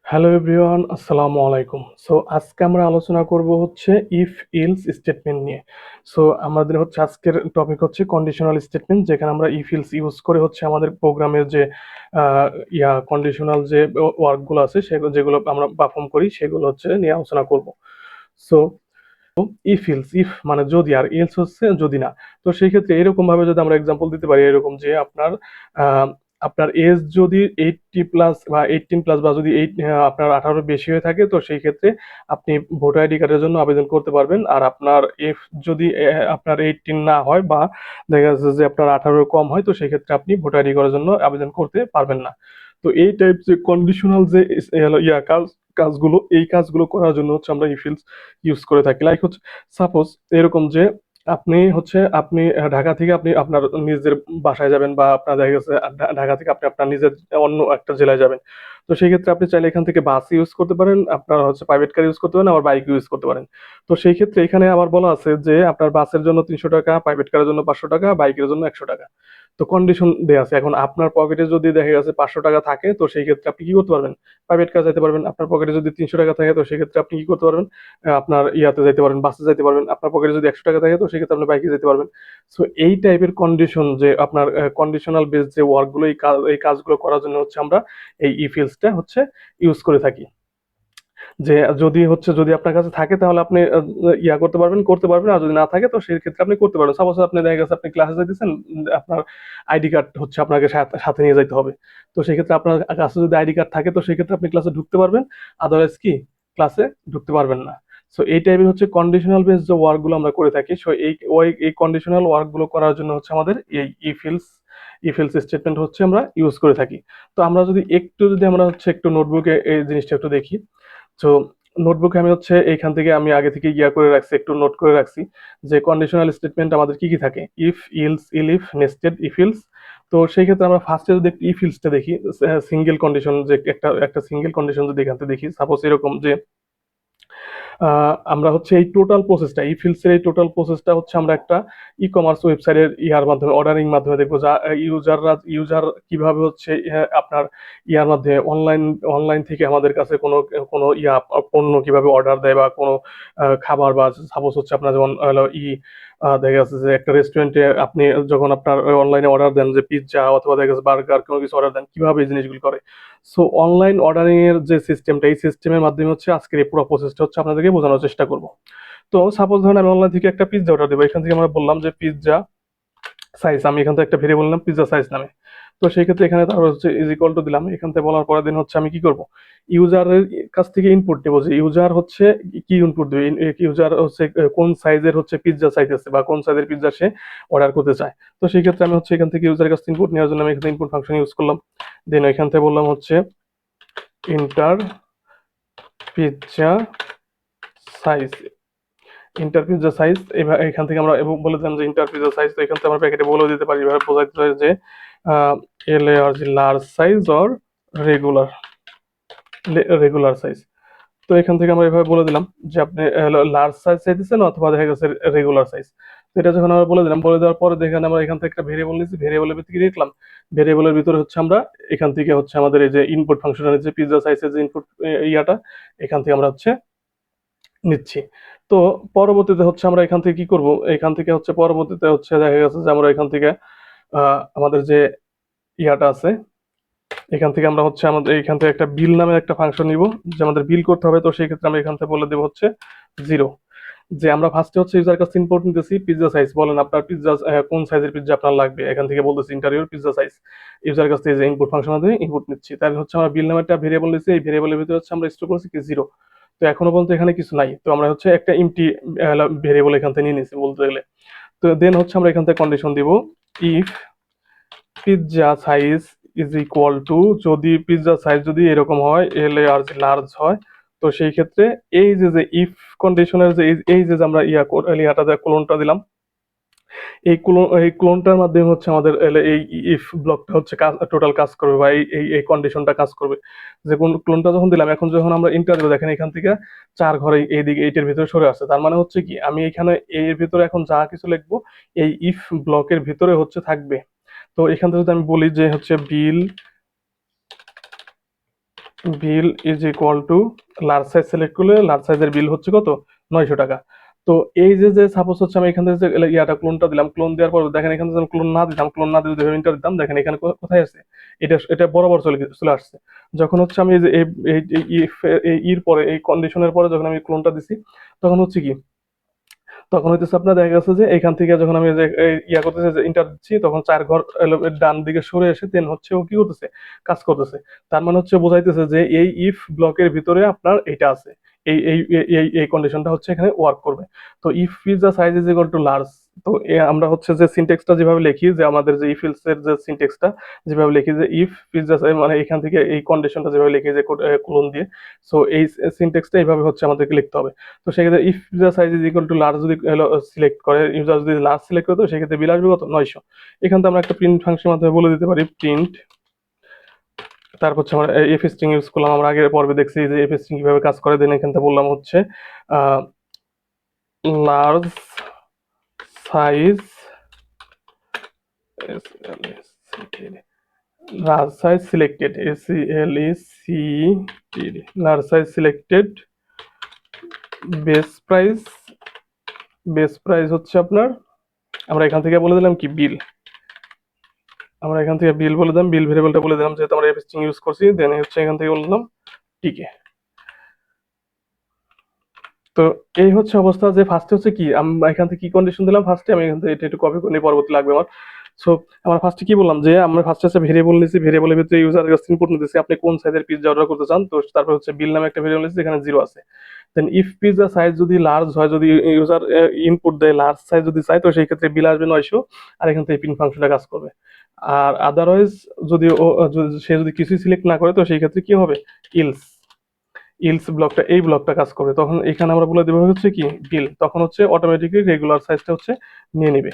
Hello everyone, আসসালামু আলাইকুম। So আজকে আমরা আলোচনা করব হচ্ছে ইফ ইলস স্টেটমেন্ট নিয়ে। সো আমাদের হচ্ছে আজকের টপিক হচ্ছে কন্ডিশনাল স্টেটমেন্ট, যেখানে আমরা ইফ ইলস ইউজ করে হচ্ছে আমাদের প্রোগ্রামের যে আহ, কন্ডিশনাল যে ওয়ার্কগুলো আছে সেগুলো যেগুলো আমরা পারফর্ম করি সেগুলো হচ্ছে নিয়ে আলোচনা করব। সো ইফ ইলস, ইফ মানে যদি, আর ইলস হচ্ছে যদি না। তো সেই ক্ষেত্রে এরকম ভাবে যদি আমরা এক্সাম্পল দিতে পারি, এরকম যে আহ, আপনার এজ যদি 80+ বা 18+ বা যদি আপনার 18 বেশি হয়ে থাকে, তো সেই ক্ষেত্রে আপনি ভোটার আইডি কার্ডের জন্য আবেদন করতে পারবেন। আর আপনার ইফ যদি আপনার 18 না হয় বা দেখা যাচ্ছে যে আপনার 18 কম হয়, তো সেই ক্ষেত্রে আপনি ভোটার আইডি কার্ডের জন্য আবেদন করতে পারবেন না। তো এই টাইপ যে কন্ডিশনাল যে কাজগুলো, এই কাজগুলো করার জন্য হচ্ছে আমরা ইফ ইউজ করে থাকি। লাইক হচ্ছে সাপোজ এরকম যে আপনি ঢাকা থেকে আপনি আপনার নিজের বাসায় যাবেন, বা আপনার দেখা গেছে ঢাকা থেকে আপনি আপনার নিজের অন্য একটা জেলায় যাবেন। তো সেই ক্ষেত্রে আপনি চাইলে এখান থেকে বাস ইউজ করতে পারেন, আপনার হচ্ছে প্রাইভেট কার ইউজ করতে পারেন, আবার বাইক ইউজ করতে পারেন। তো সেই ক্ষেত্রে এখানে আবার বলা আছে যে আপনার বাসের জন্য 300 টাকা, প্রাইভেট কারের জন্য 500 টাকা, বাইকের জন্য 100 টাকা। তো কন্ডিশন দেওয়া আছে। এখন আপনার পকেটে যদি দেখা গেছে 500 টাকা থাকে, তো সেই ক্ষেত্রে আপনি কি করতে পারবেন? প্রাইভেট কার যাইতে পারবেন। আপনার পকেটে যদি 300 টাকা থাকে, তো সেই ক্ষেত্রে আপনি কি করতে পারবেন? আপনার ইয়াতে যাইতে পারবেন, বাসে যাইতে পারবেন। আপনার পকেটে যদি 100 টাকা থাকে, তো সেক্ষেত্রে আপনি বাইকে যেতে পারবেন। সো এই টাইপের কন্ডিশন যে আপনার কন্ডিশনাল বেস যে ওয়ার্কগুলো, এই কাজগুলো করার জন্য হচ্ছে আমরা এই ইফিলসটা হচ্ছে ইউজ করে থাকি। যে যদি আপনার কাছে থাকে তাহলে আপনি করতে পারবেন, আর যদি না থাকে তো সেই ক্ষেত্রে আপনি করতে পারবেন। সাপোজ আপনি দেখা গেছে আপনি ক্লাসে যাইতেছেন, আপনার আইডি কার্ড হচ্ছে আপনাকে সাথে নিয়ে যাইতে হবে। তো সেই ক্ষেত্রে আপনার কাছে যদি আইডি কার্ড থাকে, তো সেই ক্ষেত্রে আপনি ক্লাসে ঢুকতে পারবেন, আদারওয়াইজ কি ক্লাসে ঢুকতে পারবেন না। সো এই টাইপের হচ্ছে কন্ডিশনাল বেস যে ওয়ার্কগুলো আমরা করে থাকি। সো এই কন্ডিশনাল ওয়ার্কগুলো করার জন্য হচ্ছে আমাদের এই ইফিলস স্টেটমেন্ট হচ্ছে আমরা ইউজ করে থাকি। তো আমরা হচ্ছে একটু নোটবুকে এই জিনিসটা একটু দেখি। তো নোটবুকে আমি হচ্ছে এইখান থেকে আমি আগে থেকে করে রাখছি, একটু নোট করে রাখছি যে কন্ডিশনাল স্টেটমেন্ট আমাদের কি কি থাকে: if, else, elif, nested if else. তো সেই ক্ষেত্রে আমরা ফার্স্টে যদি একটু ইফ ইলসটা দেখি, সিঙ্গেল কন্ডিশন, যে একটা একটা সিঙ্গেল কন্ডিশন যদি এখান থেকে দেখি, সাপোজ এরকম যে আমরা হচ্ছে এই টোটাল প্রসেসটা, ই ফিল্ডসের এই টোটাল প্রসেসটা হচ্ছে আমরা একটা ই কমার্স ওয়েবসাইটের ইয়ার মাধ্যমে, অর্ডারিং মাধ্যমে দেখবো, যা ইউজার কিভাবে হচ্ছে আপনার ইয়ার মাধ্যমে অনলাইন থেকে আমাদের কাছে কোনো কোনো পণ্য কিভাবে অর্ডার দেয়, বা কোনো খাবার, বা সাপোজ হচ্ছে আপনার যেমন হলো দেখা যাচ্ছে যে একটা রেস্টুরেন্টে আপনি যখন আপনার অনলাইনে অর্ডার দেন, যে পিৎজা অথবা দেখা যাচ্ছে বার্গার কোনো কিছু অর্ডার দেন, কিভাবে এই জিনিসগুলো করে। সো অনলাইন অর্ডারিং এর যে সিস্টেমটা, এই সিস্টেমের মাধ্যমে হচ্ছে আজকের এই পুরো প্রসেসটা হচ্ছে আপনাদেরকে বোঝানোর চেষ্টা করব। তো সাপোজ ধরেন আমি অনলাইন থেকে একটা পিৎজা অর্ডার দেবো। এখান থেকে আমরা বললাম যে পিৎজা সাইজ, আমি এখান থেকে একটা ভেরিয়েবল নিলাম পিৎজা সাইজ নামে। তো সেই ক্ষেত্রে এখানে তারপর হচ্ছে ইজ ইকুয়াল টু দিলাম। এখান থেকে বলার পরের দিন হচ্ছে আমি কি করব, ইউজারের কাছ থেকে ইনপুট নেবো, যে ইউজার হচ্ছে কি ইনপুট দেবে, ইউজার হচ্ছে কোন সাইজের হচ্ছে পিৎজা চাইতেছে, বা কোন সাইজের পিৎজা সে অর্ডার করতে চায়। তো সেই ক্ষেত্রে আমি হচ্ছে এখান থেকে ইউজারের কাছ থেকে ইনপুট নেওয়ার জন্য আমি এখানে ইনপুট ফাংশন ইউজ করলাম। দেন এখান থেকে বললাম হচ্ছে ইন্টার পিৎজা সাইজ, এবার এখান থেকে আমরা বলে দিলাম যে ইন্টার পিৎজা সাইজ। তো এখান থেকে আমরা প্যাকেটে বলে দিতে পারি, এভাবে বোঝাতে পারি যে এল আর large size or regular regular size. তো এখান থেকে আমরা এভাবে বলে দিলাম যে আপনি লার্জ সাইজ চাইতেছেন অথবা দেখা গেছে রেগুলার সাইজ। তো এটা যখন আমরা বলে দিলাম, বলে দেওয়ার পরে দেখেন আমরা এখান থেকে একটা ভেরিয়েবল নিচ্ছি, ভেরিয়েবলের ভিতরে লিখলাম। ভেরিয়েবলের ভিতরে হচ্ছে আমরা এখান থেকে হচ্ছে আমাদের এই যে ইনপুট ফাংশনের যে পিৎজা সাইজের যে ইনপুট ইয়াটা, এখান থেকে আমরা হচ্ছে নিচ্ছি। তো পরবর্তীতে হচ্ছে আমরা এখান থেকে কি করব, এখান থেকে হচ্ছে পরবর্তীতে হচ্ছে দেখা গেছে যে আমরা এখান থেকে আমাদের যে ইয়াটা আছে, এখান থেকে আমরা হচ্ছে আমাদের এখান থেকে একটা বিল নামের একটা ফাংশন নিব, যে আমাদের বিল করতে হবে। তো সেই ক্ষেত্রে আমরা এখান থেকে বলে দেবো হচ্ছে 0। যে আমরা ফার্স্টে হচ্ছে ইউজার কাছে ইম্পোর্ট নিতেছি পিৎজা সাইজ, বলেন আপনার পিৎজা কোন সাইজের পিৎজা আপনার লাগবে, এখান থেকে বলতেছি ইন্টারিয়র পিৎজা সাইজ। ইউজার কাছ থেকে যে ইনপুট ফাংশন আছে ইনপুট নিচ্ছি, তাহলে হচ্ছে আমরা বিল নামে একটা ভেরিয়েবল নিচ্ছি, এই ভেরিয়েবলের ভিতরে হচ্ছে আমরা স্টোর করছি কি 0। তো এখনো পর্যন্ত এখানে কিছু নাই, তো আমরা হচ্ছে একটা এমটি ভেরিয়েবল এখান থেকে নিয়ে নিছি বলতে গেলে। তো দেন হচ্ছে আমরা এখান থেকে কন্ডিশন দিব, if pizza size is equal to, যদি পিৎজা সাইজ যদি এরকম হয়, এল এ আর লার্জ হয়, তো সেই ক্ষেত্রে এই যে ইফ কন্ডিশনের যে এই যে আমরা ইয়াটা কোলনটা দিলাম, এই ক্লোনটার মাধ্যমে হচ্ছে আমাদের এই ইফ ব্লকটা হচ্ছে টোটাল কাজ করবে, বা এই কন্ডিশনটা কাজ করবে। যে কোন ক্লোনটা যখন দিলাম, এখন যখন আমরা ইন্টার দেবো, দেখেন এখান থেকে 4 ঘরে এইদিকে 8-এর ভিতরে সরে আসছে। তার মানে হচ্ছে কি, আমি এখানে এর ভিতরে এখন যা কিছু লিখবো এই ইফ ব্লকের ভিতরে হচ্ছে থাকবে। তো এখান থেকে যদি আমি বলি যে হচ্ছে bill bill is equal to large size select করলে লার্জ সাইজের বিল হচ্ছে কত 900 টাকা। তো এই যে সাপোজ হচ্ছে আমি এখান থেকে যে ইয়াটা ক্লোনটা দিলাম, ক্লোন দেওয়ার পর দেখেন এখানে যদি আমি ক্লোন না দিতাম, ক্লোন না দিলে এন্টার দিতাম, দেখেন এখানে কোথায় আছে, এটা বরাবর চলে আসছে। যখন হচ্ছে আমি এই যে এই ইর পরে এই কন্ডিশনের পরে যখন আমি ক্লোনটা দিছি, তখন হচ্ছে কি, তখন হইতেছে আপনার দেখা গেছে যে এখান থেকে যখন আমি যে ইয়া করতেছে যে ইন্টার দিচ্ছি, তখন 4 ঘর ডান দিকে সরে এসে দেন হচ্ছে ও কি করতেছে, কাজ করতেছে। তার মানে হচ্ছে বোঝাইতেছে যে এই ইফ ব্লকের ভিতরে আপনার এইটা আছে, এই কন্ডিশনটা হচ্ছে এখানে ওয়ার্ক করবে। তো if pizza size is equal to large, তো আমরা হচ্ছে যে সিনটেক্সটা যেভাবে লিখি, যে আমাদের যে ইফ এলস এর যে সিনটেক্সটা যেভাবে লিখি, যে ইফ পিজা মানে এখান থেকে এই কন্ডিশনটা যেভাবে লিখি যে কোলন দিয়ে, সো এই সিনটেক্সটা এইভাবে হচ্ছে আমাদেরকে লিখতে হবে। তো সেক্ষেত্রে if user size is equal to large যদি সিলেক্ট করে, ইউজার যদি লার্জ সিলেক্ট করে, তো সেক্ষেত্রে বিল আসবে কত 900। এখান থেকে আমরা একটা প্রিন্ট ফাংশনের মাধ্যমে বলে দিতে পারি প্রিন্ট, তারপর হচ্ছে আমরা এফ স্ট্রিং ইউজ করলাম, আমরা আগের পর্বে দেখছি যে এফ স্ট্রিং কিভাবে কাজ করে। দেন এখান থেকে বললাম হচ্ছে large size, large size selected, SCLECTD, large size selected, base price, base price হচ্ছে আপনার, আমরা এখান থেকে বলে দিলাম কি বিল, আমরা এখান থেকে বিল বলে দিলাম, বিল ভেরিয়েবলটা বলে দিলাম যেহেতু আমরা এফ স্ট্রিং ইউজ করছি। দেন হচ্ছে এখান থেকে বললাম টিকে। তো এই হচ্ছে অবস্থা যে ফার্স্টে হচ্ছে কি, আমরা এখান থেকে কি কন্ডিশন দিলাম ফার্স্টে, আমি এখান থেকে এটা একটু কপি করে নিই, পরবর্তী লাগবে আমার। সো আমরা ফার্স্টে কি বললাম যে আমরা ফার্স্টে হচ্ছে ভেরিয়েবল নিয়েছি, ভেরিয়েবলের ভিতরে ইউজার ইনপুট নিতেছি আপনি কোন সাইজের পিৎজা অর্ডার করতে চান। তো তারপর হচ্ছে বিল নামে একটা ভেরিয়েবল নিয়েছি যেখানে 0 আছে। দেন ইফ পিৎজা সাইজ যদি লার্জ হয়, যদি ইউজার ইনপুট দেয় লার্জ সাইজ যদি চাই, তো সেই ক্ষেত্রে বিল আসবে 900, আর এখান থেকে প্রিন্ট ফাংশনটা কাজ করবে। আর আদারওয়াইজ যদি সে যদি কিছুই সিলেক্ট না করে, তো সেই ক্ষেত্রে কি হবে, ইলস, ইলস ব্লকটা, এই ব্লকটা কাজ করবে। তখন এখানে আমরা বলে দেবো হচ্ছে কি বিল, তখন হচ্ছে অটোমেটিকলি রেগুলার সাইজটা হচ্ছে নিয়ে নিবে।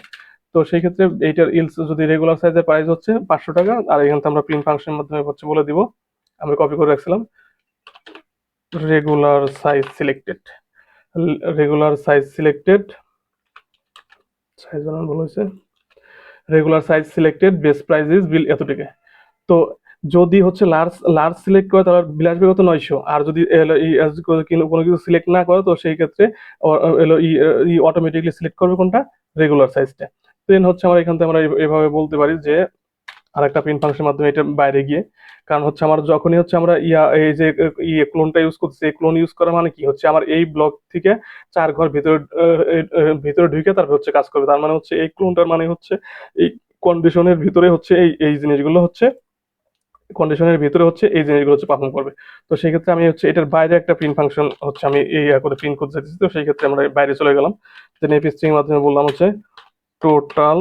তো সেই ক্ষেত্রে এইটার ইলস যদি রেগুলার সাইজের প্রাইস হচ্ছে 500 টাকা, আর এখান থেকে আমরা প্রিন্ট ফাংশনের মাধ্যমে হচ্ছে বলে দিব, আমি কপি করে রাখছিলাম, regular size selected, regular size selected, size বানান ভুল হয়েছে, regular size selected, base price is bill এতটুকু। তো যদি হচ্ছে লার্জ লার্জ সিলেক্ট করে তাহলে বিল আসবে কত 900, আর যদি কোনো কিছু সিলেক্ট না করে, তো সেই ক্ষেত্রে অটোমেটিকলি সিলেক্ট করবে কোনটা, রেগুলার সাইজটা। দেন হচ্ছে আমরা এখান থেকে আমরা এভাবে বলতে পারি যে আরেকটা প্রিন্ট ফাংশনের মাধ্যমে এটা বাইরে গিয়ে, কারণ হচ্ছে আমার যখনই হচ্ছে আমরা এই যে ক্লোনটা ইউজ করতেছি, এই ক্লোন ইউজ করা মানে কি হচ্ছে আমার এই ব্লক থেকে 4 ঘর ভিতরে ভিতরে ঢুকে তারপর হচ্ছে কাজ করবে। তার মানে হচ্ছে এই ক্লোনটার মানে হচ্ছে এই কন্ডিশনের ভিতরে হচ্ছে এই জিনিসগুলো হচ্ছে, কন্ডিশনের ভিতরে হচ্ছে এই জিনিসগুলো হচ্ছে পারফর্ম করবে। তো সেই ক্ষেত্রে আমি হচ্ছে এটার বাইরে একটা প্রিন্ট ফাংশন হচ্ছে আমি এই করে প্রিন্ট করতে চাইছি। তো সেই ক্ষেত্রে আমরা বাইরে চলে গেলাম, দেন এফ স্ট্রিং এর মাধ্যমে বললাম হচ্ছে total,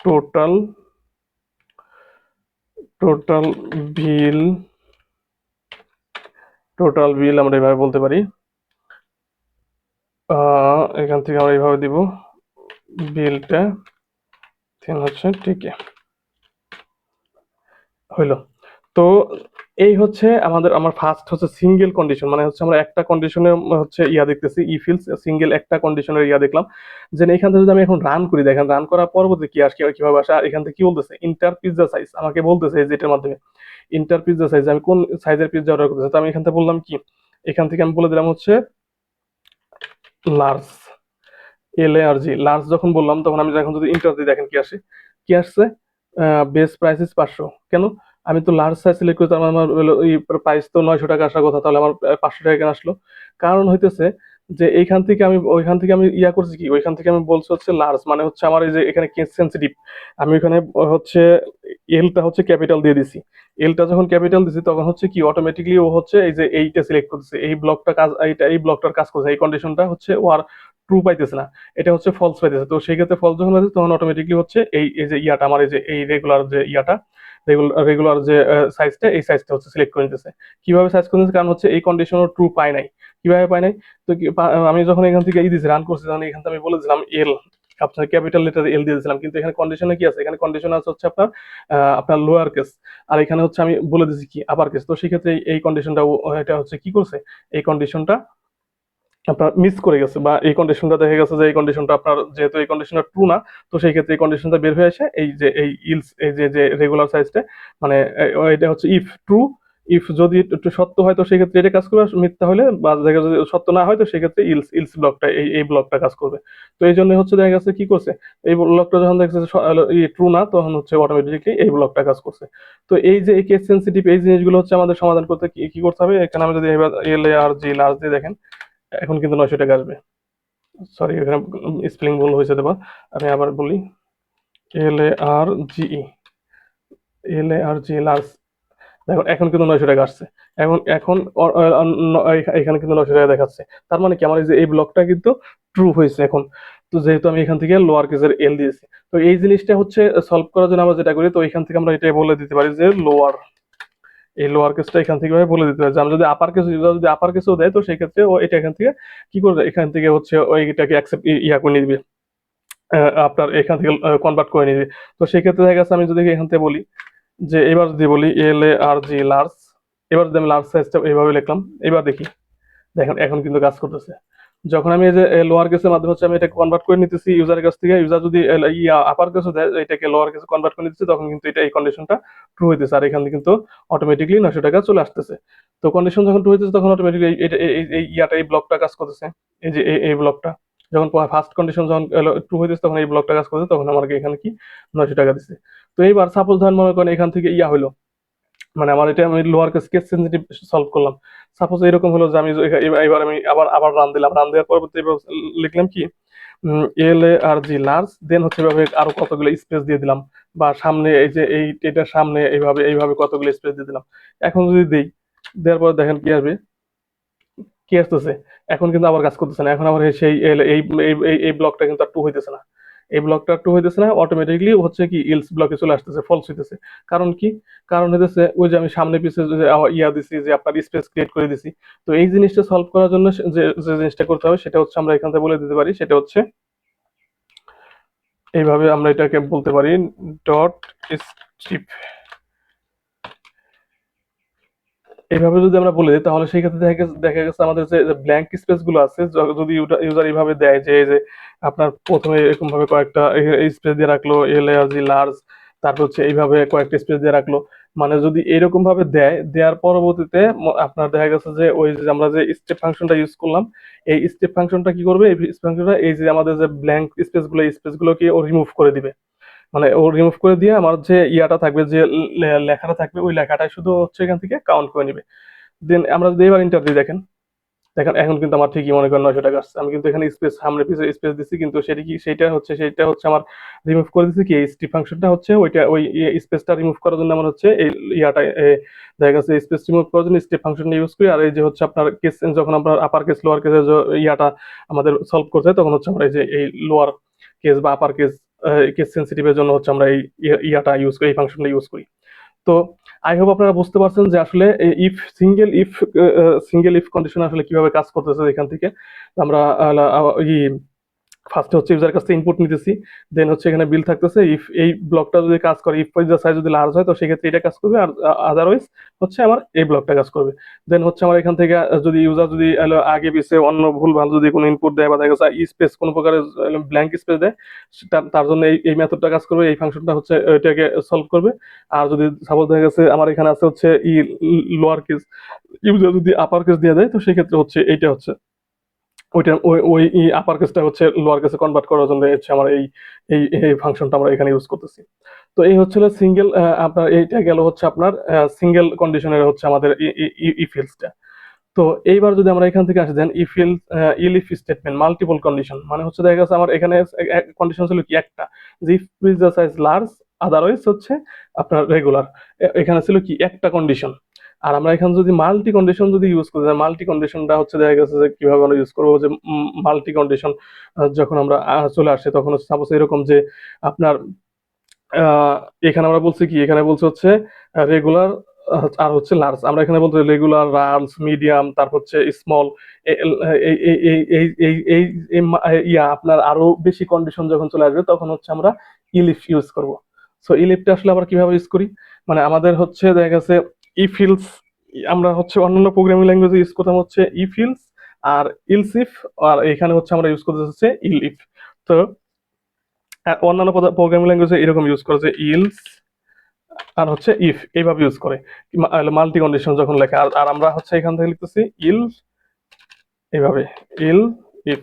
total, total bill, total bill আমরা এভাবে বলতে পারি। এখান থেকে আমরা এইভাবে দিব বিলটা, দেন হচ্ছে ঠিক হইলো। তো এই হচ্ছে আমার ফার্স্ট হচ্ছে সিঙ্গেল কন্ডিশন, মানে হচ্ছে আমরা একটা কন্ডিশনে হচ্ছে ইয়া দেখতেছি, ইফিলস সিঙ্গেল একটা কন্ডিশনের ইয়া দেখলাম। যে এখান থেকে যদি আমি এখন রান করি, দেখেন রান করার পরবর্তী কি আসে, কিভাবে আসে, আর এখান থেকে কি বলতেছে, ইন্টার পিৎজা সাইজ আমাকে বলতেছে যে এটার মাধ্যমে ইন্টার পিৎজা সাইজ, আমি কোন সাইজের পিৎজা অর্ডার করতেছি। তো আমি এখান থেকে বললাম কি, এখান থেকে আমি বলে দিলাম হচ্ছে লার্জ, LARG লার্জ যখন বললাম, তখন আমি যখন যদি ইন্টার দিই দেখেন কি আসে, কি আসছে, বেস প্রাইস ইজ 500। কেন, আমি তো লার্জ সাইজ সিলেক্ট করি, তার মানে আমার প্রাইস তো 900 টাকা আসার কথা, তাহলে আমার 500 টাকা কেন আসলো? কারণ হইতেছে যে এইখান থেকে আমি ওইখান থেকে আমি ইয়া করছি কি, ওইখান থেকে আমি বলছি হচ্ছে লার্জ, মানে হচ্ছে আমার এই যে এখানে কেস সেন্সিটিভ, আমি ওখানে হচ্ছে এলটা হচ্ছে ক্যাপিটাল দিয়ে দিছি। এলটা যখন ক্যাপিটাল দিছি, তখন হচ্ছে কি অটোমেটিকলি ও হচ্ছে এই যে এইটা সিলেক্ট করতেছে, এই ব্লকটা কাজ, এই ব্লকটার কাজ করছে, এই কন্ডিশনটা হচ্ছে ও আর ট্রু পাইতেছে না, এটা হচ্ছে ফলস পাইতেছে। তো সেই ক্ষেত্রে ফলস যখন পাইতেছে, তখন অটোমেটিকলি হচ্ছে এই যে ইয়াটা আমার এই যে এই রেগুলার যে ইয়াটা, রেগুলার যে সাইজটা, এই সাইজটা হচ্ছে সিলেক্ট করে নিতেছে। কিভাবে সাইজ করে নিতেছে, কারণ হচ্ছে এই কন্ডিশনও ট্রু পায় নাই। কিভাবে পায় নাই, তো আমি যখন এখান থেকে দিয়েছি রান করছি, তখন এখান থেকে আমি বলেছিলাম এল, আপনার ক্যাপিটাল লেটার এল দিয়ে দিয়েছিলাম, কিন্তু এখানে কন্ডিশনে কি আছে, এখানে কন্ডিশন আছে হচ্ছে আপনার আপনার লোয়ার কেস, আর এখানে হচ্ছে আমি বলে দিয়েছি কি আপার কেস। তো সেই ক্ষেত্রে এই কন্ডিশনটা এটা হচ্ছে কি করছে, এই কন্ডিশনটা আপনার মিস করে গেছে, বা এই কন্ডিশনটা দেখা গেছে যে এই কন্ডিশনটা আপনার, যেহেতু এই কন্ডিশনটা ট্রু না, তো সেই ক্ষেত্রে এই কন্ডিশনটা বের হয়ে আসে এই যে এই ইলস, এই যে যে রেগুলার সাইজটা, মানে এটা হচ্ছে ইফ ট্রু, ইফ যদি একটু সত্য হয় তো সেই ক্ষেত্রে এটা কাজ করবে, আর মিথ্যা হলে বা দেখা গেছে যদি সত্য না হয় তো সেই ক্ষেত্রে ইলস ইলস ব্লকটা এই ব্লকটা কাজ করবে। তো এই জন্য হচ্ছে দেখা গেছে কি করছে, এই ব্লকটা যখন দেখছে ট্রু না, তখন হচ্ছে অটোমেটিকলি এই ব্লকটা কাজ করছে। তো এই যে এই কেস সেন্সিটিভ এই জিনিসগুলো হচ্ছে আমাদের সমাধান করতে কি কি করতে হবে, এখানে আমি যদি এবার এল এ আর জি লার্জ দিয়ে দেখেন, এখন কিন্তু 900 টাকা আসবে। সরি, এখানে স্পেলিং ভুল হয়েছে দেবা, আমি আবার বলি, এল এ আর জিই, এল এ আর জি লার্জ, দেখো এখন কিন্তু 900 টাকা আসছে। এখন এখন এখানে কিন্তু 900 টাকা দেখাচ্ছে। তার মানে কি আমার এই যে এই ব্লকটা কিন্তু ট্রু হয়েছে এখন। তো যেহেতু আমি এখান থেকে লোয়ার কেসের এল দিয়েছি, তো এই জিনিসটা হচ্ছে সলভ করার জন্য আমরা যেটা করি, তো এখান থেকে আমরা এটাই বলে দিতে পারি যে লোয়ার, এই লোয়ার কেসটা এখান থেকে ভাবে বলে দিতে পারি যে আমরা যদি আপার কেস, যদি আপার কেসও দেয় তো সেই ক্ষেত্রে ও এটা এখান থেকে কি করবে, এখান থেকে হচ্ছে ওইটাকে অ্যাকসেপ্ট ইয়া করে নিয়ে দিবে, আপনার এখান থেকে কনভার্ট করে নিবে। তো সেই ক্ষেত্রে দেখা গেছে আমি যদি এখান থেকে বলি যে, এবার যদি বলি এল এ আর জি লার্জ, এবার যদি আমি লার্জ সাইজটা এইভাবে লিখলাম, এবার দেখি, দেখেন এখন কিন্তু কাজ করতেছে। যখন আমি এই যে লোয়ার কেসের মাধ্যমে হচ্ছে আমি এটা কনভার্ট করে নিতেছি ইউজারের কাছ থেকে, ইউজার যদি আপার কেসও দেয় এটাকে লোয়ার কেসে কনভার্ট করে নিতেছি, তখন কিন্তু এটা এই কন্ডিশনটা ট্রু হইতেছে, আর এখান থেকে কিন্তু অটোমেটিকলি 900 টাকা চলে আসতেছে। তো কন্ডিশন যখন ট্রু হইতেছে তখন অটোমেটিকলি এটা এই ইয়াটা এই ব্লকটা কাজ করতেছে, এই যে এই ব্লকটা যখন ফার্স্ট কন্ডিশন যখন ট্রু হইতেছে তখন এই ব্লকটা কাজ করতেছে, তখন আমাকে এখানে কি 900 টাকা দিচ্ছে। তো এইবার সাপোজ ধরেন মনে করেন এখান থেকে ইয়া হইলো, মানে আমার এটা আমি lower case case sensitive solve করলাম। সাপোজ এরকম হলো যে আমি এবার আমি আবার আবার রান দিলাম, রান দেওয়ার পরবর্তী এবার লিখলাম কি, এল এ আর জি লার্জ, দেন হচ্ছে এভাবে আরো কতগুলো স্পেস দিয়ে দিলাম, বা সামনে এই যে এই এটার সামনে এইভাবে এইভাবে কতগুলো স্পেস দিয়ে দিলাম। এখন যদি দেই, দেওয়ার পর দেখেন কি আসবে, কি আসতেছে, এখন কিন্তু আবার কাজ করতেছে না, এখন আবার সেই এই এই ব্লকটা কিন্তু আর টু হইতেছে না, এই ব্লকটা টু হইতেছে না, অটোমেটিকলি হচ্ছে কি ইলস ব্লকে চলে আসতেছে, ফলস হইতেছে। কারণ কি, কারণ হইতেছে ওই যে আমি সামনে পিছে যে ইয়া দিছি যে আপনার স্পেস ক্রিয়েট করে দিছি। তো এই জিনিসটা সলভ করার জন্য যে যে জিনিসটা করতে হবে সেটা হচ্ছে আমরা এখান থেকে বলে দিতে পারি, সেটা হচ্ছে এইভাবে আমরা এটাকে বলতে পারি ডট স্ট্রিপ। এইভাবে যদি আমরা বলে দিই তাহলে সেই ক্ষেত্রে দেখা গেছে আমাদের যে ব্ল্যাঙ্ক স্পেস গুলো আছে, যদি ইউজার এইভাবে দেয় যে এই যে আপনার প্রথমে এরকম ভাবে কয়েকটা স্পেস দিয়ে রাখলো এল আর জি লার্জ, তারপর হচ্ছে এইভাবে কয়েকটা স্পেস দিয়ে রাখলো, মানে যদি এরকম ভাবে দেয়, দেওয়ার পরবর্তীতে আপনার দেখা গেছে যে ওই যে আমরা যে স্টেপ ফাংশনটা ইউজ করলাম, এই স্টেপ ফাংশনটা কি করবে, এই ফাংশনটা এই যে আমাদের যে ব্ল্যাঙ্ক স্পেস গুলো, এই স্পেস গুলোকে ও রিমুভ করে দিবে। মানে ও রিমুভ করে দিয়ে আমার যে ইয়াটা থাকবে, যে লেখাটা থাকবে, ওই লেখাটাই শুধু হচ্ছে এখান থেকে কাউন্ট করে নিবে। দেন আমরা যদি এবার ইন্টার দিই, দেখেন, দেখেন এখন কিন্তু আমার ঠিকই মনে করেন 900 টাকা আসছে। আমি কিন্তু এখানে স্পেস সামনে পিছে স্পেস দিচ্ছি, কিন্তু সেটা কি, সেটা হচ্ছে আমার রিমুভ করে দিচ্ছি কি, এই স্ট্রিপ ফাংশনটা হচ্ছে ওইটা ওই স্পেসটা রিমুভ করার জন্য আমার হচ্ছে এই ইয়াটা দেখা গেছে স্পেস রিমুভ করার জন্য স্টেপ ফাংশনটা ইউজ করি। আর এই যে হচ্ছে আপনার কেস, যখন আপনার আপার কেস লোয়ার কেসের ইয়াটা আমাদের সলভ করতে হয়, তখন হচ্ছে আমরা এই যে এই লোয়ার কেস বা আপার কেস কেস সেন্সিটিভের জন্য হচ্ছে আমরা এই ইয়াটা ইউজ করি, এই ফাংশনটা ইউজ করি। তো আই হোপ আপনারা বুঝতে পারছেন যে আসলে ইফ সিঙ্গেল ইফ কন্ডিশন আসলে কিভাবে কাজ করতেছে। এখান থেকে আমরা ফার্স্টে হচ্ছে ইউজার কাছ থেকে ইনপুট নিতেছি, দেন হচ্ছে এখানে বিল থাকতেছে, ইফ এই ব্লকটা যদি কাজ করে, ইফ ইউজার সাইজ যদি লার্জ হয় তো সেক্ষেত্রে এটা কাজ করবে, আর আদারওয়াইজ হচ্ছে আমার এই ব্লকটা কাজ করবে। দেন হচ্ছে আমার এখান থেকে যদি ইউজার যদি আগে পিছে অন্য ভুল ভাল যদি কোনো ইনপুট দেয়, বা দেখা যাচ্ছে স্পেস কোনো প্রকারের ব্ল্যাঙ্ক স্পেস দেয়, তার জন্য এই মেথডটা কাজ করবে, এই ফাংশনটা হচ্ছে এটাকে সলভ করবে। আর যদি সাপোজ দেখা গেছে আমার এখানে আছে হচ্ছে লোয়ার কেস, ইউজার যদি আপার কেস দিয়ে দেয় তো সেক্ষেত্রে হচ্ছে এইটা হচ্ছে ওইটা ওই ওই আপার কেসটা হচ্ছে লোয়ার কেসে কনভার্ট করার জন্য হচ্ছে আমার এই ফাংশনটা আমরা এখানে ইউজ করতেছি। তো এই হচ্ছে সিঙ্গেল, আপনার এইটা গেল হচ্ছে আপনার সিঙ্গেল কন্ডিশনের হচ্ছে আমাদের ইফ এলসটা। তো এইবার যদি আমরা এখান থেকে আসি, then if else elif statement multiple condition, মানে হচ্ছে দেখা গেছে আমার এখানে কন্ডিশন ছিল কি একটা, যে if the size large, otherwise হচ্ছে আপনার রেগুলার, এখানে ছিল কি একটা কন্ডিশন। আর আমরা এখানে যদি মাল্টি কন্ডিশন যদি ইউজ করি, মাল্টি কন্ডিশনটা হচ্ছে দেখা গেছে যে কিভাবে আমরা ইউজ করবো, যে মাল্টি কন্ডিশন যখন আমরা চলে আসে তখন হচ্ছে সাপোজ এরকম যে আপনার এখানে আমরা বলছি কি, এখানে বলছে হচ্ছে রেগুলার আর হচ্ছে লার্জ, আমরা এখানে বলতে রেগুলার, লার্জ, মিডিয়াম, তারপর হচ্ছে স্মল, ইয়া আপনার আরো বেশি কন্ডিশন যখন চলে আসবে তখন হচ্ছে আমরা ইলিফ ইউজ করব। সো ইলিফটা আসলে আমরা কিভাবে ইউজ করি, মানে আমাদের হচ্ছে দেখা গেছে ইফিলস, আমরা হচ্ছে অন্যান্য প্রোগ্রামিং ল্যাঙ্গুয়েজে ইউজ করতাম হচ্ছে ইফিলস, আর ইলস ইফ, আর এখানে হচ্ছে আমরা ইউজ করতে হচ্ছে ইল ইফ। তো অন্যান্য প্রোগ্রামিং ল্যাঙ্গুয়েজে এরকম ইউজ করে যে ইলস আর হচ্ছে ইফ, এইভাবে ইউজ করে মাল্টি কন্ডিশন যখন লেখে। আর আমরা হচ্ছে এখান থেকে লিখতেছি ইল, এইভাবে ইল ইফ,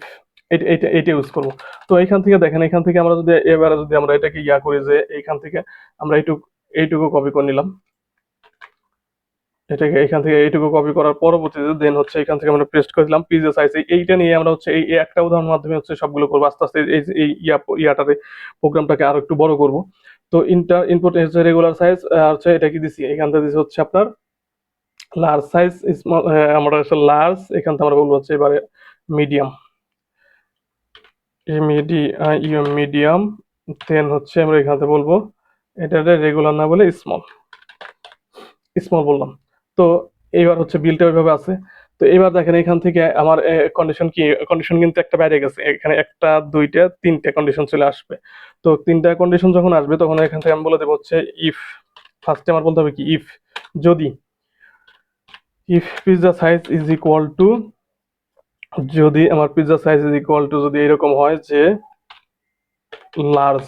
এইটা ইউজ করবো। তো এইখান থেকে দেখেন, এখান থেকে আমরা যদি এবারে যদি আমরা এটাকে ইয়া করি যে এইখান থেকে আমরা এইটুকু কপি করে নিলাম, এটাকে এখান থেকে এইটুকু কপি করার পরবর্তীতে দেন হচ্ছে এখান থেকে আমরা পেস্ট করে দিলাম পেজের সাইজ। এইটা নিয়ে আমরা হচ্ছে এই একটা উদাহরণের মাধ্যমে হচ্ছে সবগুলো করবো আস্তে আস্তে। এই ইয়াটারে প্রোগ্রামটাকে আরো একটু বড় করব। তো ইনপুট হচ্ছে রেগুলার সাইজ, হচ্ছে এটা কি দিছি, এখান থেকে দিছি হচ্ছে আপনার লার্জ সাইজ, স্মল, আমরা হচ্ছে লার্জ, এখান থেকে আমরা বলবো হচ্ছে এবারে মিডিয়াম, মিডিয়াম। দেন হচ্ছে আমরা এখান থেকে বলবো এটা রেগুলার না বলে স্মল, স্মল বললাম। তো এইবার হচ্ছে বিলটা ওইভাবে আছে। তো এবার দেখেন এখান থেকে আমার কন্ডিশন কি, কন্ডিশন কিন্তু একটা বাইরে গেছে, এখানে একটা দুইটা তিনটা কন্ডিশন চলে আসবে। তো তিনটা কন্ডিশন যখন আসবে তখন এখান থেকে আমি বলে দেবো হচ্ছে ইফ, ফার্স্টে আমার বলতে হবে কি ইফ, যদি if pizza size is equal to, যদি আমার pizza size is equal to যদি এরকম হয় যে লার্জ,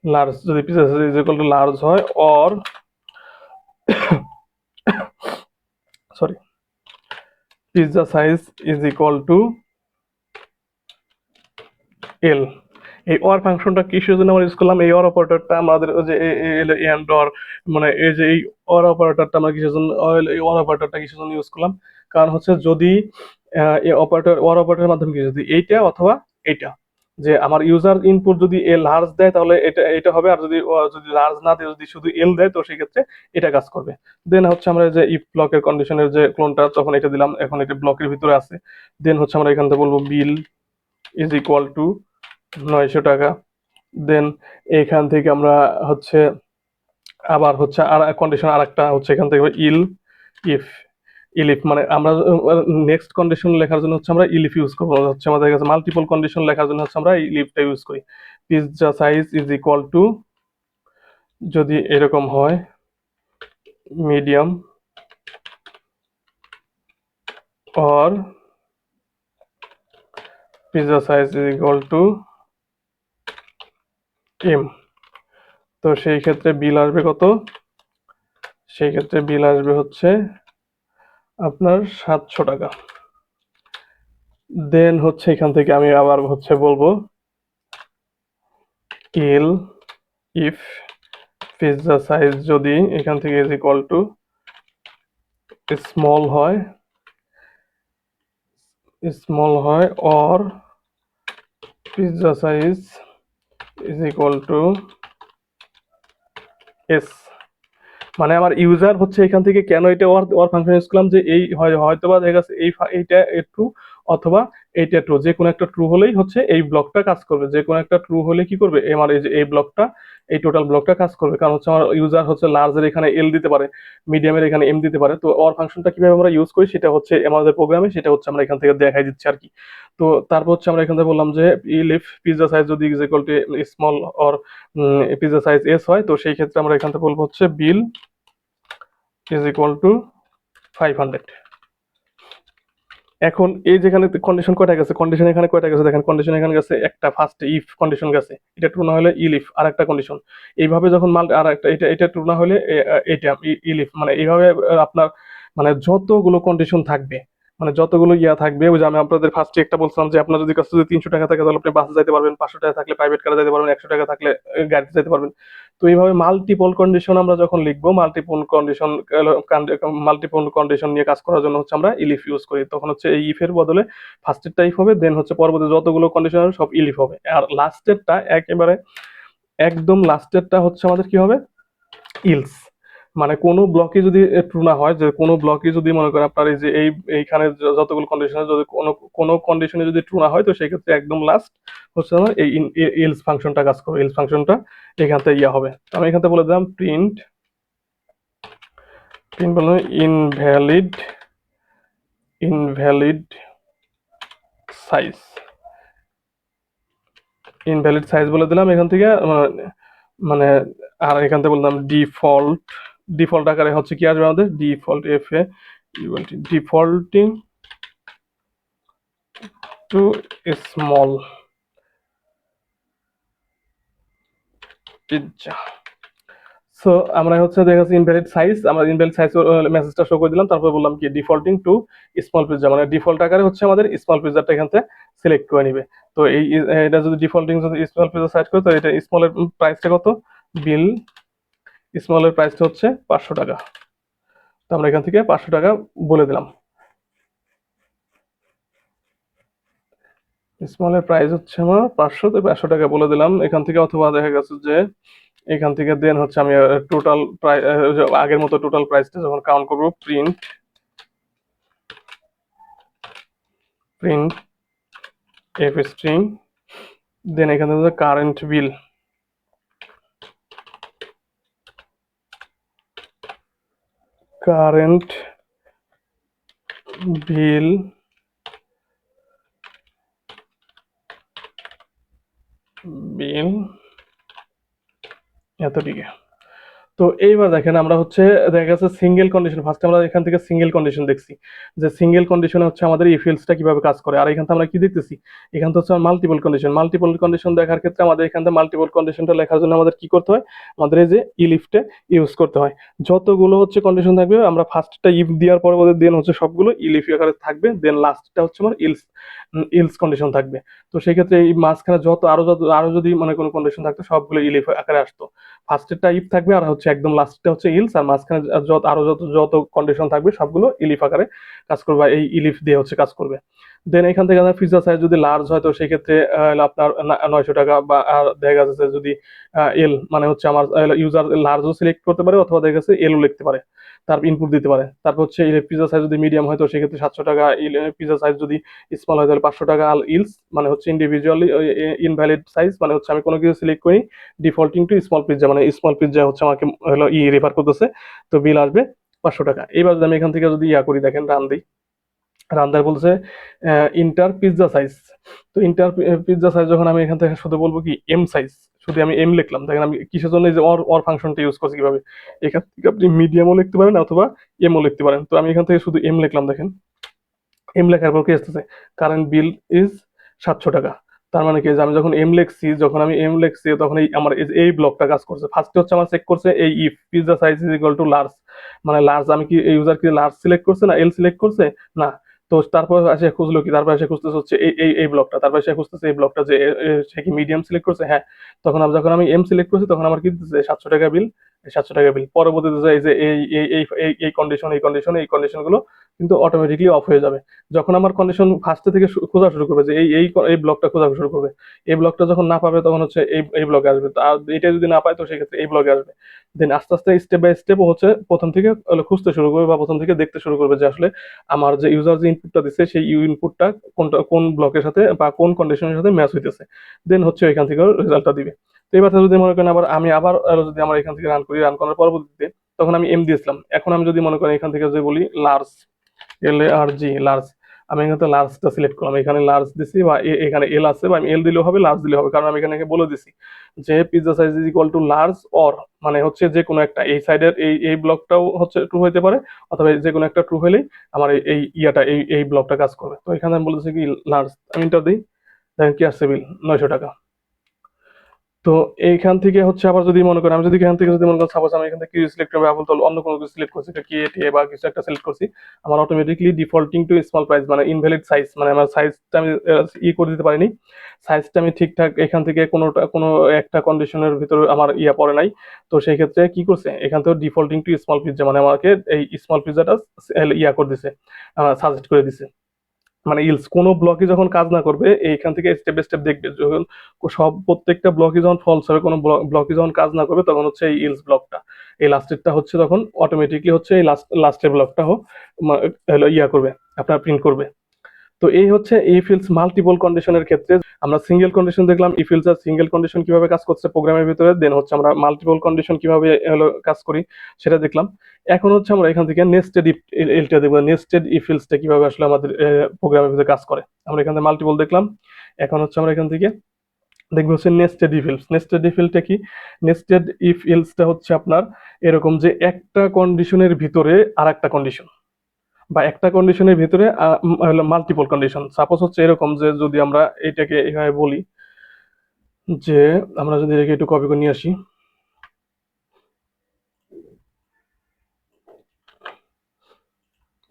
লার্জ যদি pizza size is equal to large হয়, or sorry pizza size is equal to L. এই অর ফাংশনটা কিসের জন্য আমরা ইউজ করলাম, এই অর অপারেটরটা আমাদের যে এন্ড অর, মানে এই যে এই অর অপারেটরটা আমরা কিসের জন্য, এই অর অপারেটরটা কিসের জন্য ইউজ করলাম, কারণ হচ্ছে যদি এই অপারেটর অর অপারেটরের মাধ্যমে কি যদি এইটা অথবা এইটা, যে আমার ইউজার ইনপুট যদি এ লার্জ দেয় তাহলে এটা এটা হবে, আর যদি যদি লার্জ না দেয়, যদি শুধু এল দেয় তো সেই ক্ষেত্রে এটা কাজ করবে। দেন হচ্ছে আমরা যে ইফ ব্লকের কন্ডিশনের যে ক্লোনটা তখন এটা দিলাম, এখন এটা ব্লকের ভিতরে আছে। দেন হচ্ছে আমরা এখান থেকে বলবো বিল ইজ ইকুয়াল টু 900 টাকা। দেন এখান থেকে আমরা হচ্ছে আবার হচ্ছে আর কন্ডিশন আরেকটা হচ্ছে এখান থেকে ইল ইফ, ইলিফ মানে আমরা নেক্সট কন্ডিশন লেখার জন্য হচ্ছে আমরা ইলিফ ইউজ করবো, হচ্ছে আমাদের কাছে মাল্টিপল কন্ডিশন লেখার জন্য হচ্ছে আমরা ইলিফটা ইউজ করি। Pizza size is equal to, যদি এরকম হয় medium or pizza size is equal to M, তো সেই ক্ষেত্রে বিল আসবে কত, সেই ক্ষেত্রে বিল আসবে হচ্ছে আপনার 700 টাকা। দেন হচ্ছে এখান থেকে আমি আবার হচ্ছে বলবো ইল ইফ পিৎজা সাইজ যদি এখান থেকে ইজ ইকুয়াল টু স্মল হয়, স্মল হয়, or pizza size is equal two S. মানে আমার ইউজার হচ্ছে এখান থেকে কেন এটা ওর ওর ফাংশন ইউজ করলাম, যে এই হয়তো বা দেখা গেছে এইটা ট্রু অথবা এইটা ট্রু, যে কোনো একটা ট্রু হলেই হচ্ছে এই ব্লকটা কাজ করবে, যে কোনো একটা ট্রু হলে কি করবে আমার এই যে এই ব্লকটা, এই টোটাল ব্লকটা কাজ করবে। কারণ হচ্ছে আমার ইউজার হচ্ছে লার্জের এখানে এল দিতে পারে, মিডিয়ামের এখানে এম দিতে পারে। তো ওর ফাংশনটা কিভাবে আমরা ইউজ করি সেটা হচ্ছে আমাদের প্রোগ্রামে, সেটা হচ্ছে আমরা এখান থেকে দেখাই দিচ্ছি আর কি। তো তারপর হচ্ছে আমরা এখান থেকে বললাম যে ইফ পিৎজা সাইজ যদি is equal to small or pizza size S হয়, তো সেই ক্ষেত্রে আমরা এখান থেকে বলবো হচ্ছে বিল ইজ ইকুয়াল টু 500। এখন এই যেখানে কন্ডিশন কয়টা গেছে, কন্ডিশন এখানে কয়টা গেছে দেখেন, কন্ডিশন এখানে গেছে একটা, ফার্স্ট ইফ কন্ডিশন গেছে, এটা ট্রু না হলে ইলিফ আর একটা কন্ডিশন, এইভাবে যখন মাল আর একটা এটা এটা ট্রু না হলে এটা ইলিফ, মানে এইভাবে আপনার মানে যতগুলো কন্ডিশন থাকবে, মানে যতগুলো ইয়া থাকবে, ওই যে আমি আপনাদের ফার্স্টে একটা বলছিলাম যে আপনার যদি কাছে যদি 300 টাকা থাকে তাহলে আপনি বাসে যাইতে পারবেন, 500 টাকা থাকলে প্রাইভেট কারে যেতে পারবেন, 100 টাকা থাকলে গাড়িতে যেতে পারবেন। তো এইভাবে মাল্টিপল কন্ডিশন আমরা যখন লিখবো, মাল্টিপল কন্ডিশন নিয়ে কাজ করার জন্য হচ্ছে আমরা ইলিফ ইউজ করি। তখন হচ্ছে এই ইফের বদলে ফার্স্টেরটা ইফ হবে, দেন হচ্ছে পরবর্তী যতগুলো কন্ডিশন হবে সব ইলিফ হবে, আর লাস্টেরটা একেবারে একদম লাস্টেরটা হচ্ছে আমাদের কি হবে ইলস। মানে কোনো ব্লকে যদি ট্রু না হয়, যে কোনো ব্লকে যদি মনে করেন আপনার এই যে এইখানে যতগুলো কন্ডিশন যদি কোনো কোনো কন্ডিশনে যদি ট্রু না হয়, তো সেই ক্ষেত্রে একদম লাস্ট হচ্ছে আমার এই ইলস ফাংশনটা কাজ করবে, ইলস ফাংশনটা এখান থেকে ইয়া হবে। আমি এখান থেকে বলে দিলাম প্রিন্ট, প্রিন্ট বললাম invalid, invalid size, invalid size বলে দিলাম এখান থেকে, মানে আর এখান থেকে বললাম ডিফল্ট, ডিফল্ট আকারে হচ্ছে কি আসবে আমাদের default F A defaulting to small pizza. So আমরা হচ্ছে দেখা যাচ্ছে ইনভ্যালিড সাইজ, আমরা ইনভ্যালিড সাইজ মেসেজটা শো করে দিলাম, তারপর বললাম কি ডিফল্টিং টু স্মল পিৎজা, মানে ডিফল্ট আকারে হচ্ছে আমাদের স্মল পিৎজাটা এখান থেকে সিলেক্ট করে নিবে। তো এটা যদি ডিফল্টিং যদি স্মল পিৎজা সাইজ করে, তো এটা স্মলের প্রাইসটা কত, বিল স্মলের প্রাইসটা হচ্ছে 500 টাকা। তো আমরা এখান থেকে 500 টাকা বলে দিলাম। স্মলের প্রাইস হচ্ছে আমার 500, তো 500 টাকা বলে দিলাম এখান থেকে। অথবা দেখা গেছে যে এখান থেকে দেন হচ্ছে আমি টোটাল প্রাইস, আগের মতো টোটাল প্রাইসটা যখন কাউন্ট করবো, প্রিন্ট প্রিন্ট এফ স্ট্রিং, দেন এখান থেকে কারেন্ট বিল, কারেন্ট বিল বিল এতটিকে। তো এইবার দেখেন আমরা হচ্ছে দেখা গেছে সিঙ্গেল কন্ডিশন, ফার্স্ট আমরা এখান থেকে সিঙ্গেল কন্ডিশন দেখছি যে সিঙ্গেল কন্ডিশনে হচ্ছে আমাদের এই ফিল্ডসটা কিভাবে কাজ করে। আর এখান থেকে আমরা কি দেখতেছি, এখান থেকে হচ্ছে মাল্টিপল কন্ডিশন। মাল্টিপল কন্ডিশন দেখার ক্ষেত্রে আমাদের এখান থেকে মাল্টিপল কন্ডিশনটা লেখার জন্য আমাদের কি করতে হয়, আমাদের এই যে ইলিফটে ইউজ করতে হয়। যতগুলো হচ্ছে কন্ডিশন থাকবে, আমরা ফার্স্টটা ইফ দেওয়ার পরে দেন হচ্ছে সবগুলো ইলিফ আকারে থাকবে, দেন লাস্টটা হচ্ছে আমার ইলস ইলস কন্ডিশন থাকবে। তো সেই ক্ষেত্রে এই মাঝখানে আরো যদি মানে কোনো কন্ডিশন থাকতো সবগুলো ইলিফ আকারে আসতো। ফার্স্টেরটা ইফ থাকবে আর হচ্ছে একদম লাস্টটা হচ্ছে ইলস, আর মাঝখানে যত কন্ডিশন থাকবে সবগুলো ইলিফ আকারে কাজ করবে, এই ইলিফ দিয়ে হচ্ছে কাজ করবে। দেন এখান থেকে আপনার পিৎজা সাইজ যদি লার্জ হয়, তো সেই ক্ষেত্রে আপনার 900 টাকা, বা আর দেখা যাচ্ছে যদি এল মানে হচ্ছে আমার ইউজার লার্জও সিলেক্ট করতে পারে, অথবা দেখা যাচ্ছে এলও লিখতে পারে, তার ইনপুট দিতে পারে। তারপর হচ্ছে পিৎজা সাইজ যদি মিডিয়াম হয়, তো সেক্ষেত্রে 700 টাকা, পিৎজা সাইজ যদি স্মল হয় তাহলে 500 টাকা। আর ইলস মানে হচ্ছে ইন্ডিভিজুয়ালি ইনভ্যালিড সাইজ, মানে হচ্ছে আমি কোনো কিছু সিলেক্ট করি, ডিফল্টিং টু স্মল পিৎজা, মানে স্মল পিৎজা হচ্ছে আমাকে হলো রেফার করতেছে, তো বিল আসবে 500 টাকা। এবার যদি আমি এখান থেকে যদি করি, দেখেন রান দিই, রান দেয় বলছে ইন্টার পিৎজা সাইজ। তো ইন্টার পিৎজা সাইজ যখন আমি এখান থেকে শুধু বলবো কি এম সাইজ, শুধু আমি এম লিখলাম, দেখেন আমি কিসের জন্য এই যে অর ফাংশনটা ইউজ করছি কিভাবে। এখান থেকে আপনি মিডিয়ামও লিখতে পারেন অথবা এমও লিখতে পারেন। তো আমি এখান থেকে শুধু এম লিখলাম, দেখেন এম লেখার পর কি আসতেছে, কারেন্ট বিল ইজ 700 টাকা। তার মানে কি যে আমি যখন এম লেখছি তখন এই আমার এই ব্লকটা কাজ করছে। ফার্স্টে হচ্ছে আমার চেক করছে এই if pizza size is equal to large, মানে লার্জ আমি কি ইউজার কি লার্জ সিলেক্ট করছে না এল সিলেক্ট করছে না। তো তারপর এসে খুঁজলো কি, তারপর এসে খুঁজতেছে হচ্ছে এই ব্লকটা, তারপর এসে খুঁজতেছে এই ব্লকটা যে সে কি মিডিয়াম সিলেক্ট করছে, হ্যাঁ। তখন যখন আমি এম সিলেক্ট করছি তখন আমার কি দিতেছে 700 টাকা বিল, 700 টাকা বিল। পরবর্তীতে এই যে এই কন্ডিশন এই কন্ডিশন গুলো কিন্তু অটোমেটিকলি অফ হয়ে যাবে যখন আমার কন্ডিশন ফার্স্টে থেকে খোঁজা শুরু করবে, যে এই ব্লকটা খোঁজা শুরু করবে। এই ব্লকটা যখন না পাবে তখন হচ্ছে এই ব্লকে আসবে, আর এটা যদি না পায় তো সেক্ষেত্রে এই ব্লকে আসবে। দেন আস্তে আস্তে স্টেপ বাই স্টেপ হচ্ছে প্রথম থেকে খুঁজতে শুরু করবে, বা প্রথম থেকে দেখতে শুরু করবে যে আসলে আমার যে ইউজার যে ইনপুটটা দিচ্ছে সেই ইনপুটটা কোন ব্লকের সাথে বা কোন কন্ডিশনের সাথে ম্যাচ হইতেছে, দেন হচ্ছে এখান থেকে রেজাল্টটা দিবে। তো এবার যদি মনে করেন আবার যদি আমরা এখান থেকে রান করি, রান করার পরবর্তীতে তখন আমি এম দিয়েছিলাম, এখন আমি যদি মনে করেন এখান থেকে যদি বলি লার্জ, LARG লার্জ, আমি এখানে তো লার্জটা সিলেক্ট করলাম, এখানে লার্জ দিছি, বা এখানে এল আছে, বা আমি এল দিলেও হবে লার্জ দিলেও হবে, কারণ আমি এখানে বলে দিছি যে pizza size is equal to large or, মানে হচ্ছে যে কোনো একটা এই সাইডের এই ব্লকটাও হচ্ছে ট্রু হইতে পারে, অথবা যে কোনো একটা ট্রু হলেই আমার এই ব্লকটা কাজ করবে। তো এখানে আমি বলেছি কি লার্জ, আমি ইন্টার দিই, দেখেন কি আসছে বিল 900 টাকা। তো এইখান থেকে হচ্ছে আবার যদি মনে করেন, আমি যদি এখান থেকে যদি মনে করেন সাপোজ আমি এখান থেকে কিউ সিলেক্ট করবো, আপাতত অন্য কোনো কিছু সিলেক্ট করছি, কি এ বা কিছু একটা সিলেক্ট করছি, আমার অটোমেটিকলি ডিফল্টিং টু স্মল প্রাইস মানে ইনভ্যালিড সাইজ, মানে আমার সাইজটা আমি করে দিতে পারিনি, সাইজটা আমি ঠিকঠাক এখান থেকে কোনো একটা কন্ডিশনের ভিতরে আমার পড়ে নাই। তো সেই ক্ষেত্রে কি করছে, এখান থেকে ডিফল্টিং টু স্মল পিৎজা মানে আমাকে এই স্মল পিৎজাটা করে দিছে, সাজেস্ট করে দিছে। মানে ইলস কোনো ব্লকে যখন কাজ না করবে এইখান থেকে স্টেপ বাই স্টেপ দেখবে, যখন প্রত্যেকটা ব্লকে যখন ফলস হবে, কোনো ব্লকে যখন কাজ না করবে তখন হচ্ছে এই ইলস ব্লকটা, এই লাস্টেরটা হচ্ছে তখন অটোমেটিকলি হচ্ছে এই লাস্টের ব্লকটা করবে, আপনার প্রিন্ট করবে। তো এই হচ্ছে ইফ এলস মাল্টিপল কন্ডিশনের ক্ষেত্রে। আমরা সিঙ্গেল কন্ডিশন দেখলাম, ইফ এলস আর সিঙ্গেল কন্ডিশন কিভাবে কাজ করছে প্রোগ্রামের ভিতরে, দেন হচ্ছে আমরা মাল্টিপল কন্ডিশন কিভাবে কাজ করি সেটা দেখলাম। এখন হচ্ছে আমরা এখান থেকে নেস্টেড ইফ এলটা দেখবো, নেস্টেড ইফ এলসটা কিভাবে আসলে আমাদের প্রোগ্রামের ভিতরে কাজ করে। আমরা এখান থেকে মাল্টিপল দেখলাম, এখন হচ্ছে আমরা এখান থেকে দেখবো হচ্ছে nested if else. Nested if এলটা কি, নেস্টেড ইফ এলসটা হচ্ছে আপনার এরকম যে একটা কন্ডিশনের ভিতরে আর একটা কন্ডিশন, বা একটা কন্ডিশনের ভিতরে হলো মাল্টিপল কন্ডিশন। সাপোজ হচ্ছে এরকম যে যদি আমরা এটাকে এভাবে বলি যে আমরা যদি এটাকে একটু কপি করে নিয়ে আসি,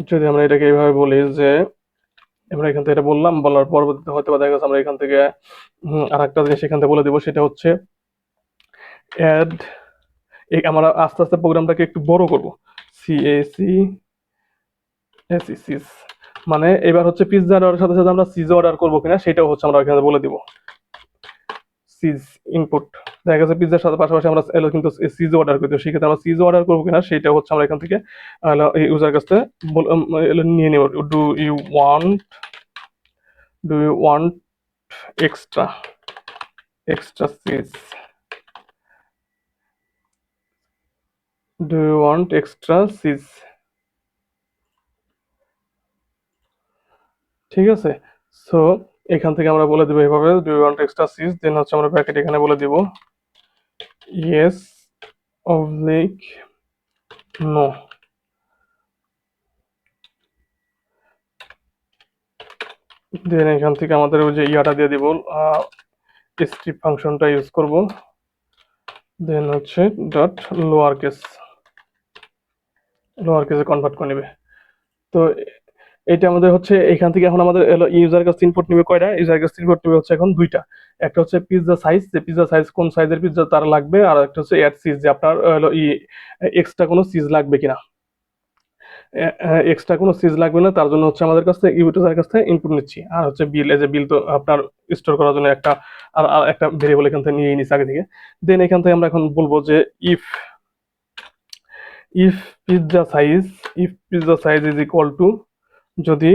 যদি আমরা এটাকে এইভাবে বলি যে আমরা এখান থেকে এটা বললাম, বলার পরবর্তীতে হয়তো বা দেখা যাচ্ছে আমরা এখান থেকে আর একটা জিনিস এখান থেকে বলে দেবো, সেটা হচ্ছে অ্যাড, আমরা আস্তে আস্তে প্রোগ্রামটাকে একটু বড় করব, সিএসি এসিসিস, মানে এবার হচ্ছে পিৎজা অর্ডারের সাথে সাথে আমরা চিজ অর্ডার করবো কিনা সেটাও হচ্ছে আমরা এখানে বলে দিব। চিজ ইনপুট, দেখা গেছে পিৎজার সাথে পাশাপাশি আমরা এলো কিন্তু চিজ অর্ডার করতে, সেক্ষেত্রে আমরা চিজ অর্ডার করবো কিনা সেটা হচ্ছে আমরা এখান থেকে ইউজার কাছ থেকে নিয়ে নেব। Do you want extra extra cheese, do you want extra cheese, ঠিক আছে। সো এখান থেকে আমরা বলে দেবো এভাবে, do you want extra cheese, then হচ্ছে আমরা ব্র্যাকেট এখানে বলে দিব ইয়েস অবলিক নো, দেন এখান থেকে আমাদের ওই যে ইয়াটা দিয়ে দিব, স্ট্রিপ ফাংশনটা ইউজ করব, দেন হচ্ছে ডট লোয়ার কেসে কনভার্ট করে নেবে। তো এটা আমাদের হচ্ছে এখান থেকে এখন আমাদের ইউজার কাছে ইনপুট নেবে কয়টা, ইউজার কাছে ইনপুট নেবে হচ্ছে এখন দুইটা, একটা হচ্ছে পিৎজা সাইজ, যে পিৎজা সাইজ কোন সাইজের পিৎজা তার লাগবে, আর একটা হচ্ছে অ্যাড চিজ, যে আপনার এক্সট্রা কোনো চিজ লাগবে কিনা, এক্সট্রা কোনো চিজ লাগবে না, তার জন্য হচ্ছে আমাদের কাছ থেকে ইউজারের কাছ থেকে ইনপুট নিচ্ছি। আর হচ্ছে বিল, এই যে বিল তো আপনার স্টোর করার জন্য একটা আর একটা ভেরিয়েবল এখান থেকে নিয়ে নিচ্ছি আগে থেকে। দেন এখান থেকে আমরা এখন বলবো যে if if pizza size, if pizza size is equal to, যদি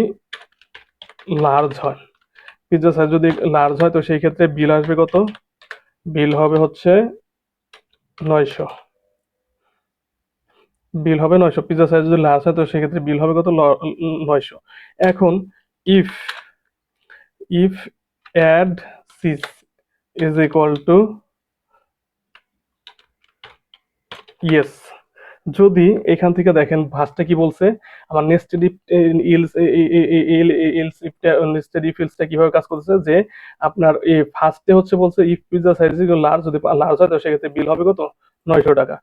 লার্জ হয়, পিৎজা সাইজ যদি লার্জ হয় তো সেই ক্ষেত্রে বিল আসবে কত, বিল হবে হচ্ছে 900, বিল হবে 900, পিৎজা সাইজ যদি লার্জ হয় তো সেক্ষেত্রে বিল হবে কত, 900। এখন if if add cheese is equal to yes, যদি এখান থেকে দেখেন ভার্সটা কি বলছে, আমার nested if else else nested if ইলসটা কিভাবে কাজ করতেছে, যে আপনার এই ফার্স্টে হচ্ছে বলছে if pizza size is large, যদি লার্জ হয় তো সেক্ষেত্রে বিল হবে কত, 900 টাকা।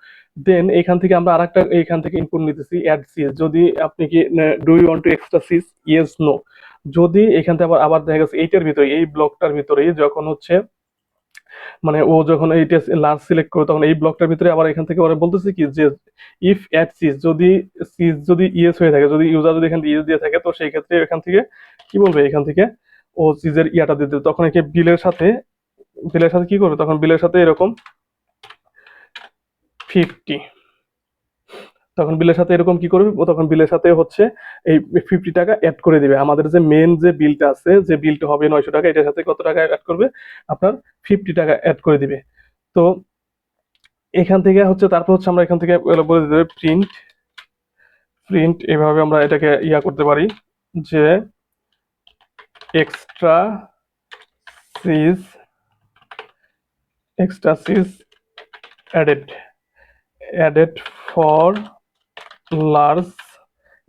দেন এখান থেকে আমরা আরেকটা এখান থেকে ইনপুট নিতেছি অ্যাড সিজ, যদি আপনি কি do you want to extra cheese, yes no, যদি এখান থেকে আবার আবার দেখা গেছে এইটার ভিতরে, এই ব্লকটার ভিতরেই যখন হচ্ছে মানে ও যখন এইটা লার্জ সিলেক্ট করে তখন এই ব্লকটার ভিতরে আবার এখান থেকে ওরা বলতেছে কি যে ইফ অ্যাট সিজ, যদি সিজ যদি ইয়েস হয়ে থাকে, যদি ইউজার যদি এখান থেকে ইয়েস দিয়ে থাকে তো সেই ক্ষেত্রে এখান থেকে কি বলবে, এখান থেকে ও সিজের ইয়াটা দিয়ে দেবে, তখন একে বিলের সাথে কি করবে, তখন বিলের সাথে এরকম 50, তখন বিলের সাথে এরকম কি করবে, ও তখন বিলের সাথে হচ্ছে এই 50 টাকা অ্যাড করে দিবে। আমাদের যে মেন যে বিলটা আছে, যে বিলটা হবে 900 টাকা, এটার সাথে কত টাকা অ্যাড করবে, আপনার 50 টাকা অ্যাড করে দিবে। তো এখান থেকে হচ্ছে তারপর হচ্ছে আমরা এখান থেকে বলে দিতে হবে প্রিন্ট, এভাবে আমরা এটাকে ইয়া করতে পারি যে extra cheese added for large,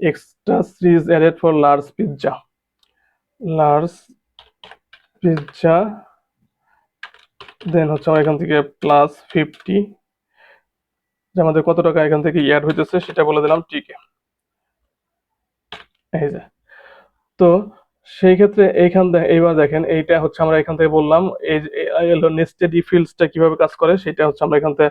extra cheese added for large pizza, then হচ্ছে আমরা এখান থেকে +50, যে আমাদের কত টাকা এখান থেকে অ্যাড হইতেছে সেটা বলে দিলাম, ঠিক আছে। এই যে, তো সেই ক্ষেত্রে এইবার দেখেন এইটা হচ্ছে আমরা এখান থেকে বললাম এই নেস্টেড ইফ ফিল্ডসটা কিভাবে কাজ করে সেটা হচ্ছে আমরা এখান থেকে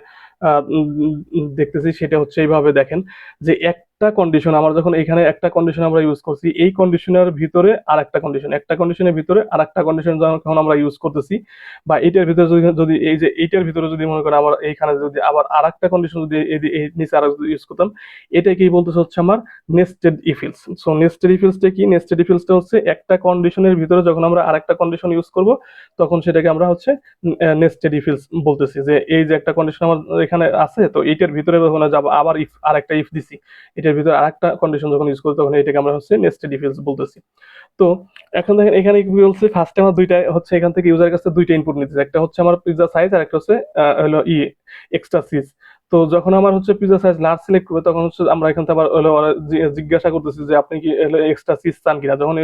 দেখতেছি, সেটা হচ্ছে এইভাবে দেখেন যে একটা কন্ডিশন, আমরা যখন এখানে একটা কন্ডিশন আমরা ইউজ করছি, এই কন্ডিশনের ভিতরে আর একটা কন্ডিশন, একটা কন্ডিশনের ভিতরে আর একটা কন্ডিশন যখন আমরা ইউজ করতেছি, বা এটার ভিতরে যদি এই যে এইটার ভিতরে যদি মনে করেন আমার এইখানে যদি আবার আর একটা কন্ডিশন যদি এই নিচে আর ইউজ করতাম, এটাকেই বলতেছে হচ্ছে আমার নেস্টেড ইফিলস। সো নেস্টেড ইফিলসটা কি, নেস্টেড ইফিলসটা হচ্ছে একটা কন্ডিশনের ভিতরে যখন আমরা আরেকটা কন্ডিশন ইউজ করব তখন সেটাকে আমরা হচ্ছে নেস্টেড ইফিলস বলতেছি, যে এই যে একটা কন্ডিশন আমার এখানে আছে তো এইটার ভিতরে যখন যাব আবার ইফ আরেকটা ইফ দিছি, এটার ভিতরে আরেকটা কন্ডিশন যখন ইউজ করি তখন এটাকে আমরা হচ্ছে নেস্টেড ইফিলস বলতেছি। তো এখন দেখেন এখানে কি বলছে, ফার্স্টে আমার দুইটা হচ্ছে এখান থেকে ইউজার কাছে দুইটা ইনপুট নিতেছে, একটা হচ্ছে আমার পিৎজা সাইজ আর একটা হচ্ছে হলো এক্সট্রা সিজ। তো যখন আমার হচ্ছে পিজা সাইজ লার্জ সিলেক্ট করবে তখন হচ্ছে আমরা এখান থেকে আবার হলো ওরা জিজ্ঞাসা করতেছি যে আপনি কি এক্সট্রা চিজ চান কিনা। যখন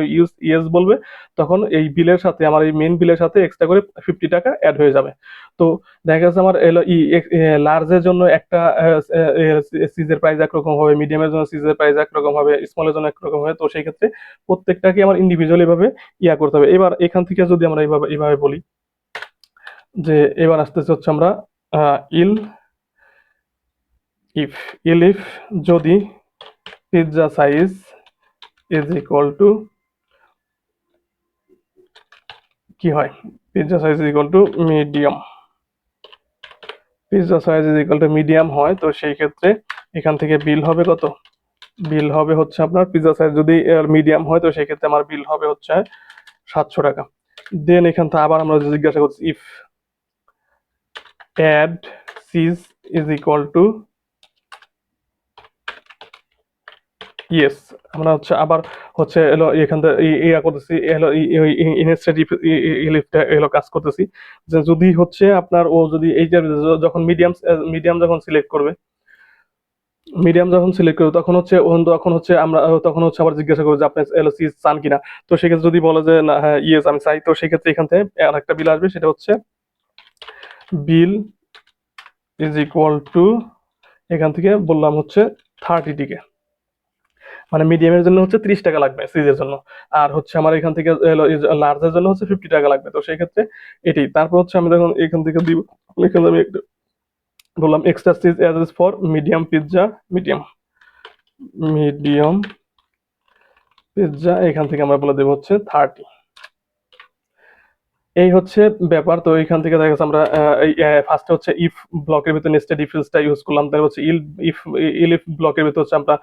ইয়েস বলবে তখন এই বিলের সাথে আমার এই মেন বিলের সাথে এক্সট্রা করে 50 টাকা অ্যাড হয়ে যাবে। তো দেখা যাচ্ছে আমার এলো লার্জের জন্য একটা সিজের প্রাইস একরকম হবে, মিডিয়ামের জন্য সিজের প্রাইস একরকম হবে, স্মলের জন্য একরকম হবে। তো সেই ক্ষেত্রে প্রত্যেকটাকে আমার ইন্ডিভিজুয়ালি ভাবে করতে হবে। এবার এখান থেকে যদি আমরা এইভাবে বলি যে এবার আসতেছে হচ্ছে আমরা ইল ইফ ইফ যদি pizza size is equal two কি হয়, pizza size is equal to medium, pizza size is equal to medium হয়, তো সেই ক্ষেত্রে এখান থেকে বিল হবে কত, বিল হবে হচ্ছে আপনার পিৎজা সাইজ যদি মিডিয়াম হয় তো সেই ক্ষেত্রে আমার বিল হবে হচ্ছে 700 টাকা। দেন এখান থেকে আবার আমরা জিজ্ঞাসা করছি if add cheese is equal to yes, আমরা হচ্ছে আবার হচ্ছে এলো এখান থেকে ইয়া করতেছি এলো ইনস্ট্যান্ট ইলিফটা এলো কাজ করতেছি যে যদি হচ্ছে আপনার ও যদি এইটার যখন মিডিয়াম যখন সিলেক্ট করবে, মিডিয়াম যখন সিলেক্ট করবে তখন হচ্ছে আমরা তখন হচ্ছে আবার জিজ্ঞাসা করবো যে আপনি এলো সিজ চান কিনা। তো সেক্ষেত্রে যদি বলে যে না হ্যাঁ ইয়েস আমি চাই, তো সেক্ষেত্রে এখান থেকে আর একটা বিল আসবে, সেটা হচ্ছে বিল ইজ ইকুয়াল টু এখান থেকে বললাম হচ্ছে 30 টিকে, মানে মিডিয়ামের জন্য হচ্ছে 30 টাকা লাগবে সিজের জন্য, আর হচ্ছে আমার এখান থেকে লার্জের জন্য হচ্ছে 50 টাকা লাগবে। তো সেই ক্ষেত্রে এটি তারপর হচ্ছে আমি যখন এখান থেকে দিব, এখানে আমি বললাম extra cheese as for medium pizza, medium pizza এখান থেকে আমরা বলে দেবো হচ্ছে 30। এই হচ্ছে ব্যাপার। তো এইখান থেকে দেখা যাচ্ছে আমরা ফার্স্টে হচ্ছে ইফ ব্লকের ভিতরে নেস্টেড ইফটা ইউজ করলাম, তারপর হচ্ছে ইফ ব্লকের ভিতরে হচ্ছে আমরা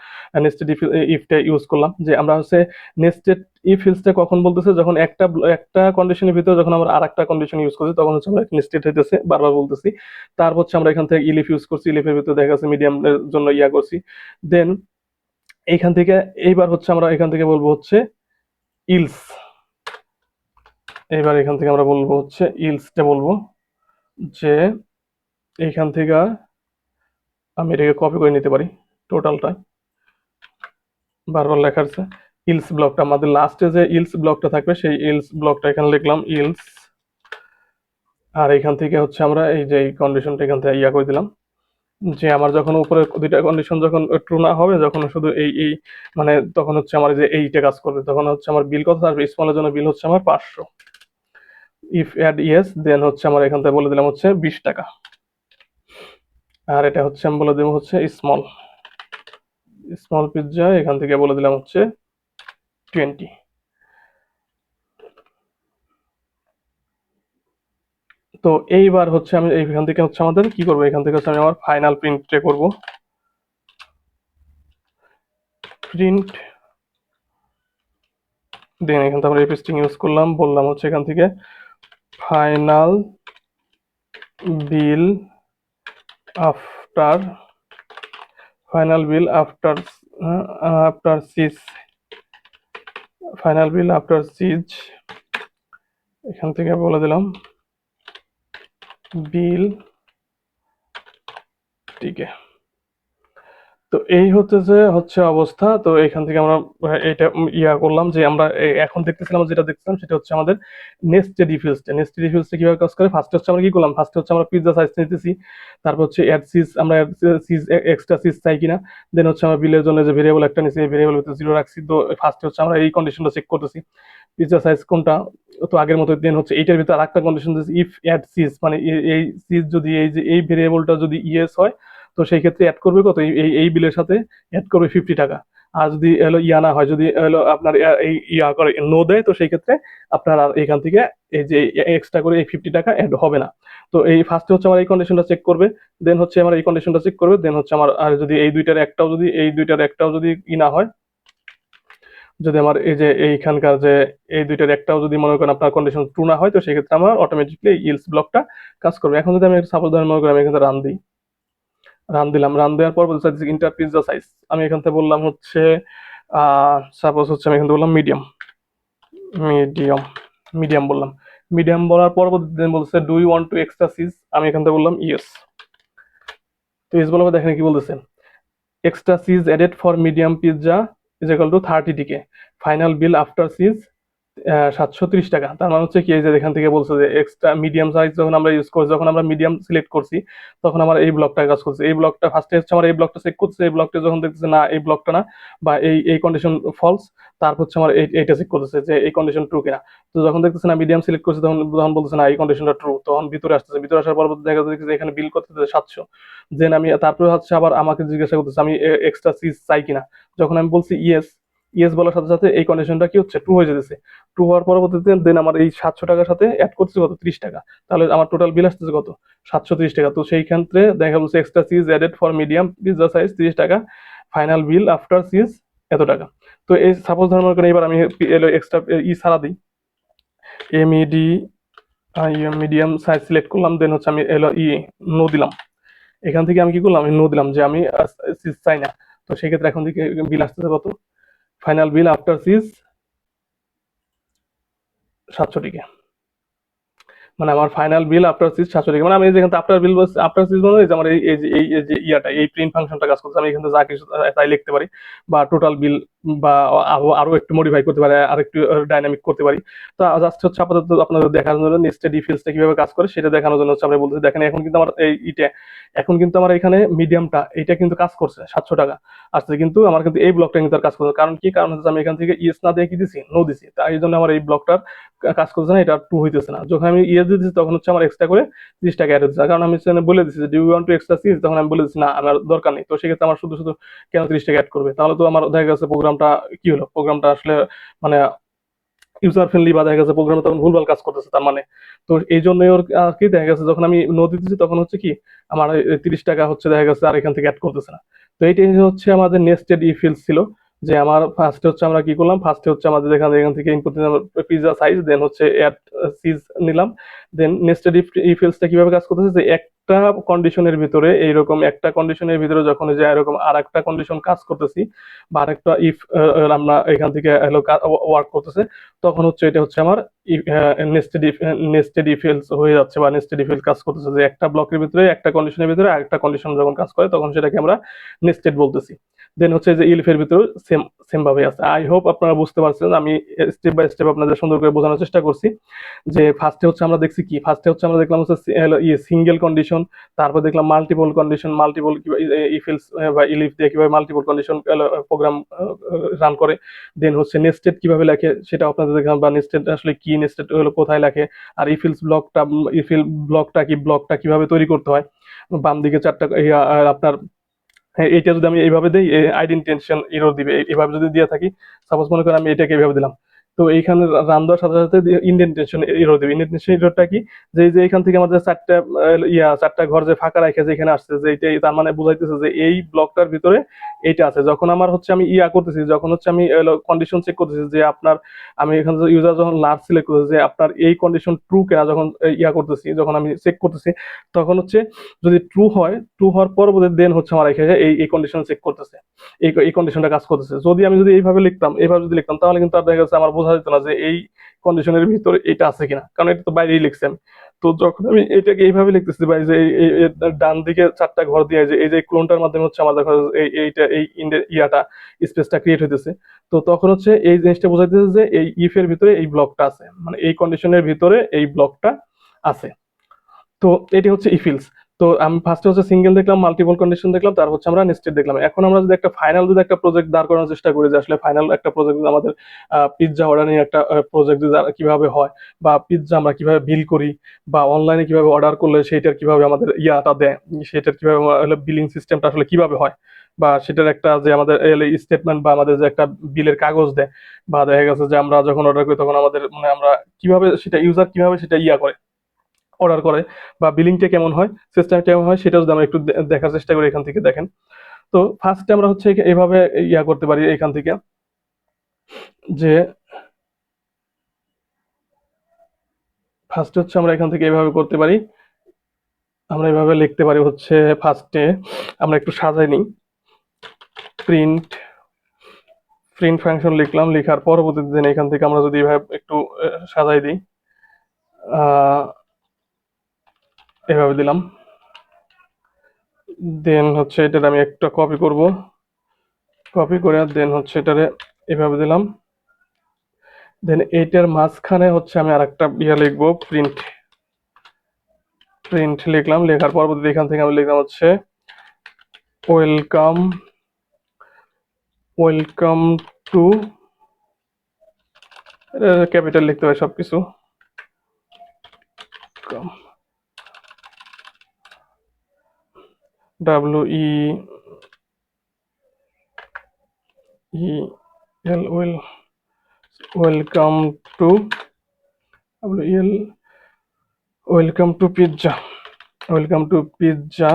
নেস্টেড ইফটা ইউজ করলাম। যে আমরা হচ্ছে নেস্টেড ইফ ইলসটা কখন বলতেছে, যখন একটা কন্ডিশনের ভিতরে যখন আমরা আর একটা কন্ডিশন ইউজ করছি তখন হচ্ছে আমরা নেস্টেড হইতেছে, বারবার বলতেছি। তারপর হচ্ছে আমরা এখান থেকে ইলিফ ইউজ করছি, ইলিফের ভিতরে দেখা যাচ্ছে মিডিয়ামের জন্য করছি। দেন এইখান থেকে এইবার হচ্ছে আমরা এখান থেকে বলবো হচ্ছে ইলস, এইবার এখান থেকে আমরা বলবো হচ্ছে ইলসটা বলবো যে এইখান থেকে আমি এটাকে কপি করে নিতে পারি টোটালটা, বারবার লেখা আছে ইলস ব্লকটা, আমাদের লাস্টে যে ইলস ব্লকটা থাকবে সেই ইলস ব্লকটা এখানে লিখলাম ইলস, আর এখান থেকে হচ্ছে আমরা এই যে এই কন্ডিশনটা এখান থেকে করে দিলাম যে আমার যখন উপরে দুইটা কন্ডিশন যখন ট্রু না হবে, যখন শুধু এই মানে তখন হচ্ছে আমার যে এইটা কাজ করবে, তখন হচ্ছে আমার বিল কত আসবে, স্মলের জন্য বিল হচ্ছে আমার 500। ইফ অ্যাড ইয়েস দেন হচ্ছে আমার এখান থেকে বলে দিলাম হচ্ছে 20 টাকা, আর এটা হচ্ছে আমি বলে দেবো হচ্ছে স্মল পিৎজা এখান থেকে বলে দিলাম হচ্ছে 20। তো এইবার হচ্ছে আমি এইখান থেকে হচ্ছে আমাদের কি করবো, এখান থেকে হচ্ছে আমি আমার ফাইনাল প্রিন্টে করব, প্রিন্ট দেন এখান থেকে আমরা রিপিস্টিং ইউজ করলাম, বললাম হচ্ছে এখান থেকে ফাইনাল বিল আফটার সিজ, ফাইনাল বিল আফটার সিজ এখান থেকে বলে দিলাম বিল টিকে। তো এই হচ্ছে অবস্থা। তো এখান থেকে আমরা এটা করলাম যে আমরা এখন দেখতেছিলাম, যেটা দেখছিলাম সেটা হচ্ছে আমাদের নেস্টেড ইফিলসটা কিভাবে কাজ করে। ফার্স্ট হচ্ছে আমরা কি করলাম, ফার্স্ট হচ্ছে আমরা পিৎজা সাইজ নিতেছি, তারপর হচ্ছে অ্যাড সিজ, আমরা সিজ এক্সট্রা সিজ চাই কিনা, দেন হচ্ছে আমরা বিলের জন্য যে ভেরিয়েবল একটা নিছি এই ভেরিয়েবল ভিতরে 0 রাখছি। তো ফার্স্ট হচ্ছে আমরা এই কন্ডিশনটা চেক করতেছি পিৎজা সাইজ কোনটা, তো আগের মতো। দেন হচ্ছে এইটার ভিতরে আরেকটা কন্ডিশন দিয়েছি ইফ অ্যাড সিজ, মানে এই সিজ যদি এই যে এই ভেরিয়েবলটা যদি ইয়েস হয় তো সেই ক্ষেত্রে অ্যাড করবে কত, এই বিলের সাথে অ্যাড করবে 50 টাকা। আর যদি না হয়, যদি আপনার এই করে নো দেয়, তো সেই ক্ষেত্রে আপনার আর এখান থেকে এই যে এক্সট্রা করে এই 50 টাকা অ্যাড হবে না। তো এই ফার্স্টে হচ্ছে আমার এই কন্ডিশনটা চেক করবে, দেন হচ্ছে আমার এই কন্ডিশনটা চেক করবে, দেন হচ্ছে আমার আর যদি এই দুইটার একটাও যদি না হয়, যদি আমার এই যে এইখানকার যে এই দুইটার একটাও যদি মনে করেন আপনার কন্ডিশন ট্রু না হয়, তো সেক্ষেত্রে আমার অটোমেটিকলি ইলস ব্লকটা কাজ করবে। এখন যদি আমি সাপোজ ধরেন মনে করি আমি এখানে রান দিই, রান দিলাম, রান দেওয়ার পর বলতে চাইছি ইন্টার পিৎজা সাইজ, আমি এখান থেকে বললাম হচ্ছে সাপোজ হচ্ছে আমি এখান থেকে বললাম মিডিয়াম মিডিয়াম বললাম, মিডিয়াম বলার পরবর্তী বলছে do you want to extra cheese, আমি এখান থেকে বললাম ইয়েস। তো ইস বলার পর দেখেন কি বলতেছে, extra cheese added for medium pizza is equal to 30 DK, final bill after cheese 730 টাকা। তার মানে হচ্ছে কি, এই যে এখান থেকে বলছে যে এক্সট্রা মিডিয়াম সাইজ যখন আমরা ইউজ করছি, যখন আমরা মিডিয়াম সিলেক্ট করছি তখন আমার এই ব্লকটা কাজ করছে। এই ব্লকটা ফার্স্টে হচ্ছে আমার এই ব্লকটা চেক করছে, এই ব্লকটা যখন দেখতেছে না এই ব্লকটা না, বা এই কন্ডিশন ফলস, তারপর হচ্ছে আমার এইটা চেক করতেছে যে এই কন্ডিশন ট্রু কিনা। তো যখন দেখতেছে না মিডিয়াম সিলেক্ট করছে, তখন তখন বলতেছে না এই কন্ডিশনটা ট্রু, তখন ভিতরে আসতেছে। ভিতরে আসার পর দেখা যাচ্ছে যে এখানে বিল করতেছে 700। দেন আমি তারপরে হচ্ছে আবার আমাকে জিজ্ঞাসা করতেছে আমি এক্সট্রা চিজ চাই কিনা। যখন আমি বলছি ইয়েস, ইয়েস বলার সাথে সাথে এই কন্ডিশনটা কি হচ্ছে, ট্রু হয়ে যেতেছে। ট্রু হওয়ার পরবর্তীতে দেন আমার এই 700 টাকার সাথে অ্যাড করছে কত, 30 টাকা। তাহলে আমার টোটাল বিল আসতেছে কত, 730 টাকা। তো সেই ক্ষেত্রে দেখা যাচ্ছে extra cheese added for medium pizza size 30 টাকা, ফাইনাল বিল আফটার চিজ এত টাকা। তো এই সাপোজ ধর্ম করে এবার আমি এক্সট্রা ছাড়া দিই, এমইডি মিডিয়াম সাইজ সিলেক্ট করলাম, দেন হচ্ছে আমি নো দিলাম। এখান থেকে আমি কি করলাম, আমি নো দিলাম যে আমি চিজ চাই না। তো সেই ক্ষেত্রে এখন থেকে বিল আসতেছে কত, ফাইনাল বিল আফটার চিজ 700 টাকা। মানে আমার ফাইনাল বিল আফটার সিজ 700 টাকা। মানে আমি যেখানে আফটার বিল আফটার সিজ মানে যে আমার এই যে ইয়াটা, এই প্রিন্ট ফাংশনটা কাজ করছে, আমি এখানে যা কিছু তাই লিখতে পারি, বা টোটাল বিল, বা আরো একটু মডিফাই করতে পারি, আর একটু ডাইনামিক করতে পারি। তো জাস্ট হচ্ছে আপাতত আপনাদের দেখানোর জন্য নেস্টেড ইফিলসটা কিভাবে কাজ করে সেটা দেখানোর জন্য হচ্ছে আমরা বলতেছি। দেখেন এখন কিন্তু আমার এখন কিন্তু আমার এখানে মিডিয়ামটা এটা কিন্তু কাজ করছে 700 টাকা আসছে, কিন্তু আমার কিন্তু এই ব্লকটা কিন্তু আর কাজ করছে। কারণ কি, কারণ হচ্ছে আমি এখান থেকে ইয়েস না দিয়ে কি দিছি, নো দিছি, তাই এই জন্য আমার এই ব্লকটার কাজ করছে না, এটা টু হইতেছে না। যখন আমি ইয়েস দিতেছি তখন হচ্ছে আমার এক্সট্রা করে 30 টাকা অ্যাড হচ্ছে। কারণ আমি সেখানে বলে দিচ্ছি যে do you want to extra cheese, তখন আমি বলে দিচ্ছি না আমার দরকার নেই। তো সেক্ষেত্রে আমার শুধু শুধু কেন 30 টাকা অ্যাড করবে, তাহলে তো আমার দেখা গেছে প্রোগ্রামটা কি হলো, প্রোগ্রামটা আসলে মানে ইউজার ফ্রেন্ডলি, বা দেখা গেছে প্রোগ্রামে তখন ভুলভাল কাজ করতেছে তার মানে। তো এই জন্যই ওর আর কি দেখা গেছে যখন আমি নো দিতেছি তখন হচ্ছে কি আমার 30 টাকা হচ্ছে দেখা গেছে আর এখান থেকে অ্যাড করতেছে না। তো এইটাই হচ্ছে আমাদের নেস্টেড ইফিলস ছিল। যে আমার ফার্স্টে হচ্ছে আমরা কি করলাম, ফার্স্টে হচ্ছে আমাদের এখান থেকে ইনপুট দিলাম পিৎজা সাইজ, দেন হচ্ছে অ্যাড সিজ নিলাম। দেন নেস্টেড ইফিলসটা কিভাবে কাজ করতেছে, যে একটা কন্ডিশনের ভিতরে এইরকম একটা কন্ডিশনের ভিতরে যখন যে এরকম আর একটা কন্ডিশন কাজ করতেছি, বা আরেকটা ইফ আমরা এখান থেকে ওয়ার্ক করতেছে, তখন হচ্ছে এটা হচ্ছে আমার নেস্টেড ইফ এলস হয়ে যাচ্ছে, বা নেস্টেড ইফ এলস কাজ করতেছে। যে একটা ব্লকের ভিতরে একটা কন্ডিশনের ভিতরে আরেকটা কন্ডিশন যখন কাজ করে তখন সেটাকে আমরা নেস্টেড বলতেছি। দেন হচ্ছে যে ইলফের ভিতরে সেম সেম ভাবে আছে। আই হোপ আপনারা বুঝতে পারছেন, আমি স্টেপ বাই স্টেপ আপনাদের সুন্দর করে বোঝানোর চেষ্টা করছি। যে ফার্স্টে হচ্ছে আমরা দেখছি কি, ফার্স্টে হচ্ছে আমরা দেখলাম হচ্ছে সিঙ্গেল কন্ডিশন, তারপর দেখলাম মাল্টিপল কন্ডিশন, মাল্টিপল ইফেলস বা ইলিফ দিয়ে কিভাবে মাল্টিপল কন্ডিশন প্রোগ্রাম রান করে। দেন হচ্ছে নেস্টেড কিভাবে লেখে সেটা আপনাদের দেখলাম, বা নেস্টেড আসলে কি, নেস্টেড হলো কোথায় লেখে, আর ইফিল ব্লকটা কি, ব্লকটা কিভাবে তৈরি করতে হয়। বাম দিকে চারটা আপনার এইটা যদি আমি এইভাবে দিই আইডেন্টিটেশন এরর দিবে, এইভাবে যদি দিয়ে থাকি, সাপোজ মনে করেন আমি এটাকে এইভাবে দিলাম, তো এইখানে রান দেওয়ার সাথে সাথে ইন্ডেন্টেশন এরর দিবে। ইন্ডেন্টেশন এররটা কি, যে যে এখান থেকে আমাদের চারটা চারটা ঘর যে ফাঁকা রেখে যে এখানে আসছে, যে এইটাই তার মানে বুঝাইতেছে যে এই ব্লকটার ভিতরে এইটা আছে। যখন আমার হচ্ছে আমি করতেছি, যখন হচ্ছে আমি কন্ডিশন চেক করতেছি যে আপনার, আমি এখানে ইউজার যখন লার্জ সিলেক্ট করতেছি যে আপনার এই কন্ডিশন ট্রু কিনা, যখন করতেছি, যখন আমি চেক করতেছি, তখন হচ্ছে যদি ট্রু হয়, ট্রু হওয়ার পরবর্তী দেন হচ্ছে আমার এখানে এই কন্ডিশন চেক করতেছে, এই কন্ডিশনটা কাজ করতেছে। যদি আমি যদি এইভাবে লিখতাম, এইভাবে যদি লিখতাম, তাহলে কিন্তু আর দেখা যাচ্ছে আমার বোঝা যেত না যে এই কন্ডিশনের ভিতরে এটা আছে কিনা, কারণ এটা তো বাইরেই লিখছি আমি। তো যখন আমি এটাকে এইভাবে লিখতেছি ভাই, যে ডান দিকে চারটা ঘর দিয়ে যে এই যে ক্লোনটার মাধ্যমে হচ্ছে আমার দেখো এইটা এই স্পেসটা ক্রিয়েট হইতেছে। তো তখন হচ্ছে এই জিনিসটা বোঝাইতেছে যে এই ইফ এর ভিতরে এই ব্লকটা আছে, মানে এই কন্ডিশনের ভিতরে এই ব্লকটা আছে। তো এটি হচ্ছে ইফিলস। তো আমি ফার্স্টে হচ্ছে সিঙ্গেল দেখলাম, মাল্টিপল কন্ডিশন দেখলাম, তারপর হচ্ছে আমরা নেস্টেড দেখলাম। এখন আমরা যদি একটা ফাইনাল যদি একটা প্রজেক্ট দাঁড় করানোর চেষ্টা করি, যে আসলে ফাইনাল একটা প্রজেক্ট আমাদের পিৎজা অর্ডারিং একটা প্রজেক্ট কিভাবে হয়, বা পিৎজা আমরা কিভাবে বিল করি, বা অনলাইনে কিভাবে অর্ডার করলে সেটার কিভাবে আমাদের ইয়াটা দেয়, সেটার কিভাবে বিলিং সিস্টেমটা আসলে কিভাবে হয়, বা সেটার একটা যে আমাদের স্টেটমেন্ট বা আমাদের যে একটা বিলের কাগজ দেয়, বা দেখা গেছে যে আমরা যখন অর্ডার করি তখন আমাদের মানে আমরা কিভাবে সেটা ইউজার কিভাবে সেটা করে অর্ডার করে, বা বিলিংটা কেমন হয়, সিস্টেম কেমন হয়, সেটা যদি আমরা একটু দেখার চেষ্টা করি। এখান থেকে দেখেন, তো ফার্স্টে আমরা হচ্ছে এভাবে করতে পারি এখান থেকে, যে ফার্স্টে হচ্ছে আমরা এখান থেকে এভাবে করতে পারি, আমরা এভাবে লিখতে পারি হচ্ছে ফার্স্টে আমরা একটু সাজাই নিই, প্রিন্ট প্রিন্ট ফাংশন লিখলাম, লেখার পরবর্তীতে দিন এখান থেকে আমরা যদি এভাবে একটু সাজাই দিই, এভাবে দিলাম, দেন হচ্ছে এটার আমি একটা কপি করব, কপি করে দেন হচ্ছে এটারে এভাবে দিলাম। দেন এইটার মাঝখানে হচ্ছে আমি আরেকটা লিখবো, প্রিন্ট। প্রিন্ট লিখলাম, লেখার পরবর্তী এখান থেকে আমি লিখলাম হচ্ছে ওয়েলকাম, ওয়েলকাম টু, ক্যাপিটাল লিখতে হয় সবকিছু, W E E L, welcome to, W E L, welcome to pizza, welcome to pizza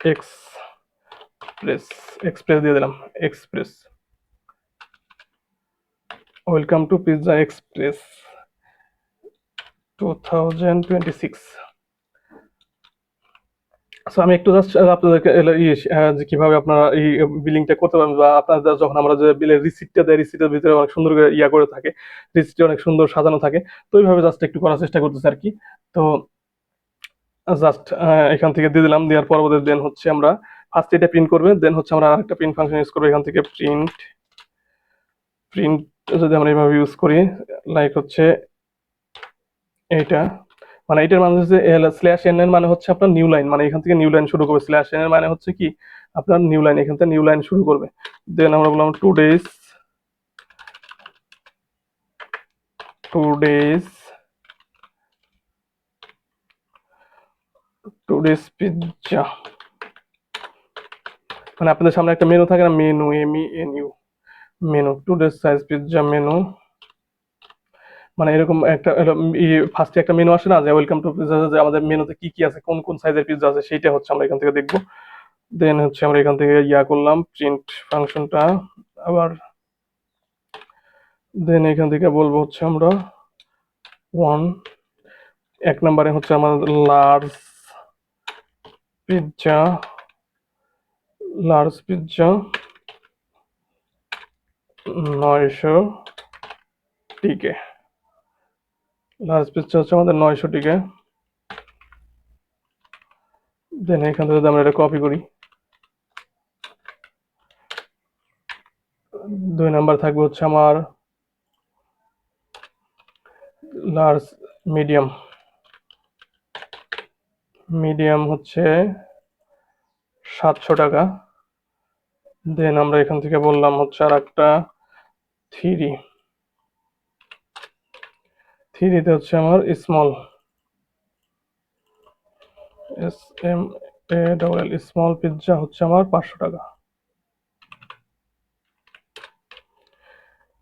express, express দিয়ে দিলাম, express, welcome to pizza express 2026। So আমি একটু জাস্ট আপনাদেরকে যে কিভাবে আপনারা এই বিলিংটা করতে পারবেন, বা আপনাদের যখন আমরা যে বিলের রিসিপ্টটা দেয়, রিসিপ্টের ভিতরে অনেক সুন্দর করে করে থাকে, রিসিপ্টটা অনেক সুন্দর সাজানো থাকে। তো ওইভাবে জাস্ট একটু করার চেষ্টা করতেছি আর কি। তো জাস্ট এখান থেকে দিয়ে দিলাম, দেওয়ার পরবর্তী দেন হচ্ছে আমরা ফার্স্ট এটা প্রিন্ট করবে, দেন হচ্ছে আমরা আরেকটা প্রিন্ট ফাংশন ইউজ করবো এখান থেকে, প্রিন্ট। প্রিন্ট যদি আমরা এইভাবে ইউজ করি, লাইক হচ্ছে এইটা, মানে এটার মানে হচ্ছে স্ল্যাশ এন এর মানে হচ্ছে আপনার নিউ লাইন, মানে এখান থেকে নিউ লাইন শুরু করবে। স্ল্যাশ এন এর মানে হচ্ছে কি আপনার নিউ লাইন, এখান থেকে নিউ লাইন শুরু করবে। দেন আমরা বললাম টুডেজ, টুডেজ, টুডেজ পিৎজা, মানে আপনাদের সামনে একটা মেনু থাকে না, menu, M E N U, menu, today's size pizza menu, মানে এরকম একটা ফার্স্টে একটা মেনু আসে না, যে ওয়েলকাম টু পিৎজা, যে আমাদের মেনুতে কি কি আছে, কোন কোন সাইজের পিৎজা আছে, সেইটা হচ্ছে আমরা এখান থেকে দেখবো। দেন হচ্ছে আমরা এখান থেকে করলাম প্রিন্ট ফাংশনটা আবার, দেন এখান থেকে বলবো হচ্ছে আমরা ওয়ান, এক নম্বরে হচ্ছে আমাদের লার্জ পিৎজা, লার্জ পিৎজা 900 টিকে, লার্জ পিৎজা হচ্ছে আমাদের 900 টিকে। দেন এখান থেকে যদি আমরা এটা কপি করি, 2 নাম্বার থাকবে হচ্ছে আমার লার্জ মিডিয়াম, মিডিয়াম হচ্ছে 700 টাকা। দেন আমরা এখান থেকে বললাম হচ্ছে আর একটা থ্রি, থ্রিতে হচ্ছে আমার small, S M A double L, small pizza হচ্ছে আমার 500 টাকা।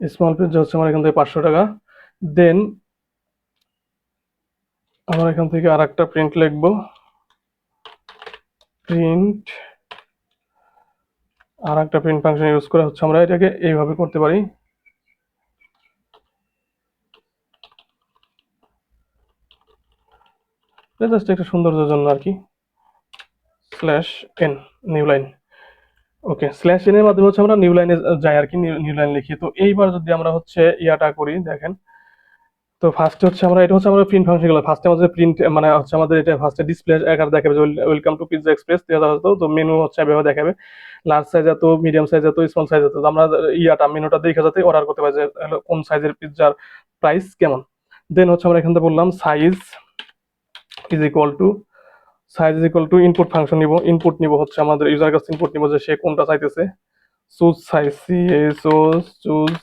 স্মল পিৎজা হচ্ছে আমার এখান থেকে 500 টাকা। দেন আমরা এখান থেকে আর একটা প্রিন্ট লিখবো, প্রিন্ট, আর একটা প্রিন্ট ফাংশন ইউজ করে হচ্ছে আমরা এটাকে এইভাবে করতে পারি, জাস্ট একটা সৌন্দর্যের জন্য আর কি, স্ল্যাশ এন, নিউ লাইন। ওকে, স্ল্যাশ এন এর মাধ্যমে হচ্ছে আমরা নিউ লাইনে যাই আর কি, নিউ লাইন লিখি। তো এইবার যদি আমরা হচ্ছে ইয়াটা করি, দেখেন, তো ফার্স্টে হচ্ছে আমরা, এটা হচ্ছে আমরা প্রিন্ট ফাংশন গুলো ফার্স্টে আমাদের প্রিন্ট, মানে হচ্ছে আমাদের এটা ফার্স্টে ডিসপ্লে আকার দেখাবে, ওয়েলকাম টু পিৎজা এক্সপ্রেস 2000, তো মেনু হচ্ছে এভাবে দেখাবে, লার্জ সাইজ এত, মিডিয়াম সাইজ এত, স্মল সাইজ এত। তো আমরা মেনুটা দেখে যাতে অর্ডার করতে পারি যে কোন সাইজের পিৎজার প্রাইস কেমন। দেন হচ্ছে আমরা এখান থেকে বললাম size is equal two, size is equal two input function নিব, ইনপুট নিব হচ্ছে আমাদের ইউজার কাছে ইনপুট নিব যে সে কোনটা চাইতেছে, choose size, CSO choose,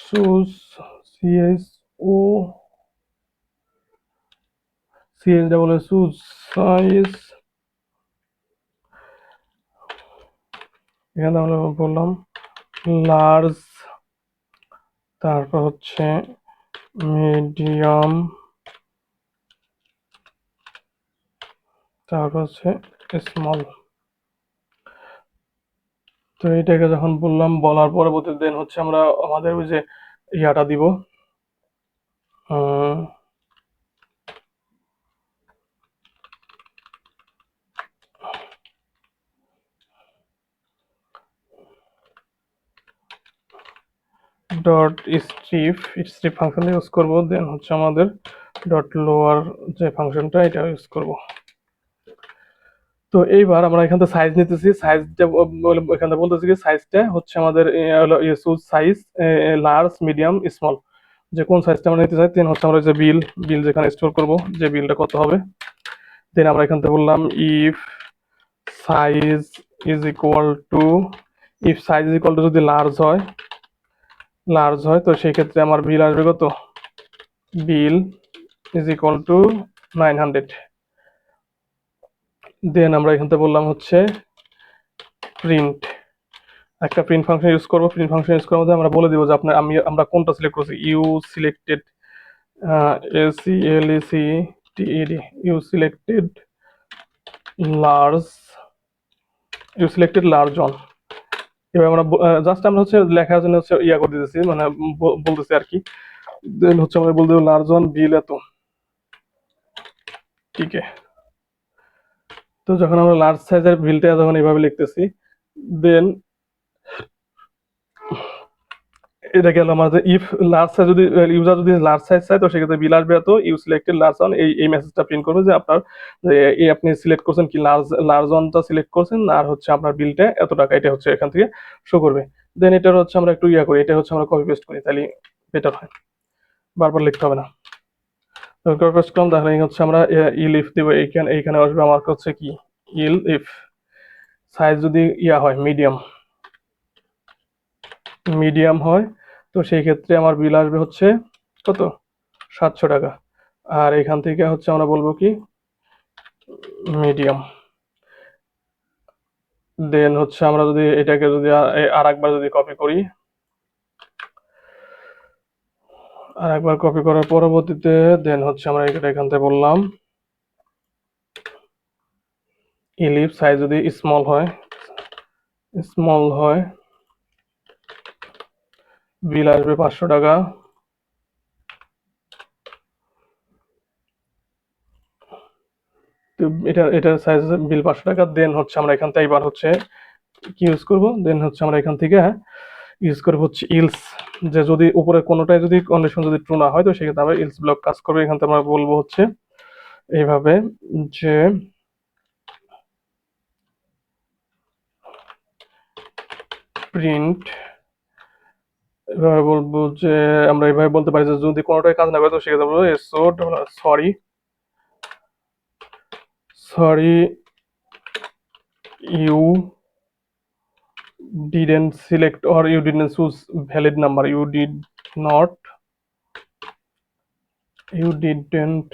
choose CSO, CS double S, choose size, এখানে আমরা বললাম লার্জ, তারপর হচ্ছে মিডিয়াম, তারপর হচ্ছে স্মল। তো এটাকে যখন বললাম, বলার পরবর্তী দিন হচ্ছে আমরা আমাদের ওই যে দিব, dot strip, strip function use করবো। দেন হচ্ছে আমাদের ডট লোয়ার যে ফাংশনটা এটা ইউজ করব। তো এইবার আমরা এখান থেকে সাইজ নিতেছি, সাইজটা এখান থেকে বলতেছি কি সাইজটা হচ্ছে আমাদের হলো সুজ সাইজ লার্জ মিডিয়াম স্মল, যে কোন সাইজটা আমরা নিতে চাই। দেন হচ্ছে আমরা যে বিল যেখানে স্টোর করব যে বিলটা কত হবে। দেন আমরা এখান থেকে বললাম if size is equal two, if size is equal to যদি লার্জ হয় তো সেই ক্ষেত্রে আমার বিল আসবে কত, বিল ইজ ইকুয়াল টু 900। দেন আমরা এখান থেকে বললাম হচ্ছে প্রিন্ট, একটা প্রিন্ট ফাংশন ইউজ করবো। প্রিন্ট ফাংশন ইউজ করার মধ্যে আমরা বলে দিব যে আপনার আমরা কোনটা সিলেক্ট করছি, you selected SELECTED, you selected large, you selected large on. এবার আমরা জাস্ট আমরা হচ্ছে লেখার জন্য হচ্ছে ইয়া করে দিতেছি, মানে বলতেছি আর কি। দেন হচ্ছে আমরা বলতে লার্জ অন বিল এত, ঠিক আছে। তো যখন আমরা লার্জ সাইজের বিলটা যখন এইভাবে লিখতেছি, দেন এটা গেল আমাদের ইফ লার্জ সাইজ, যদি ইউজার যদি লার্জ সাইজ চায় তো সেক্ষেত্রে বিল আসবে এত, ইউ সিলেক্টেড লার্জ অন, এই মেসেজটা প্রিন্ট করবে যে আপনার এই আপনি সিলেক্ট করছেন কি লার্জ অনটা সিলেক্ট করছেন, আর হচ্ছে আপনার বিলটা এত টাকা, এটা হচ্ছে এখান থেকে শো করবে। দেন এটার হচ্ছে আমরা একটু ইয়া করি, এটা হচ্ছে আমরা কপি পেস্ট করি, তাহলে বেটার হয়, বারবার লিখতে হবে না। কপি পেস্ট করলাম, তাহলে হচ্ছে আমরা ইল ইফ দিব, এইখানে আসবে আমার হচ্ছে কি ইল ইফ সাইজ যদি ইয়া হয় মিডিয়াম হয় তো সেই ক্ষেত্রে আমার বিল আসবে হচ্ছে কত, 700 টাকা। আর এখান থেকে হচ্ছে আমরা বলবো কি মিডিয়াম। দেন হচ্ছে আমরা যদি এটাকে যদি আর একবার যদি কপি করি, আর একবার কপি করার পরবর্তীতে দেন হচ্ছে আমরা এটা এখান থেকে বললাম ইলিপ সাইজ যদি স্মল হয় বিল আসবে 500 টাকা। তো এটার সাইজ বিল 500 টাকা। দেন হচ্ছে আমরা এখান থেকে এবার হচ্ছে কি ইউজ করব, দেন হচ্ছে আমরা এখান থেকে ইউজ করব হচ্ছে ইলস, যে যদি উপরে কোনোটাই যদি কন্ডিশন যদি ট্রু না হয় তো সেক্ষেত্রে আবার ইলস ব্লক কাজ করবে। এখান থেকে আমরা বলবো হচ্ছে এইভাবে যে প্রিন্ট, এভাবে বলবো যে আমরা এইভাবে বলতে পারি যে যদি কোনোটাই কাজ না করে তো সেক্ষেত্রে বলবো sorry you didn't select or you didn't choose valid number, not you didn't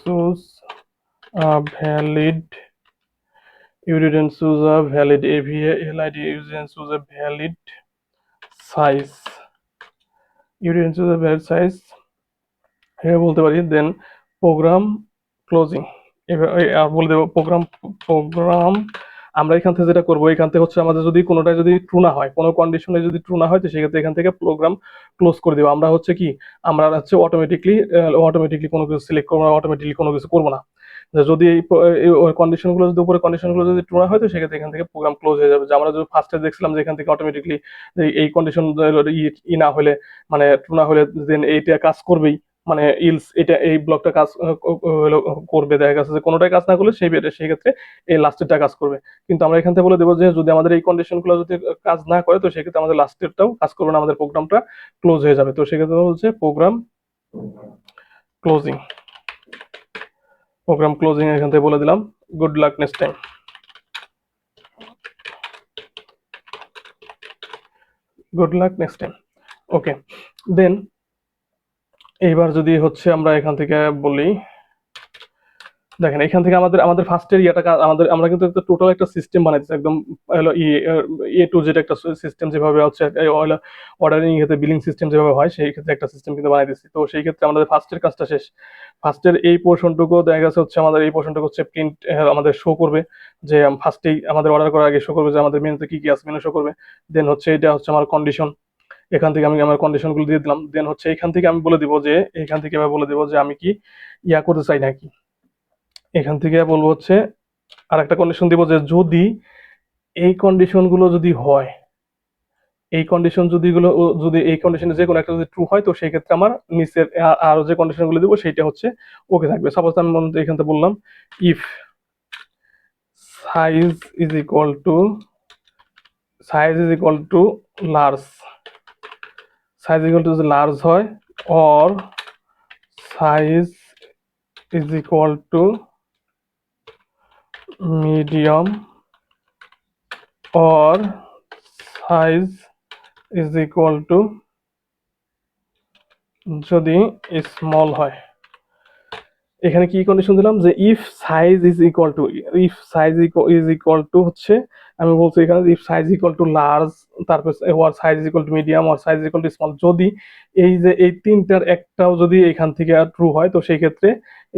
choose a valid, you didn't choose a valid AVLID, you didn't choose a valid size, you didn't choose a valid size এভাবে বলতে পারি। দেন programme closing, এবার বলে দেবো programme আমরা এখান থেকে যেটা করবো, এখান থেকে হচ্ছে আমাদের যদি কোনোটাই যদি ট্রু না হয়, কোনো কন্ডিশনে যদি ট্রু না হয় তো সেক্ষেত্রে এখান থেকে প্রোগ্রাম ক্লোজ করে দেবো। আমরা হচ্ছে কি আমরা হচ্ছে অটোমেটিকলি কোনো কিছু সিলেক্ট করবো না, অটোমেটিকলি কোনো কিছু করবো না। যদি এই কন্ডিশনগুলো যদি উপরে কন্ডিশনগুলো যদি ট্রু না হয় তো সেক্ষেত্রে এখান থেকে প্রোগ্রাম ক্লোজ হয়ে যাবে। যে আমরা যদি ফার্স্টে দেখছিলাম যে এখান থেকে অটোমেটিকলি এই কন্ডিশন ই না হলে, মানে ট্রু না হলে দেন এইটা কাজ করবেই, মানে ইলস এটা এই ব্লকটা কাজ করবে। দেখা গেছে যে কোনোটাই কাজ না করলে সেই ক্ষেত্রে এই লাস্টেরটা কাজ করবে। কিন্তু আমরা এখান থেকে বলে দেবো যে যদি আমাদের এই কন্ডিশনগুলো যদি কাজ না করে তো সেক্ষেত্রে আমাদের লাস্টেরটাও কাজ করবে না, আমাদের প্রোগ্রামটা ক্লোজ হয়ে যাবে। তো সেক্ষেত্রে হচ্ছে ক্লোজিং প্রোগ্রাম ক্লোজিং এখান থেকে বলে দিলাম। Good luck next time, good luck next time. Okay, then এইবার যদি হচ্ছে আমরা এখান থেকে বলি, দেখেন এখান থেকে আমাদের ফার্স্টের আমরা কিন্তু একটা টোটাল একটা সিস্টেম বানাইছি একদম হলো টু জেড একটা সিস্টেম, যেভাবে হচ্ছে অর্ডারিং ক্ষেত্রে বিলিং সিস্টেম যেভাবে হয় সেই ক্ষেত্রে একটা সিস্টেম কিন্তু বানাই দিচ্ছি। তো সেই ক্ষেত্রে আমাদের ফার্স্টের কাজটা শেষ। ফার্স্টের এই পোর্শনটুকু দেখা গেছে হচ্ছে আমাদের এই পোর্শনটুকু হচ্ছে প্রিন্ট আমাদের শো করবে, যে ফার্স্টেই আমাদের অর্ডার করার আগে শো করবে যে আমাদের মেনুতে কি কি আছে, মেনু শো করবে। দেন হচ্ছে এটা হচ্ছে আমার কন্ডিশন, এখান থেকে আমি আমার কন্ডিশনগুলো দিয়ে দিলাম। দেন হচ্ছে এখান থেকে আমি বলে দিব যে এখান থেকে আমি বলে দিব যে আমি কি ইয়া করতে চাই নাকি, এখান থেকে বলবো হচ্ছে আর একটা কন্ডিশন দিব যে যদি এই কন্ডিশনগুলো যদি হয়, এই কন্ডিশন যদি এই কন্ডিশনে যে কোনো একটা যদি ট্রু হয় তো সেই ক্ষেত্রে আমার নিচের আরো যে কন্ডিশনগুলো দিব সেইটা হচ্ছে ওকে থাকবে। সাপোজ আমি মনে এখান থেকে বললাম if size is equal to large, size equal to যদি লার্জ হয়, or size is equal to medium, or size is equal to যদি স্মল হয়। এখানে কি কন্ডিশন দিলাম যে if size is equal to হচ্ছে আমি বলছি এখানে if size equal to large, তারপর or size is equal to medium, or size equal to small, যদি এই যে এই তিনটার একটাও যদি এখান থেকে ট্রু হয় তো সেই ক্ষেত্রে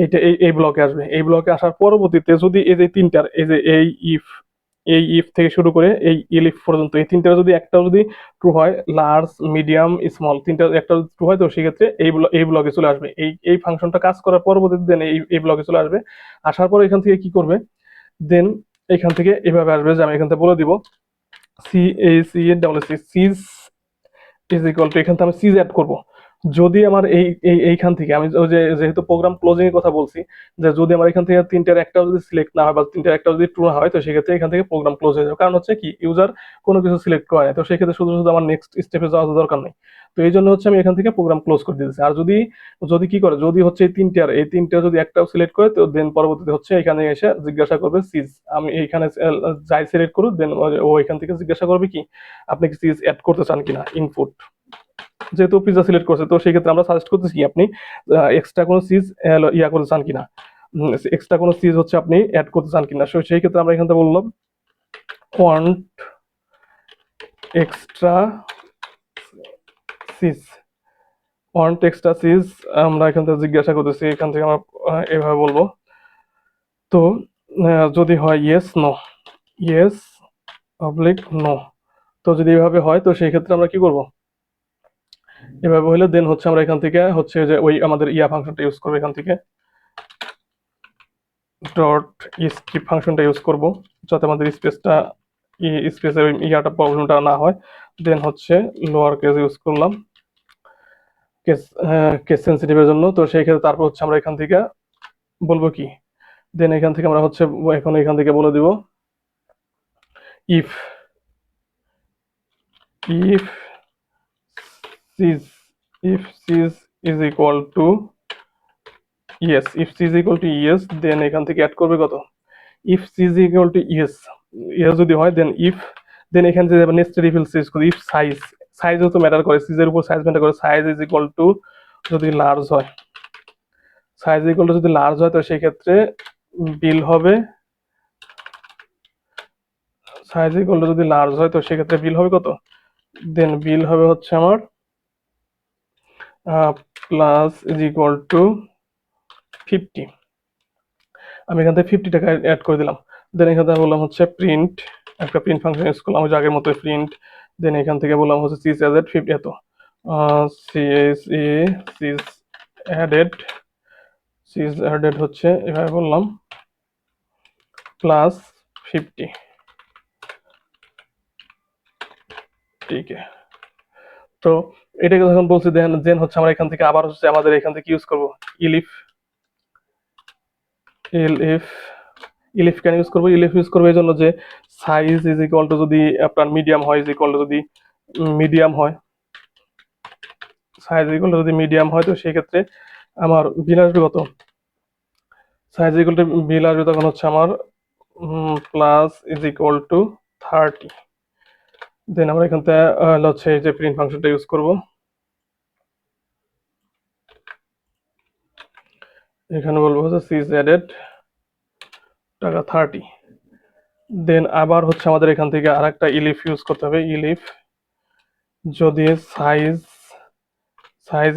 এইটা এই ব্লকে আসবে। এই ব্লকে আসার পরবর্তীতে যদি এই যে তিনটার এই যে এই ইফ থেকে শুরু করে এই ইলিফ পর্যন্ত এই তিনটা যদি একটাও যদি ট্রু হয়, লার্জ মিডিয়াম স্মল তিনটা একটা ট্রু হয় তো সেক্ষেত্রে এই ব্লকে চলে আসবে। এই ফাংশনটা কাজ করার পরবর্তীতে দেন এই ব্লকে চলে আসবে। আসার পর এখান থেকে কি করবে, দেন এখান থেকে এভাবে আসবে যে আমি এখান থেকে বলে দিব সিজ ইজ ইকুয়াল টু, এখান থেকে আমি সিজ অ্যাড করবো। যদি আমার এইখান থেকে আমি ওই যে যেহেতু প্রোগ্রাম ক্লোজিং এর কথা বলছি, যে যদি আমার এখান থেকে তিনটার একটাও যদি সিলেক্ট না হয় বা তিনটার একটা যদি ট্রু না হয় তো সেক্ষেত্রে এখান থেকে প্রোগ্রাম ক্লোজ হয়ে যাবে। কারণ হচ্ছে কি ইউজার কোনো কিছু সিলেক্ট করে না, তো সেক্ষেত্রে শুধু শুধু আমার নেক্সট স্টেপে যাওয়ার দরকার নেই। তো এই জন্য হচ্ছে আমি এখান থেকে প্রোগ্রাম ক্লোজ করে দিতেছি। আর যদি যদি কি করে, যদি হচ্ছে এই তিনটার যদি একটাও সিলেক্ট করে তো দেন পরবর্তীতে হচ্ছে এখানে এসে জিজ্ঞাসা করবে সিজ, আমি এইখানে যাই সিলেক্ট করুক দেন ও এখান থেকে জিজ্ঞাসা করবে কি আপনি কি সিজ অ্যাড করতে চান কিনা ইনপুট। যেহেতু পিজা সিলেক্ট করছে তো সেই ক্ষেত্রে আমরা সাজেস্ট করতেছি কি আপনি এক্সট্রা কোনো চিজ ইয়া করতে চান কিনা, এক্সট্রা কোনো চিজ হচ্ছে আপনি অ্যাড করতে চান কিনা। সেই ক্ষেত্রে আমরা এখান থেকে বললাম ওয়ান্ট এক্সট্রা চিজ, আমরা এখান থেকে জিজ্ঞাসা করতেছি, এখান থেকে আমরা এভাবে বলবো। তো যদি হয় yes no, yes public no, তো যদি এভাবে হয় তো সেই ক্ষেত্রে আমরা কি করব, এভাবে হলে দেন হচ্ছে আমরা এখান থেকে হচ্ছে যে ওই আমাদের ইয়া ফাংশনটা ইউজ করবো, এখান থেকে ডট স্কিপ ফাংশনটা ইউজ করব যাতে আমাদের স্পেসের ইয়াটা প্রবলেমটা না হয়। দেন হচ্ছে লোয়ার কেস ইউজ করলাম কেস সেন্সিটিভের জন্য। তো সেই ক্ষেত্রে তারপর হচ্ছে আমরা এখান থেকে বলবো কি, দেন এখান থেকে আমরা হচ্ছে এখন এখান থেকে বলে দিব if if cheese is equal to yes, if cheese equal to yes, then এখান থেকে অ্যাড করবে কত, if cheese equal to yes যদি হয় দেন এখানে যে নেক্সট ইফ এলস ইউজ করি ইফ সাইজও তো ম্যাটার করে, সিজের উপর সাইজ ম্যাটার করে, সাইজ ইজ ইকুয়াল টু যদি লার্জ হয়, সাইজ ইকুয়াল টু যদি লার্জ হয় তো সেই ক্ষেত্রে বিল হবে, সাইজ ইকুয়াল টু যদি লার্জ হয় তো সেক্ষেত্রে বিল হবে কত, দেন বিল হবে হচ্ছে আমার প্লাস ইজ ইকুয়াল টু 50। আমি এখান থেকে 50 টাকা অ্যাড করে দিলাম। দেন এখান থেকে বললাম হচ্ছে প্রিন্ট, একটা প্রিন্ট ফাংশন ইউজ করলাম ওই আগের মতো প্রিন্ট। দেন এখান থেকে বললাম হচ্ছে সিজ অ্যাডেড 50 এত সিজ অ্যাডেড হচ্ছে এভাবে বললাম প্লাস 50, ঠিক আছে। তো এটাকে যখন বলছি দেন হচ্ছে আমরা এখান থেকে আবার হচ্ছে আমাদের এখান থেকে ইউজ করবো ইলিফ কেন ইউজ করবো, ইউজ করবো এই জন্য যে সাইজ ইজ ইকুয়াল টু যদি আপনার মিডিয়াম হয়, ইজ ইকুয়াল টু যদি মিডিয়াম হয়, সাইজ ইকুয়াল টু যদি মিডিয়াম হয় তো সেই ক্ষেত্রে আমার বিল আসবে কত, সাইজ ইকুয়াল টু বিল আসবে তখন হচ্ছে আমার প্লাস ইজ ইকুয়াল টু 30। দেন আমরা এখান থেকে হচ্ছে এই যে প্রিন্ট ফাংশনটা ইউজ করব, এখানে বলবো হচ্ছে সিজ অ্যাডেড টাকা 30। দেন আবার হচ্ছে আমাদের এখান থেকে আরেকটা ইলিফ ইউজ করতে হবে, ইলিফ যদি size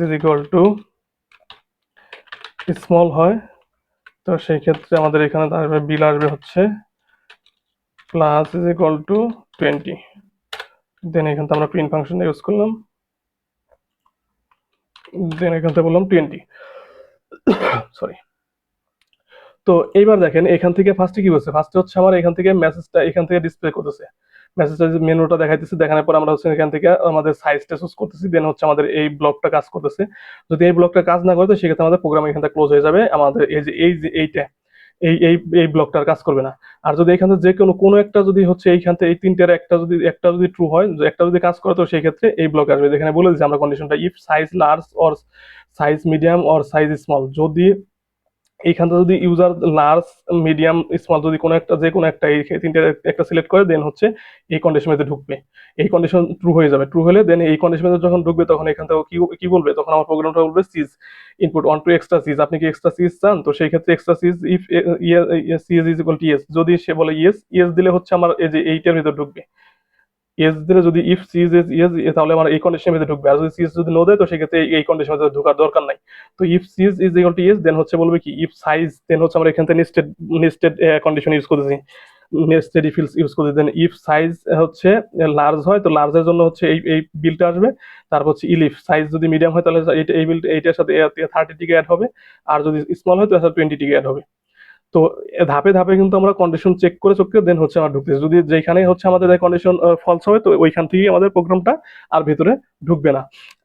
is equal to small হয় তো সেই ক্ষেত্রে আমাদের এখানে আসবে বিল আসবে হচ্ছে প্লাস ইজ ইকুয়াল টু 20। দেন এখান থেকে আমরা প্রিন্ট ফাংশন ইউজ করলাম, দেন এখান থেকে বললাম 20, সরি। তো এইবার দেখেন এখান থেকে ফার্স্টে কি বলছে, ফার্স্টে হচ্ছে আমার এখান থেকে মেসেজটা এখান থেকে ডিসপ্লে করতেছে। মেসেজটা মেনুটা দেখাইতেছে, দেখানোর পর আমরা হচ্ছে এখান থেকে আমাদের সাইজটা চুজ করতেছি, দেন হচ্ছে আমাদের এই ব্লকটা কাজ করতেছে। যদি এই ব্লকটা কাজ না করে তো সেক্ষেত্রে আমাদের প্রোগ্রাম এখান থেকে ক্লোজ হয়ে যাবে, আমাদের এইটা এই ব্লকটার কাজ করবে না। আর যদি এখান থেকে যে কোনো একটা যদি হচ্ছে এইখান থেকে এই তিনটার একটা যদি ট্রু হয়, একটা যদি কাজ করে, তো সেই ক্ষেত্রে এই ব্লক আসবে। যেখানে বলে দিচ্ছি আমরা কন্ডিশনটা, if size large or size medium or size small, যদি এইখানটা যদি ইউজার লার্জ মিডিয়াম স্মল যদি কোনো একটা যে কোনো একটা এই তিনটে একটা সিলেক্ট করে, দেন হচ্ছে এই কন্ডিশন মধ্যে ঢুকবে। এই কন্ডিশন ট্রু হয়ে যাবে, ট্রু হলে দেন এই কন্ডিশন মধ্যে যখন ঢুকবে তখন এখান থেকে কি বলবে, তখন আমার প্রোগ্রামটা বলবে cheese input 1 two extra cheese, আপনি কি এক্সট্রা সিজ চান, তো সেই ক্ষেত্রে extra cheese if cheese is equal to yes, যদি সে বলে ইয়েস, ইয়েস দিলে হচ্ছে আমার এই যে এইটার ভিতর ঢুকবে। ইয়েস দিলে যদি ইফ সিজ ইজ ইয়েস, তাহলে আমার এই কন্ডিশনের ভিতরে ঢুকবে। আর যদি সিজ যদি নো দেয় তো সেক্ষেত্রে এই কন্ডিশনের ভিতরে ঢোকার দরকার নাই। তো if cheese is equal to yes, then হচ্ছে বলবে কি ইফ সাইজ, দেন হচ্ছে আমরা এখান থেকে নেস্টেড কন্ডিশন ইউজ করতেছি, নেস্টেড ইফ ইলস ইউজ করতেছি। দেন ইফ সাইজ হচ্ছে লার্জ হয় তো লার্জের জন্য হচ্ছে এই বিলটা আসবে। তারপর হচ্ছে ইলিফ সাইজ যদি মিডিয়াম হয় তাহলে এই বিলটা এইটার সাথে 30 টিকে অ্যাড হবে, আর যদি স্মল হয় তো 20 টিকে অ্যাড হবে। তো ধাপে ধাপে কিন্তু আমরা কন্ডিশন চেক করে দেন হচ্ছে আমার ঢুকতেছে। যদি যেখানে হচ্ছে আমাদের কন্ডিশন ফলস হবে তো ওইখান থেকেই আমাদের প্রোগ্রামটা আর ভিতরে ঢুকবে না।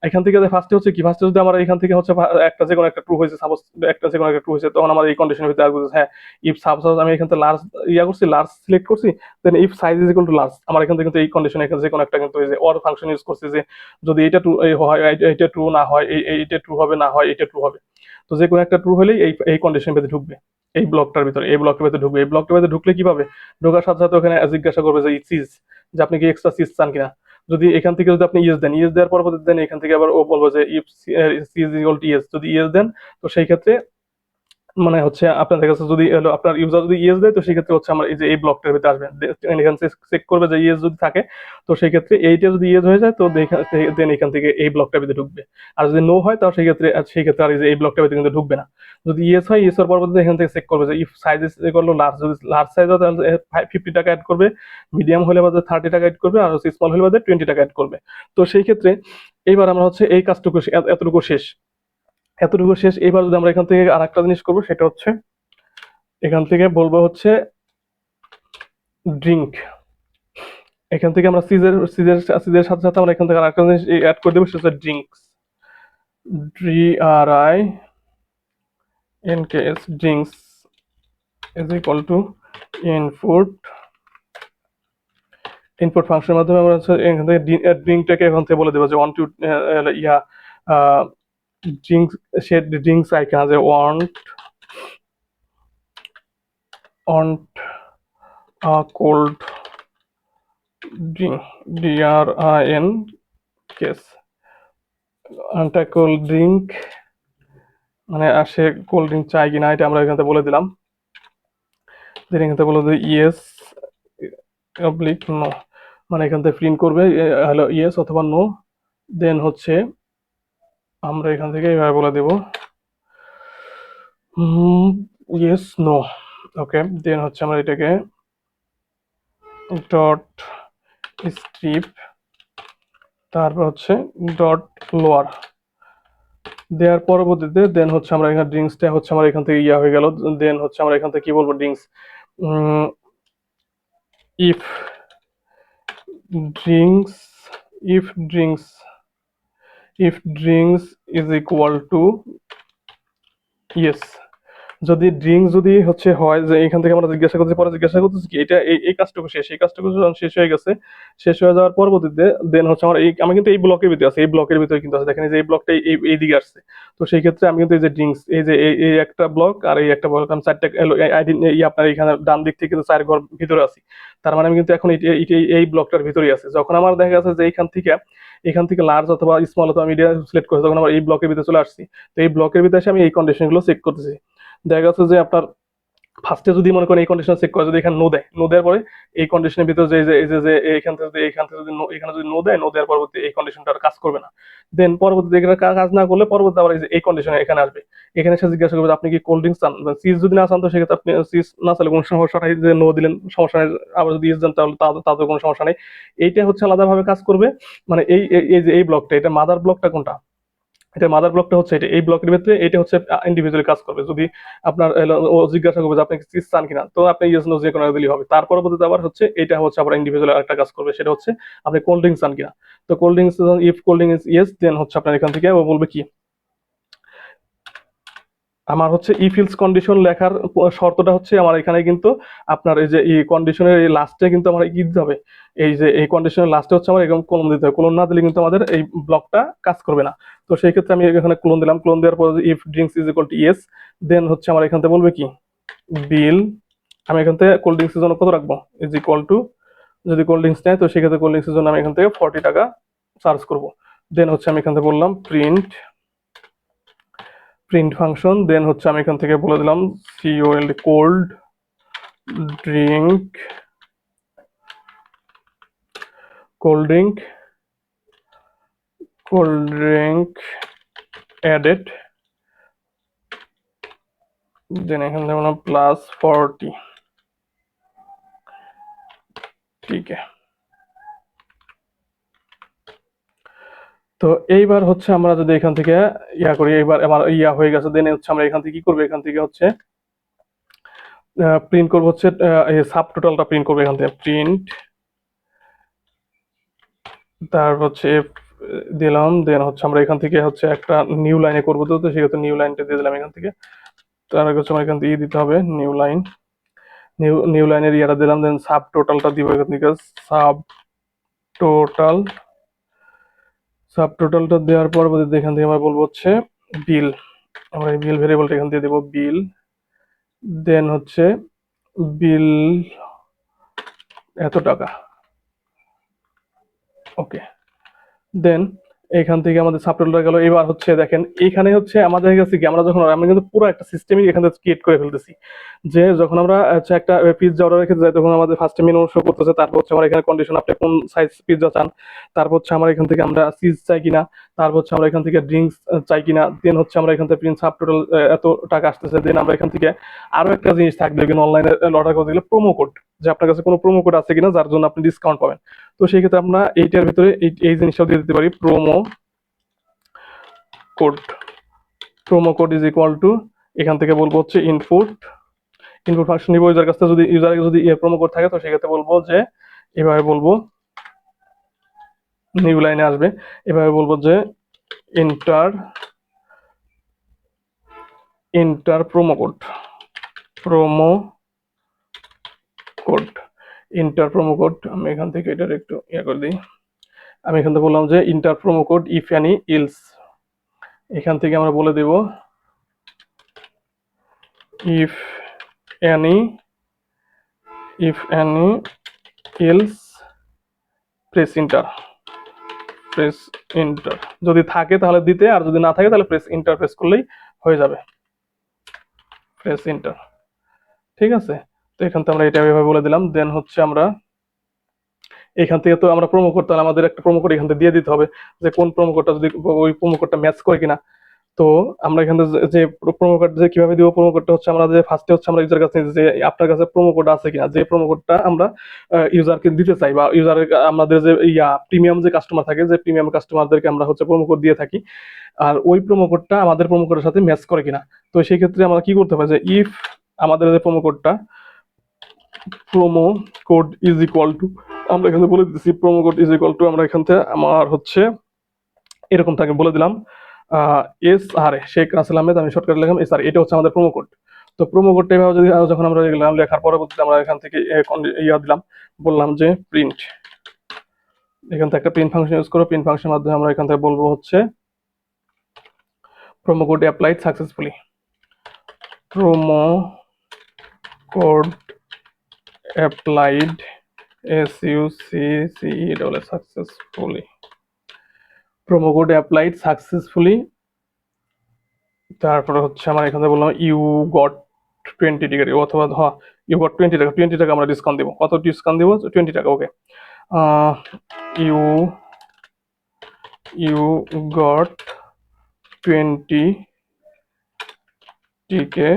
এখান থেকে ফার্স্টে হচ্ছে কি, ফার্স্টে যদি আমার এখান থেকে হচ্ছে একটা যে কোনো একটা ট্রু হয়েছে, সাপোজ একটা যে কোনো একটা ট্রু হয়েছে, তখন আমার এই কন্ডিশনের ভিতরে আসবে হ্যাঁ ইফ সাপোজ আমি এখান থেকে লার্জ করছি, লার্জ সিলেক্ট করছি, then if size is equal to large, আমার এখান থেকে কিন্তু এই কন্ডিশন এখানে যে কোনো একটা কিন্তু এই যে অর ফাংশন ইউজ করছি, যে যদি এটা ট্রু হয় এইটা ট্রু না হয় এইটা ট্রু হবে, না হয় এটা ট্রু হবে। তো যে কোনো একটা ট্রু হলেই এই কন্ডিশনের ভিতরে ঢুকবে, এই ব্লকটার ভিতরে ঢুকবে। এই ব্লকটার ভিতরে ঢুকলে কি পাবে, ঢোকার সাথে সাথে ওখানে জিজ্ঞাসা করবে যে সিজ, যে আপনি কি এক্সট্রা সিজ চান কিনা। যদি এখান থেকে যদি আপনি ইয়েস দেন, ইয়েস দেওয়ার পরবর্তীতে দেন এখান থেকে আবার ও বলবো যে if cheese equal to yes, যদি ইয়েস দেন তো সেই ক্ষেত্রে মানে হচ্ছে আপনাদের কাছে যদি আপনার ইউজার যদি ইয়েস দেয় তো সেক্ষেত্রে হচ্ছে আমার এই যে এই ব্লকটার ভিতরে আসবে, এখান থেকে চেক করবে যে ইয়েস যদি থাকে তো সেই ক্ষেত্রে এইটা যদি ইয়েস হয়ে যায় তো দেন এখান থেকে এই ব্লকটার ভিতরে ঢুকবে। আর যদি নো হয় তাও সেই ক্ষেত্রে আর এই যে এই ব্লকটার ভিতরে কিন্তু ঢুকবে না। যদি ইয়েস হয়, ইয়েস এর পরবর্তীতে এখান থেকে চেক করবে যে ইফ সাইজ করলো লার্জ, যদি লার্জ সাইজ হয় তাহলে 50 টাকা অ্যাড করবে, মিডিয়াম হলে বাদে 30 টাকা অ্যাড করবে, আর হচ্ছে স্মল হলে বাদে 20 টাকা অ্যাড করবে। তো সেই ক্ষেত্রে এইবার আমরা হচ্ছে এই কাজটুকু এতটুকু শেষ। এবার যদি আমরা এখান থেকে আর একটা জিনিস করবো, সেটা হচ্ছে এখান থেকে বলবো হচ্ছে ড্রিঙ্ক। এখান থেকে আমরা সিজের সাথে সাথে আমরা এখান থেকে আরেকটা জিনিস অ্যাড করে দেবো, সেটা হচ্ছে drinks, DRINKS, drinks is equal two input ফাংশনের মাধ্যমে আমরা হচ্ছে এখান থেকে ড্রিঙ্কটাকে এখান থেকে বলে দেবো যে 1 টু ড্রিঙ্কস, সে ড্রিঙ্কস আইকন আছে want cold drink, DRINKS, cold drink, মানে সে কোল্ড ড্রিঙ্ক চাই কিনা এটা আমরা এখান থেকে বলে দিলাম। দেন এখান থেকে বলে দিই ইয়েস অবলিক নো, মানে এখান থেকে প্রিন্ট করবে হলো ইয়েস অথবা নো। দেন হচ্ছে আমরা এখান থেকে এভাবে বলে দেব ইয়েস নো, ওকে। দেন হচ্ছে আমরা এটাকে ডট স্ট্রিপ, তারপর হচ্ছে ডট লোয়ার দেওয়ার পরবর্তীতে দেন হচ্ছে আমরা এখানে ড্রিঙ্কসটা হচ্ছে আমার এখান থেকে ইয়া হয়ে গেল। দেন হচ্ছে আমরা এখান থেকে কি বলবো, drinks if drinks is equal to yes, যদি ড্রিঙ্ক যদি হচ্ছে হয়, যে এখান থেকে আমরা জিজ্ঞাসা করতেছি কি এটা এই কাজটুকু শেষ, এই কাজটুকু যখন শেষ হয়ে গেছে, শেষ হয়ে যাওয়ার পরবর্তীতে দেন হচ্ছে আমার আমি কিন্তু এই ব্লকের ভিতরে আছে, এই ব্লকের ভিতরে কিন্তু আছে, দেখেন যে এই ব্লকটা এই দিকে আসছে। তো সেই ক্ষেত্রে আমি কিন্তু এই যে ড্রিঙ্কস, এই যে এই একটা ব্লক আর এই একটা ব্লক, আমি চারটা আপনার এখানে ডান দিক থেকে কিন্তু 4 ঘর ভিতরে আছি। তার মানে আমি কিন্তু এখন এই ব্লকটার ভিতরেই আছে। যখন আমার দেখা গেছে যে এখান থেকে লার্জ অথবা স্মল অথবা মিডিয়াম সিলেক্ট করেছে, তখন আমার এই ব্লকের ভিতরে চলে আসছি। তো এই ব্লকের ভিতরে এসে আমি এই কন্ডিশনগুলো চেক করতেছি। দেখা যাচ্ছে যে আপনার ফার্স্টে যদি মনে করেন এই কন্ডিশন চেক করে, যদি এখানে নো দেয়, নো দেওয়ার পরে এই কন্ডিশনের ভিতরে যে এখান থেকে যদি এখানে যদি নো দেওয়ার পরবর্তী এই কন্ডিশনটা আর কাজ করবে না। দেন পরবর্তীতে এখানে কাজ না করলে পরবর্তী আবার এই কন্ডিশনে এখানে আসবে, এখানে এসে জিজ্ঞাসা করবে আপনি কি কোল্ড ড্রিঙ্কস চান, সিজ যদি না চান তো সেক্ষেত্রে আপনি সিজ না চাইলে কোনো সমস্যা নাই, যে নো দিলেন সমস্যা নেই, আবার যদি ইস দেন তাহলে তাদের কোনো সমস্যা নেই। এইটা হচ্ছে আলাদাভাবে কাজ করবে। মানে এই যে এই ব্লকটা, এটা মাদার ব্লকটা কোনটা, এটা মাদার ব্লকটা হচ্ছে এটা, এই ব্লকের ভিতরে এটা হচ্ছে ইন্ডিভিজুয়ালি কাজ করবে। যদি আপনার ও জিজ্ঞাসা করবে যে আপনি কি চিজ চান কিনা, তো আপনি ইয়েস নো যে কোনো দিলেই হবে। তার পরবর্তীতে আবার হচ্ছে এটা হচ্ছে আবার ইন্ডিভিজুয়াল আরেকটা কাজ করবে, সেটা হচ্ছে আপনি কোল্ড ড্রিঙ্কস চান কিনা। তো cold drinks, if cold drinks is yes, then হচ্ছে আপনার এখান থেকে ও বলবে কি, আমার হচ্ছে ইফিলস কন্ডিশন লেখার শর্তটা হচ্ছে আমার এখানে কিন্তু আপনার এই যে এই কন্ডিশনের এই লাস্টে কিন্তু আমার কি দিতে হবে, এই যে এই কন্ডিশনের লাস্টে হচ্ছে আমার এরকম কোলন দিতে হবে। কোলন না দিলে কিন্তু আমাদের এই ব্লকটা কাজ করবে না। তো সেই ক্ষেত্রে আমি এখানে কোলন দিলাম। কোলন দেওয়ার পর if drinks is equal to yes, then হচ্ছে আমার এখান থেকে বলবে কি, বিল, আমি এখান থেকে কোল্ড ড্রিঙ্কসের জন্য কত রাখবো, ইজ ইকুয়াল টু, যদি কোল্ড ড্রিঙ্কস নেয় তো সেক্ষেত্রে কোল্ড ড্রিঙ্কসের জন্য আমি এখান থেকে 40 টাকা চার্জ করবো। দেন হচ্ছে আমি এখান থেকে বললাম প্রিন্ট, প্রিন্ট ফাংশন, দেন হচ্ছে আমি এখান থেকে বলে দিলাম COLD, cold drink, cold drink, cold drink added, then এখানে বললাম +40, ঠিক আছে। তো এইবার হচ্ছে আমরা যদি এখান থেকে ইয়া করি, এইবার আমার ইয়া হয়ে গেছে, দেন হচ্ছে আমরা এখান থেকে কি করবো, এখান থেকে হচ্ছে প্রিন্ট করবো হচ্ছে সাব টোটালটা প্রিন্ট করবো এখান থেকে প্রিন্ট, তারপর হচ্ছে দিলাম, দেন হচ্ছে আমরা এখান থেকে হচ্ছে একটা নিউ লাইনে করবো, তো সেক্ষেত্রে নিউ লাইনটা দিয়ে দিলাম এখান থেকে। তার আগে হচ্ছে আমার এখান থেকে দিতে হবে নিউ লাইন, নিউ লাইনের ইয়াটা দিলাম, দেন সাব টোটালটা দিব এখান থেকে, সাব টোটাল, সাব টোটালটা দেওয়ার পরবর্তীতে এখান থেকে আমরা বলবো হচ্ছে বিল, আমরা এই বিল ভেরিয়েবলটা এখান থেকে দেবো বিল, দেন হচ্ছে বিল এত টাকা, ওকে। দেন এখান থেকে আমাদের সাবটোটাল গেল। এবার হচ্ছে দেখেন এখানে হচ্ছে আমাদের কাছে কি, আমরা যখন আমরা কিন্তু পুরো একটা সিস্টেমই এখান থেকে ক্রিয়েট করে ফেলতেছি, যে যখন আমরা হচ্ছে একটা পিৎজা অর্ডার রেখে যাই তখন আমাদের ফার্স্টে মেনু শো করতেছে, তারপর হচ্ছে আমার এখানে কন্ডিশন আপনি কোন সাইজ পিৎজা চান, তারপর হচ্ছে আমার এখান থেকে আমরা চিজ চাই কিনা, তারপর হচ্ছে আমরা এখান থেকে ড্রিঙ্কস চাই কিনা, দেন হচ্ছে আমরা এখান থেকে প্রিন্ট সাব টোটাল এত টাকা আসতেছে, দেন আমরা এখান থেকে আরো একটা জিনিস থাকবে কিন্তু অনলাইনে অর্ডার করতে গেলে প্রোমো কোড, যে আপনার কাছে কোনো প্রোমো কোড আছে কিনা যার জন্য আপনি ডিসকাউন্ট পাবেন। তো সেই ক্ষেত্রে আমরা এইটার ভিতরে এই জিনিসটাও দিয়ে দিতে পারি, promo code, promo code is equal two, এখান থেকে বলবো হচ্ছে ইনপুট, ইনপুট ফাংশন নিব ইউজার কাছ থেকে, যদি ইউজারের যদি প্রোমো কোড থাকে তো সেক্ষেত্রে বলবো যে এভাবে বলবো, নিউ লাইনে আসবে, এভাবে বলবো যে inter, inter promo code, promo code, inter promo code, আমি এখান থেকে এটার একটু ইয়ে করে দিই, আমি এখান থেকে বললাম যে enter promo code if any else, এখান থেকে আমরা বলে দেব if any, if any else press enter, press enter, যদি থাকে তাহলে দিতে, আর যদি না থাকে তাহলে প্রেস ইন্টার প্রেস করলেই হয়ে যাবে, প্রেস ইন্টার, ঠিক আছে। তো এখান থেকে আমরা এটা এভাবে বলে দিলাম। দেন হচ্ছে আমরা এখান থেকে তো আমরা প্রোমো কোড, তাহলে আমাদের একটা প্রোমো কোড এখান থেকে দিয়ে দিতে হবে, যে কোন প্রোমো কোডটা যদি ওই প্রোমো কোডটা ম্যাচ করে কিনা। তো আমরা এখান থেকে যে প্রোমো কোড যে কিভাবে দিব, প্রোমো কোডটা হচ্ছে আমরা যে ফার্স্টে হচ্ছে আমরা ইউজার কাছে যে আপনার কাছে প্রোমো কোড আছে কিনা, যে প্রোমো কোডটা আমরা ইউজারকে দিতে চাই, বা ইউজারের আমাদের যে প্রিমিয়াম যে কাস্টমার থাকে, যে প্রিমিয়াম কাস্টমারদেরকে আমরা হচ্ছে প্রোমো কোড দিয়ে থাকি, আর ওই প্রোমো কোডটা আমাদের প্রোমো কোডের সাথে ম্যাচ করে কিনা। তো সেই ক্ষেত্রে আমরা কি করতে পারি, যে ইফ আমাদের যে প্রোমো কোডটা, promo code is equal two, আমরা এখানে বলে দিচ্ছি promo code is equal two, আমরা এখান থেকে আমার হচ্ছে এরকম থাকে বলে দিলাম SR শেখ রাসেল আহমেদ, আমি শর্টকাট লিখলাম SR, এটা হচ্ছে আমাদের প্রোমো কোড। তো প্রোমো কোডটা এভাবে যদি যখন আমরা লিখলাম, লেখার পরবর্তীতে আমরা এখান থেকে ইয়া দিলাম, বললাম যে প্রিন্ট, এখান থেকে একটা প্রিন্ট ফাংশন ইউজ করো, প্রিন্ট ফাংশনের মাধ্যমে আমরা এখান থেকে বলবো হচ্ছে promo code applied successfully, promo code applied SUCCE successfully, promo code applied successfully. তারপরে হচ্ছে আমার এখানে বললাম ইউ গট 20 টাকা, অথবা ইউ গট 20 টাকা, 20 টাকা আমরা ডিসকাউন্ট দিব, কত ডিসকাউন্ট দিব, 20 টাকা, ওকে। ইউ ইউ গট 20 টিকে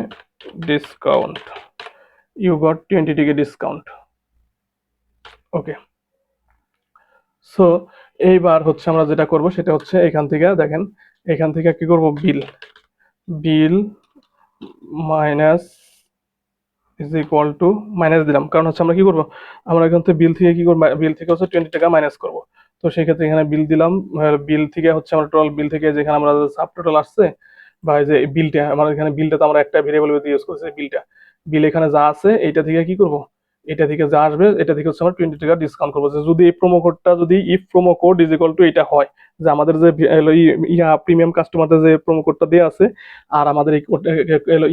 ডিসকাউন্ট, ইউ গট 20 টিকে ডিসকাউন্ট, ওকে। সো এইবার হচ্ছে আমরা যেটা করব সেটা হচ্ছে এখান থেকে দেখেন এখান থেকে কি করব, bill, bill minus is equal to, minus দিলাম কারণ হচ্ছে আমরা কি করব, আমরা এখান থেকে বিল থেকে কি করব, বিল থেকে হচ্ছে 20 টাকা মাইনাস করব। তো সেই ক্ষেত্রে এখানে বিল দিলাম, বিল থেকে হচ্ছে আমরা টোটাল বিল থেকে যেখানে আমরা সাব টোটাল আসছে বা এই যে বিলটা, আমার এখানে বিলটা তো আমরা একটা ভেরিয়েবল ইউজ করছি, বিলটা, বিল এখানে যা আছে এইটা থেকে কি করব, এটা থেকে যা আসবে এটা থেকে হচ্ছে আমরা 20 টাকা ডিসকাউন্ট করবো। যে যদি এই প্রোমো কোডটা, যদি if promo code is equal two এটা হয়, যে আমাদের যে ইয়া প্রিমিয়াম কাস্টমারদের যে প্রোমো কোডটা দেওয়া আছে আর আমাদের এই কোড,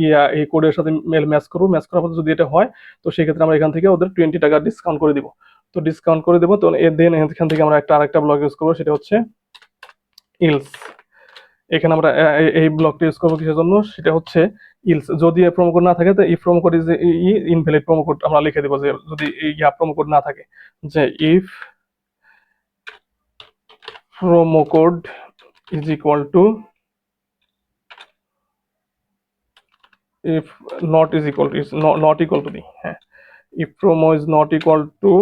ইয়া এই কোডের সাথে ম্যাচ করবো, ম্যাচ করার পর যদি এটা হয় তো সেই ক্ষেত্রে আমরা এখান থেকে ওদের 20 টাকা ডিসকাউন্ট করে দিব। তো ডিসকাউন্ট করে দেবো, তো দেন এখান থেকে আমরা আরেকটা ব্লক ইউজ করবো, সেটা হচ্ছে ইলস। এখানে আমরা এই ব্লকটা ইউজ করবো কিসের জন্য, সেটা হচ্ছে ইলস। যদি প্রোমো কোড না থাকে তো এই promo code is invalid promo code আমরা লিখে দেবো, যে যদি ইয়া প্রোমো কোড না থাকে, যে if promo code is equal two, if not is equal to, is not equal to the, হ্যাঁ, if promo is not equal to,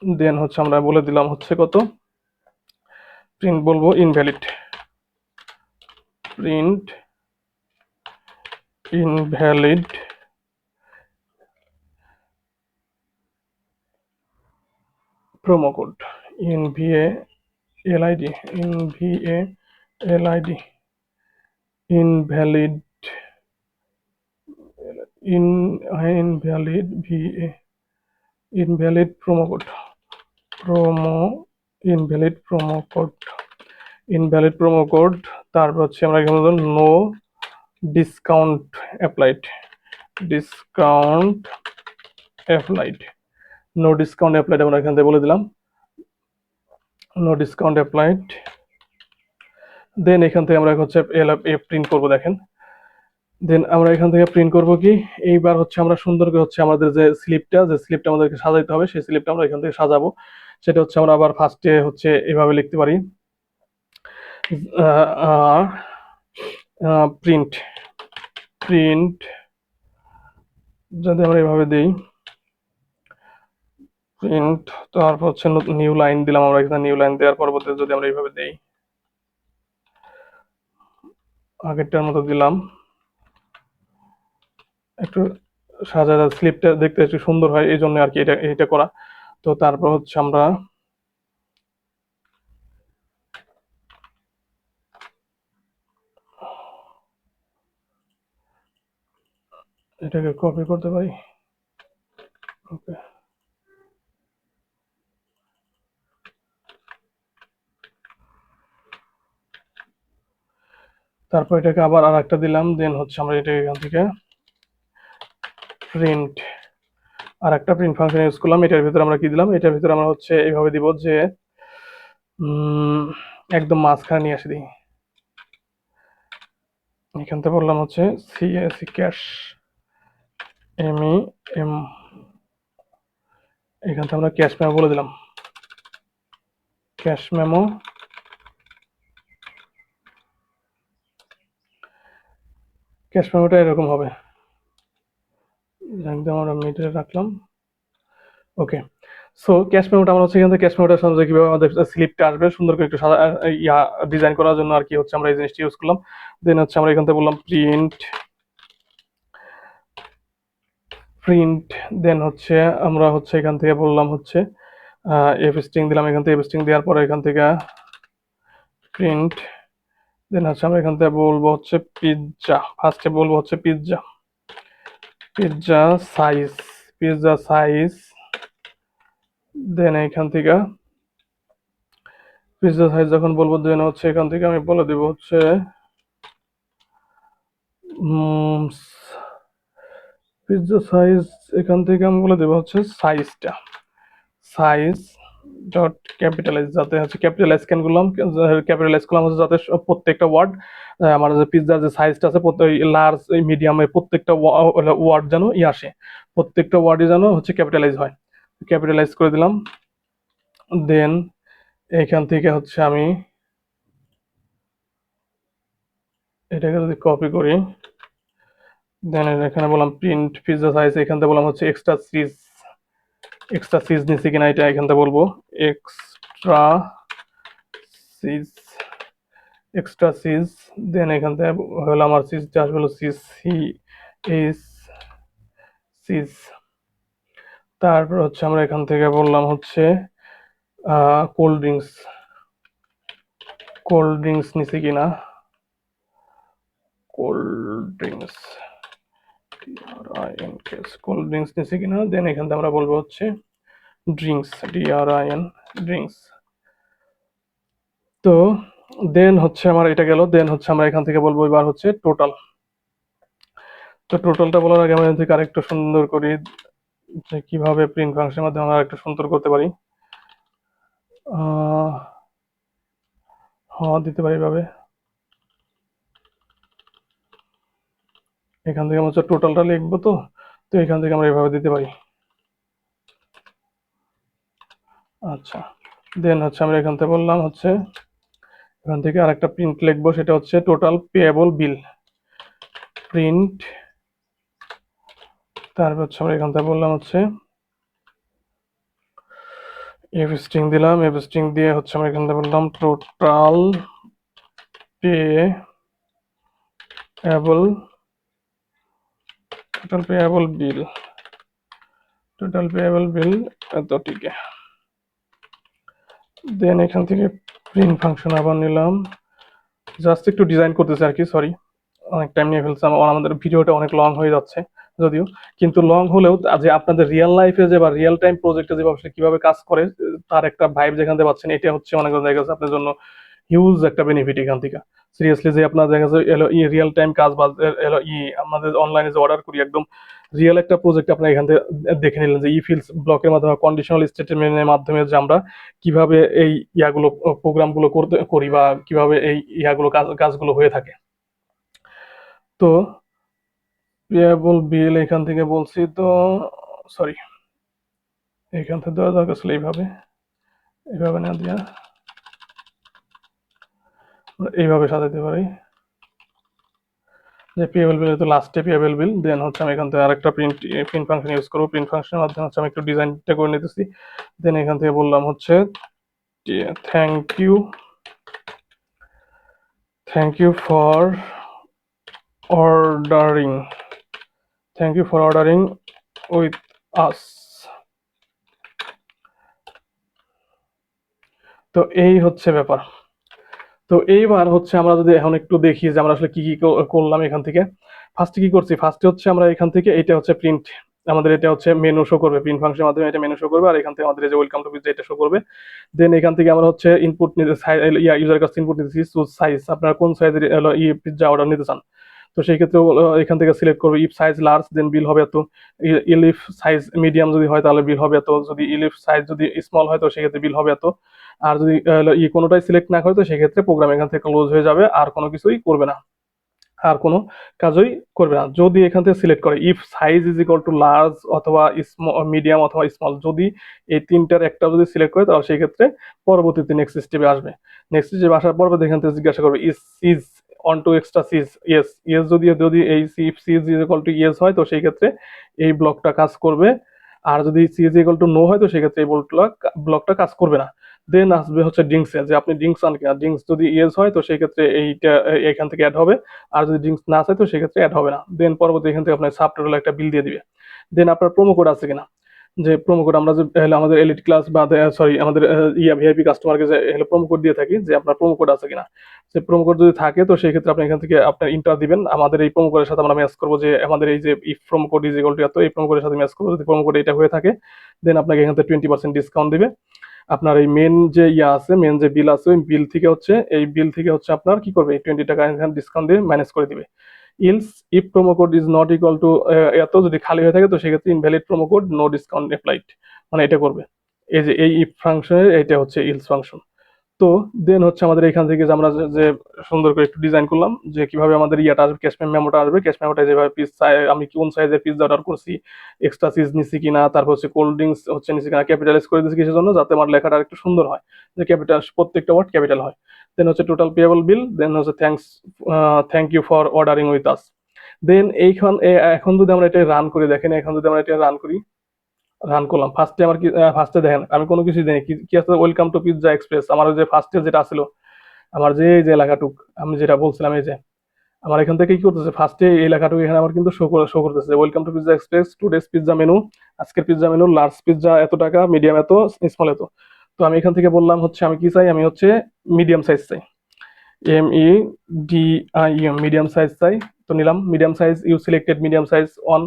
দেন হচ্ছে আমরা বলে দিলাম হচ্ছে কত, প্রিন্ট বলবো invalid, print invalid promo code, NVALID, NVALID, invalid, invalid VA, invalid promo code, promo, invalid promo code, invalid promo code, তারপর হচ্ছে আমরা এখানে no discount applied, discount applied, no discount applied আমরা এখান থেকে বলে দিলাম, নো ডিসকাউন্ট অ্যাপ্লাইড। দেন এখান থেকে আমরা হচ্ছে প্রিন্ট করব, দেখেন, দেন আমরা এখান থেকে প্রিন্ট করব কি, এইবার হচ্ছে আমরা সুন্দর করে হচ্ছে আমাদের যে স্লিপটা আমাদেরকে সাজাইতে হবে, সেই স্লিপটা আমরা এখান থেকে সাজাবো। সেটা হচ্ছে আমরা আবার ফার্স্টে হচ্ছে এভাবে লিখতে পারি, প্রিন্ট, প্রিন্ট যদি আমরা এভাবে দিই, প্রিন্ট, তারপর হচ্ছে নিউ লাইন দিলাম আমরা এখানে, নিউ লাইন দেওয়ার পরবর্তীতে যদি আমরা এইভাবে দেই, আগেরটার মতো দিলাম, একটু সাজানো স্লিপটা দেখতে একটু সুন্দর হয়, এই জন্য আর কি এটা করা। তো তারপর হচ্ছে আমরা এটাকে কপি করতে পারি, ওকে, তারপর এটাকে আবার আর একটা দিলাম, দেন হচ্ছে আমরা এটা এখান থেকে প্রিন্ট, আর একটা প্রিন্ট ফাংশন ইউজ করলাম। এটার ভিতরে আমরা কি দিলাম, এটার ভিতরে আমরা হচ্ছে এইভাবে দিব যে একদম মাঝখানে নিয়ে আসে দিই, এখান থেকে বললাম হচ্ছে সিএসি ক্যাশ, এম, এখান থেকে আমরা ক্যাশ মেমো বলে দিলাম, ক্যাশ মেমো, ক্যাশ মেমোটা এরকম হবে, একদম আমরা মিডলে রাখলাম, ওকে। সো ক্যাশ মেমোটা আমরা হচ্ছে এখান থেকে ক্যাশ মেমোটা সাজাতে কিভাবে আমাদের স্লিপটা আসবে সুন্দর করে একটু ইয়া ডিজাইন করার জন্য আর কি হচ্ছে আমরা এই জিনিসটা ইউজ করলাম। দেন হচ্ছে আমরা এখান থেকে বললাম প্রিন্ট, প্রিন্ট, দেন হচ্ছে আমরা হচ্ছে এখান থেকে বললাম হচ্ছে এফ স্ট্রিং দিলাম, এখান থেকে এফ স্ট্রিং দেওয়ার পরে এখান থেকে প্রিন্ট, দেন হচ্ছে আমরা এখান থেকে বলবো হচ্ছে পিৎজা, ফার্স্টে বলবো হচ্ছে pizza, pizza size, pizza size, then এখান থেকে পিৎজা সাইজ যখন বলবো দেন হচ্ছে এখান থেকে আমি বলে দিব হচ্ছে পিৎজা সাইজ, এখান থেকে আমি বলে দেবো হচ্ছে সাইজটা, সাইজ ডট ক্যাপিটালাইজ, যাতে হচ্ছে ক্যাপিটালাইজ কেন করলাম, ক্যাপিটালাইজ করলাম হচ্ছে যাতে প্রত্যেকটা ওয়ার্ড, আমার যে পিৎজার যে সাইজটা আছে প্রত্যেক লার্জ মিডিয়ামের প্রত্যেকটা ওয়ার্ড যেন আসে, প্রত্যেকটা ওয়ার্ডই যেন হচ্ছে ক্যাপিটালাইজ হয়, ক্যাপিটালাইজ করে দিলাম। দেন এখান থেকে হচ্ছে আমি এটাকে যদি কপি করি, দেন এখানে বললাম প্রিন্ট পিৎজা সাইজ, এখান থেকে বললাম হচ্ছে এক্সট্রা চিজ, এক্সট্রা চিজ নিচ্ছি কিনা এটা এখান থেকে বলবো, এক্সট্রা চিজ, এক্সট্রা সিজ, দেন এখান থেকে হলো আমার সিজটা আসবে হলো সিজ সি এস সিজ। তারপর হচ্ছে আমরা এখান থেকে বললাম হচ্ছে কোল্ড ড্রিঙ্কস, কোল্ড ড্রিঙ্কস নিছি কিনা, কোল্ড ড্রিঙ্কস কোল্ড ড্রিঙ্কস নিছি কিনা, দেন এখান থেকে আমরা বলবো হচ্ছে ড্রিঙ্কস DRIN ড্রিঙ্কস। তো দেন হচ্ছে আমার এটা গেল, দেন হচ্ছে আমরা এখান থেকে বলবো এবার হচ্ছে টোটাল। তো টোটালটা বলার আগে আমরা এখান থেকে আরেকটু সুন্দর করি যে কিভাবে প্রিন্ট ফাংশনের মাধ্যমে আমরা আরেকটু সুন্দর করতে পারি। হ্যাঁ দিতে পারি এভাবে, এখান থেকে আমরা হচ্ছে টোটালটা লিখবো। তো তো এখান থেকে আমরা এভাবে দিতে পারি। আচ্ছা, দেন হচ্ছে আমরা এখান থেকে বললাম হচ্ছে এখান থেকে আরেকটা প্রিন্ট লিখবো, সেটা হচ্ছে টোটাল পেয়েবল বিল প্রিন্ট। তারপর হচ্ছে আমরা এখান থেকে বললাম হচ্ছে এফ স্ট্রিং দিলাম, এফ স্ট্রিং দিয়ে হচ্ছে আমরা এখান থেকে বললাম টোটাল পেয়েবল, টোটাল পেয়েবল বিল, টোটাল পেয়েবল বিল এত, ঠিক আছে। দেন এখান থেকে প্রিন্ট ফাংশন আবার নিলাম, জাস্ট একটু ডিজাইন করতেছে আর কি, সরি অনেক টাইম নিয়ে ফেলছে, আমাদের ভিডিওটা অনেক লং হয়ে যাচ্ছে যদিও, কিন্তু লং হলেও যে আপনাদের রিয়েল লাইফে যে বা রিয়েল টাইম প্রজেক্টে যেভাবে কিভাবে কাজ করে তার একটা ভাইব যেখান থেকে পাচ্ছেন, এটা হচ্ছে অনেক দেখা যাচ্ছে আপনার জন্য হিউজ একটা বেনিফিট এখান থেকে। সিরিয়াসলি যে আপনার দেখা যাচ্ছে এলো ই রিয়েল টাইম কাজ বা এলো ই আমাদের অনলাইনে যে অর্ডার করি একদম রিয়েল একটা প্রজেক্ট আপনার এখান থেকে দেখে নিলেন যে ই ফিল্ডস ব্লকের মাধ্যমে কন্ডিশনাল স্টেটমেন্টের মাধ্যমে যে আমরা কিভাবে এই ইয়াগুলো প্রোগ্রামগুলো করতে করি বা কিভাবে এই ইয়াগুলো কাজগুলো হয়ে থাকে। তো পেয়েবল বিল এখান থেকে বলছি, তো সরি এখান থেকে দেওয়া দরকার ছিল এইভাবে, এইভাবে না দিয়া এইভাবে সাজাতে পারি যে পেয়েবল বিল তো লাস্টে পেয়েবল বিল, দেন হচ্ছে আমি এখান থেকে আরেকটা প্রিন্ট ফাংশন ইউজ করবো, প্রিন্ট ফাংশনের মাধ্যমে হচ্ছে আমি একটু ডিজাইনটা করে নিতেছি। দেন এখান থেকে বললাম হচ্ছে thank you, thank you for ordering, thank you for ordering with us. তো এই হচ্ছে ব্যাপার। তো এইবার হচ্ছে আমরা যদি এখন একটু দেখি যে আমরা আসলে কি কি করলাম এখান থেকে। ফার্স্টে কি করছি, ফার্স্টে হচ্ছে আমরা এখান থেকে এটা হচ্ছে প্রিন্ট, আমাদের এটা হচ্ছে মেনু শো করবে, প্রিন্ট ফাংশনের মাধ্যমে এটা মেনু শো করবে, আর এখান থেকে আমাদের এই যে ওয়েলকাম টু পিৎজা এটা শো করবে। দেন এখান থেকে আমরা হচ্ছে ইনপুট নিতে ইউজার কাছে ইনপুট নিতেছি চুজ সাইজ, আপনারা কোন সাইজের পিৎজা অর্ডার নিতে চান। তো সেই ক্ষেত্রে এখান থেকে সিলেক্ট করবে ইফ সাইজ লার্জ দেন বিল হবে এত, ইলিফ সাইজ মিডিয়াম যদি হয় তাহলে বিল হবে এত, যদি ইলিফ সাইজ যদি স্মল হয় তো সেক্ষেত্রে বিল হবে এত। আর যদি কোনোটাই সিলেক্ট না করে তো সেক্ষেত্রে প্রোগ্রাম এখান থেকে ক্লোজ হয়ে যাবে, আর কোনো কিছুই করবে না, আর কোনো কাজই করবে না। যদি এখান থেকে সিলেক্ট করে if size is equal to large অথবা মিডিয়াম অথবা স্মল, যদি এই তিনটার একটা যদি সিলেক্ট করে তাহলে সেই ক্ষেত্রে পরবর্তীতে নেক্সট স্টেপে আসবে। নেক্সট স্টেপে আসার পর এখান থেকে জিজ্ঞাসা করবে is cheese on to extra cheese, yes yes, যদি যদি এই if cheese is equal to yes হয় তো সেই ক্ষেত্রে এই ব্লকটা কাজ করবে, আর যদি সিজ ইকুয়াল টু নো হয় তো সেক্ষেত্রে এই ব্লকটা কাজ করবে না। দেন আসবে হচ্ছে ড্রিঙ্কসে, যে আপনি ড্রিঙ্কস আন কিনা, ড্রিঙ্কস যদি ইয়েস হয় তো সেই ক্ষেত্রে এইটা এখান থেকে অ্যাড হবে, আর যদি ড্রিঙ্কস না চাই তো সেক্ষেত্রে অ্যাড হবে না। দেন পরবর্তী এখান থেকে আপনার সাবটোটাল একটা বিল দিয়ে দিবে। দেন আপনার প্রোমো কোড আছে কিনা, যে প্রোমো কোড আমরা যে আমাদের এলিট ক্লাস বা সরি আমাদের ভিআইপি কাস্টমারকে যে প্রোমো কোড দিয়ে থাকি, যে আপনার প্রোমো কোড আছে কিনা। যে প্রোমো কোড যদি থাকে তো সেই ক্ষেত্রে আপনি এখান থেকে আপনার ইন্টার দিবেন, আমাদের এই প্রোমো কোডের সাথে আমরা ম্যাচ করবো, যে আমাদের এই যে if promo code is equal to এত, এই প্রোমো কোডের সাথে ম্যাচ করবো, যদি প্রোমো কোড এটা হয়ে থাকে দেন আপনাকে এখান থেকে 20% ডিসকাউন্ট দিবে। আপনার এই মেন যে ইয়া আছে, মেন যে বিল আছে, ওই বিল থেকে হচ্ছে এই বিল থেকে হচ্ছে আপনার কি করবে 20 টাকা ডিসকাউন্ট দিয়ে মাইনাস করে দিবে। Else if promo code is not equal to এত, যদি খালি হয়ে থাকে তো সেক্ষেত্রে invalid promo code no discount applied, মানে এটা করবে। এই যে এই ইফ ফাংশনের এটা হচ্ছে ইলস ফাংশন। তো দেন হচ্ছে আমাদের এখান থেকে যে আমরা যে সুন্দর করে একটু ডিজাইন করলাম যে কিভাবে আমাদের ইয়াটা আসবে, ক্যাশ মেমোটা আসবে, ক্যাশ মেমোটা যেভাবে পিস আমি কোন সাইজের পিৎজা অর্ডার করছি, এক্সট্রা চিজ নিছি কিনা, তারপর হচ্ছে কোল্ড ড্রিঙ্কস হচ্ছে নিছি কিনা, ক্যাপিটালাইজ করে দিচ্ছি কিসের জন্য, যাতে আমার লেখাটা একটু সুন্দর হয়, যে ক্যাপিটাল প্রত্যেকটা ওয়ার্ড ক্যাপিটাল হয়। দেন হচ্ছে টোটাল পেয়েবল বিল, দেন হচ্ছে thank you for ordering with us. Then এইখান এখন যদি আমরা এটা রান করে দেখেন, এখন যদি আমরা এটা রান করি, রান করলাম, ফার্স্টে আমার কি ফার্স্টে দেখেন আমি কোনো কিছু দেই কি কি আছে, ওয়েলকাম টু পিৎজা এক্সপ্রেস, আমার যে ফার্স্টে যেটা ছিল আমার যে এই যে এলাকাটুক আমি যেটা বলছিলাম, এই যে আমার এখান থেকে কি করতেছে, ফার্স্টে এই এলাকাটুকু এখানে আমার কিন্তু শো করতেছে welcome to pizza express, today's pizza menu, আজকের পিৎজা মেনু, লার্জ পিৎজা এত টাকা, মিডিয়াম এত, স্মল এত। তো আমি এখান থেকে বললাম হচ্ছে আমি কি চাই, আমি হচ্ছে মিডিয়াম সাইজ চাই, MEDIUM, মিডিয়াম সাইজ চাই। তো নিলাম medium size, you selected medium size on,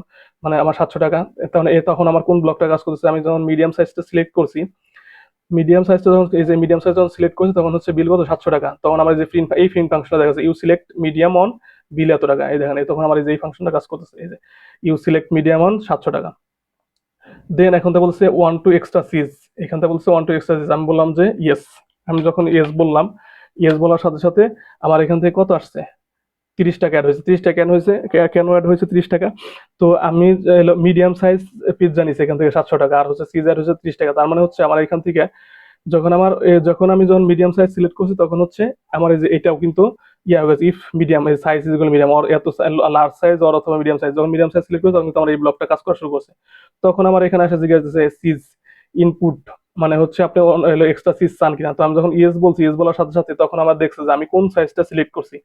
মানে আমার 700 টাকা। তখন তখন আমার কোন ব্লকটা কাজ করতেছে, আমি যখন মিডিয়াম সাইজটা সিলেক্ট করছি, মিডিয়াম সাইজটা যখন এই যে মিডিয়াম সাইজ যখন সিলেক্ট করছি তখন হচ্ছে বিল কত 700 টাকা। তখন আমার যে প্রিন্ট এই প্রিন্ট ফাংশনটা দেখা যাচ্ছে, ইউ সিলেক্ট মিডিয়াম অন বিল এত টাকা, এই দেখেন তখন আমার এই যে এই ফাংশনটা কাজ করতেছে, এই যে ইউ সিলেক্ট মিডিয়াম অন 700 টাকা। দেন এখন তো বলছে ওয়ান টু এক্সট্রা সিজ, এখান থেকে বলছে ওয়ান টু এক্সট্রা সিজ, আমি বললাম যে ইয়েস। আমি যখন ইয়েস বললাম, ইয়েস বলার সাথে সাথে আমার এখান থেকে কত আসছে, 30 টাকা অ্যাড হয়েছে, 30 টাকা কেন হয়েছে, কেন অ্যাড হয়েছে 30 টাকা। তো আমি মিডিয়াম সাইজ পিৎজা নিছি এখান থেকে 700 টাকা, আর হচ্ছে সিজ অ্যাড হয়েছে 30 টাকা। তার মানে হচ্ছে আমার এখান থেকে যখন আমি যখন মিডিয়াম সাইজ সিলেক্ট করছি তখন হচ্ছে আমার এই যে এটাও কিন্তু ইয়া হয়ে গেছে, ইফ মিডিয়াম এই size is equal medium or এত লার্জ সাইজ অর অথবা মিডিয়াম সাইজ, যখন মিডিয়াম সাইজ সিলেক্ট করছি তখন কিন্তু আমার এই ব্লকটা কাজ করা শুরু করছে। তখন আমার এখানে আসে জিজ্ঞাসা সিজ ইনপুট, মানে হচ্ছে আপনি এক্সট্রা সিজ চান কিনা। তো আমি যখন ইয়েস বলছি, ইয়েস বলার সাথে সাথে তখন আমার দেখছে যে আমি কোন সাইজটা সিলেক্ট করছি,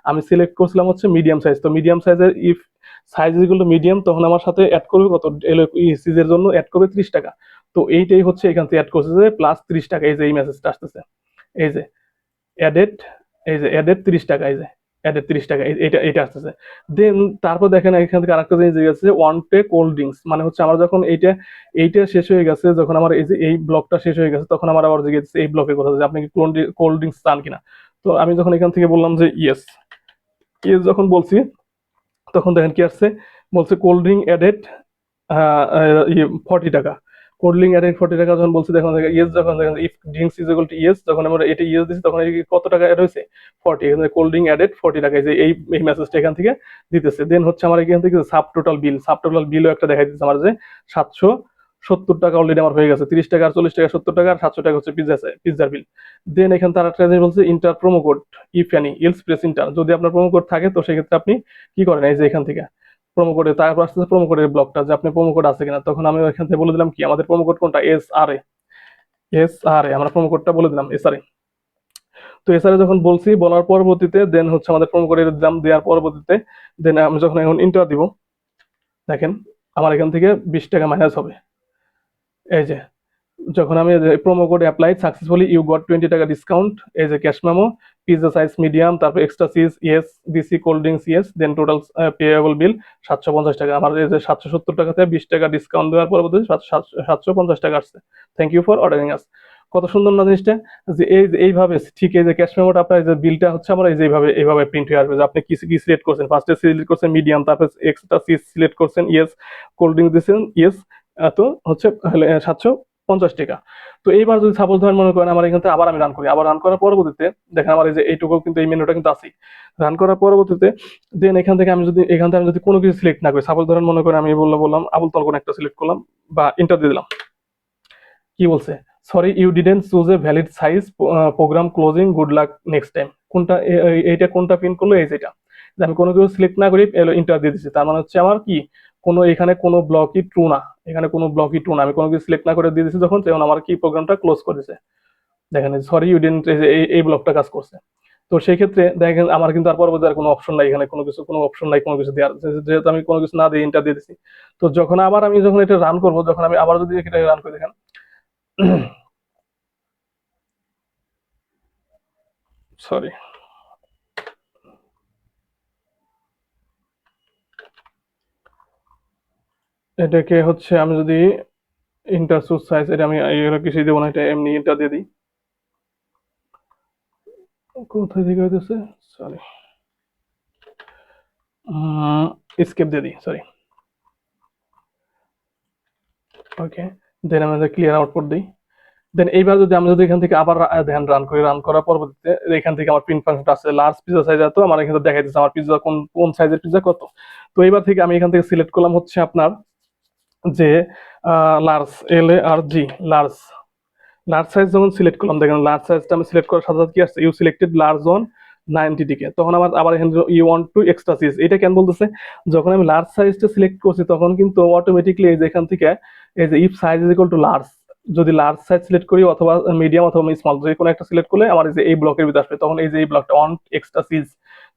আমি সিলেক্ট করছিলাম হচ্ছে মিডিয়াম সাইজ। তো মিডিয়াম সাইজের if size is equal to medium, তখন আমার সাথে অ্যাড করবে কত, সিজের জন্য অ্যাড করবে 30 টাকা। তো এইটাই হচ্ছে এখান থেকে অ্যাড করছে যে প্লাস 30 টাকা, এই যে এই মেসেজটা আসতেছে, এই যে অ্যাডেড, এই যে অ্যাডেড 30 টাকা, এই যে অ্যাডেড 30 টাকা, এটা এটা আসতেছে। দেন তারপর দেখেন এখান থেকে আরেকটা জিনিস জিজ্ঞেস আছে, ওয়ান টে কোল্ড ড্রিঙ্কস, মানে হচ্ছে আমার যখন এইটা শেষ হয়ে গেছে, যখন আমার এই যে এই ব্লকটা শেষ হয়ে গেছে তখন আমার আবার জিজ্ঞেস এই ব্লকের কথা যে আপনি কি কোল্ড ড্রিঙ্কস চান কিনা। তো আমি যখন এখান থেকে বললাম যে ইয়েস, ইয়েস যখন বলছি তখন দেখেন কি আসছে, বলছে কোল্ড ড্রিঙ্ক অ্যাডেড 40 টাকা, কোল্ড ড্রিঙ্ক অ্যাডেড 40 টাকা যখন বলছি, দেখুন ইয়েস যখন দেখেন if drinks is equal to yes, যখন আমরা এটা ইয়েস দিচ্ছি তখন কত টাকা অ্যাড হয়েছে 40, এখানে কোল্ড ড্রিঙ্ক অ্যাডেড 40 টাকা, যে এই মেসেজটা এখান থেকে দিতেছে। দেন হচ্ছে আমার এখান থেকে সাব টোটাল বিলও একটা দেখাই দিচ্ছে আমার যে 770 টাকা অলরেডি আমার হয়ে গেছে, 30 টাকা আর 40 টাকা 70 টাকা আর 700 টাকা হচ্ছে পিৎজার বিল। দেন এখানে তার একটা জিনিস বলছে inter promo code, if any else press enter, যদি আপনার প্রোমো কোড থাকে তো সেক্ষেত্রে আপনি কি করেন, এই যে এখান থেকে প্রোমো কোডে, তারপর আসতেছে প্রোমো কোডের ব্লকটা যে আপনি প্রোমো কোড আছে কিনা। তখন আমি ওইখান থেকে বলে দিলাম কি আমাদের প্রোমো কোড কোনটা, এস আর এ আমরা প্রোমো কোডটা বলে দিলাম SRA। তো SRA যখন বলছি, বলার পরবর্তীতে দেন হচ্ছে আমাদের প্রোমো কোডের দাম দেওয়ার পরবর্তীতে দেন আমি যখন এখন ইন্টার দিব, দেখেন আমার এখান থেকে 20 টাকা মাইনাস হবে। এই যে যখন আমি promo code applied successfully you got 20 টাকা ডিসকাউন্ট, এই যে cash memo, pizza size medium, তারপর এক্সট্রা চিজ ইয়েস দিছি, cold drinks yes, then total payable bill 750 টাকা। আমার এই যে 770 টাকাতে 20 টাকা ডিসকাউন্ট দেওয়ার পরবর্তী 750 টাকা আসছে। থ্যাংক ইউ ফর অর্ডারিং আস। কত সুন্দর না জিনিসটা, যে এইভাবে ঠিক এই যে ক্যাশ মেমোটা আপনার যে বিলটা হচ্ছে আমার এই যে এইভাবে প্রিন্ট হয়ে আসবে, যে আপনি কি কি সিলেক্ট করছেন, ফার্স্টে সিলেক্ট করছেন মিডিয়াম, তারপর এক্সট্রা চিজ সিলেক্ট করছেন ইয়েস, কোল্ড ড্রিঙ্কস দিচ্ছেন ইয়েস, তো হচ্ছে 750 টাকা। তো এইবার যদি সাপোজ ধরেন মনে করেন আমার এখান থেকে আবার আমি রান করি, আবার রান করার পরবর্তীতে দেখেন আমার এই যে এইটুকু কিন্তু এই মেনুটা কিন্তু আছেই। রান করার পরবর্তীতে দেন এখান থেকে আমি যদি কোনো কিছু সিলেক্ট না করি, সাপোজ ধরেন মনে করেন আমি বললাম আবুল তল কোনো একটা সিলেক্ট করলাম বা ইন্টার দিয়ে দিলাম, কি বলছে, sorry you didn't choose a valid size, program closing, good luck next time. কোনটা এইটা কোনটা প্রিন্ট করলো, এই যেটা যে আমি কোনো কিছু সিলেক্ট না করি ইন্টার দিয়ে দিচ্ছি, তার মানে হচ্ছে আমার কি এখানে কোনো ব্লকই ট্রু না, এখানে কোনো ব্লকই ট্রু না, আমি কোনো কিছু সিলেক্ট না করে দিয়ে দিচ্ছি যখন, তখন আমার কি প্রোগ্রামটা ক্লোজ করেছে। দেখেন সরি ইউ ডিডেন্ট, এই ব্লকটা কাজ করছে। তো সেই ক্ষেত্রে দেখেন আমার কিন্তু আর পরবর্তী আর কোনো অপশন নাই, এখানে কোনো অপশন নাই কোনো কিছু দেওয়ার, যেহেতু আমি কোনো কিছু না দিয়ে ইন্টার দিয়ে দিচ্ছি। তো যখন আবার আমি যখন এটা রান করবো, যখন আমি আবার যদি এটা রান করে দেখেন সরি, এটাকে হচ্ছে আমি যদি ইন্টার সুট সাইজ, এটা আমি এগুলো কিছুই দেবো না, এটা এমনি ইন্টার দিয়ে দিই। কোথায় থেকে হইতেছে, সরি স্কেপ দিয়ে দিই, সরি। ওকে, দেন আমি ক্লিয়ার আউটপুট দিই। দেন এইবার যদি আমি এখান থেকে আবার ধ্যান রান করি, রান করার পরবর্তীতে এখান থেকে আমার প্রিন্ট ফাংশনটা আছে লার্জ পিজা সাইজ, এত আমার এখানে দেখাই দিচ্ছে আমার পিজা কোন সাইজের পিজা কত। তো এইবার থেকে আমি এখান থেকে সিলেক্ট করলাম হচ্ছে আপনার যে large, LARG large, large size যখন সিলেক্ট করলাম, দেখেন লার্জ সাইজটা আমি সিলেক্ট করার সাথে সাথে কি আসছে, ইউ সিলেক্টেড লার্জ অন 90 টিকে। তখন আমার আবার এখানে you want to extra size, এটা কেন বলতেছে, যখন আমি লার্জ সাইজটা সিলেক্ট করছি তখন কিন্তু অটোমেটিকলি এই যে এখান থেকে এই যে if size is equal to large, যদি লার্জ সাইজ সিলেক্ট করি অথবা মিডিয়াম অথবা স্মল, যে কোনো একটা সিলেক্ট করলে আমার এই ব্লকের ভিতরে আসবে, তখন এই যে এই ব্লকটা ওয়ান এক্সট্রা সিজ,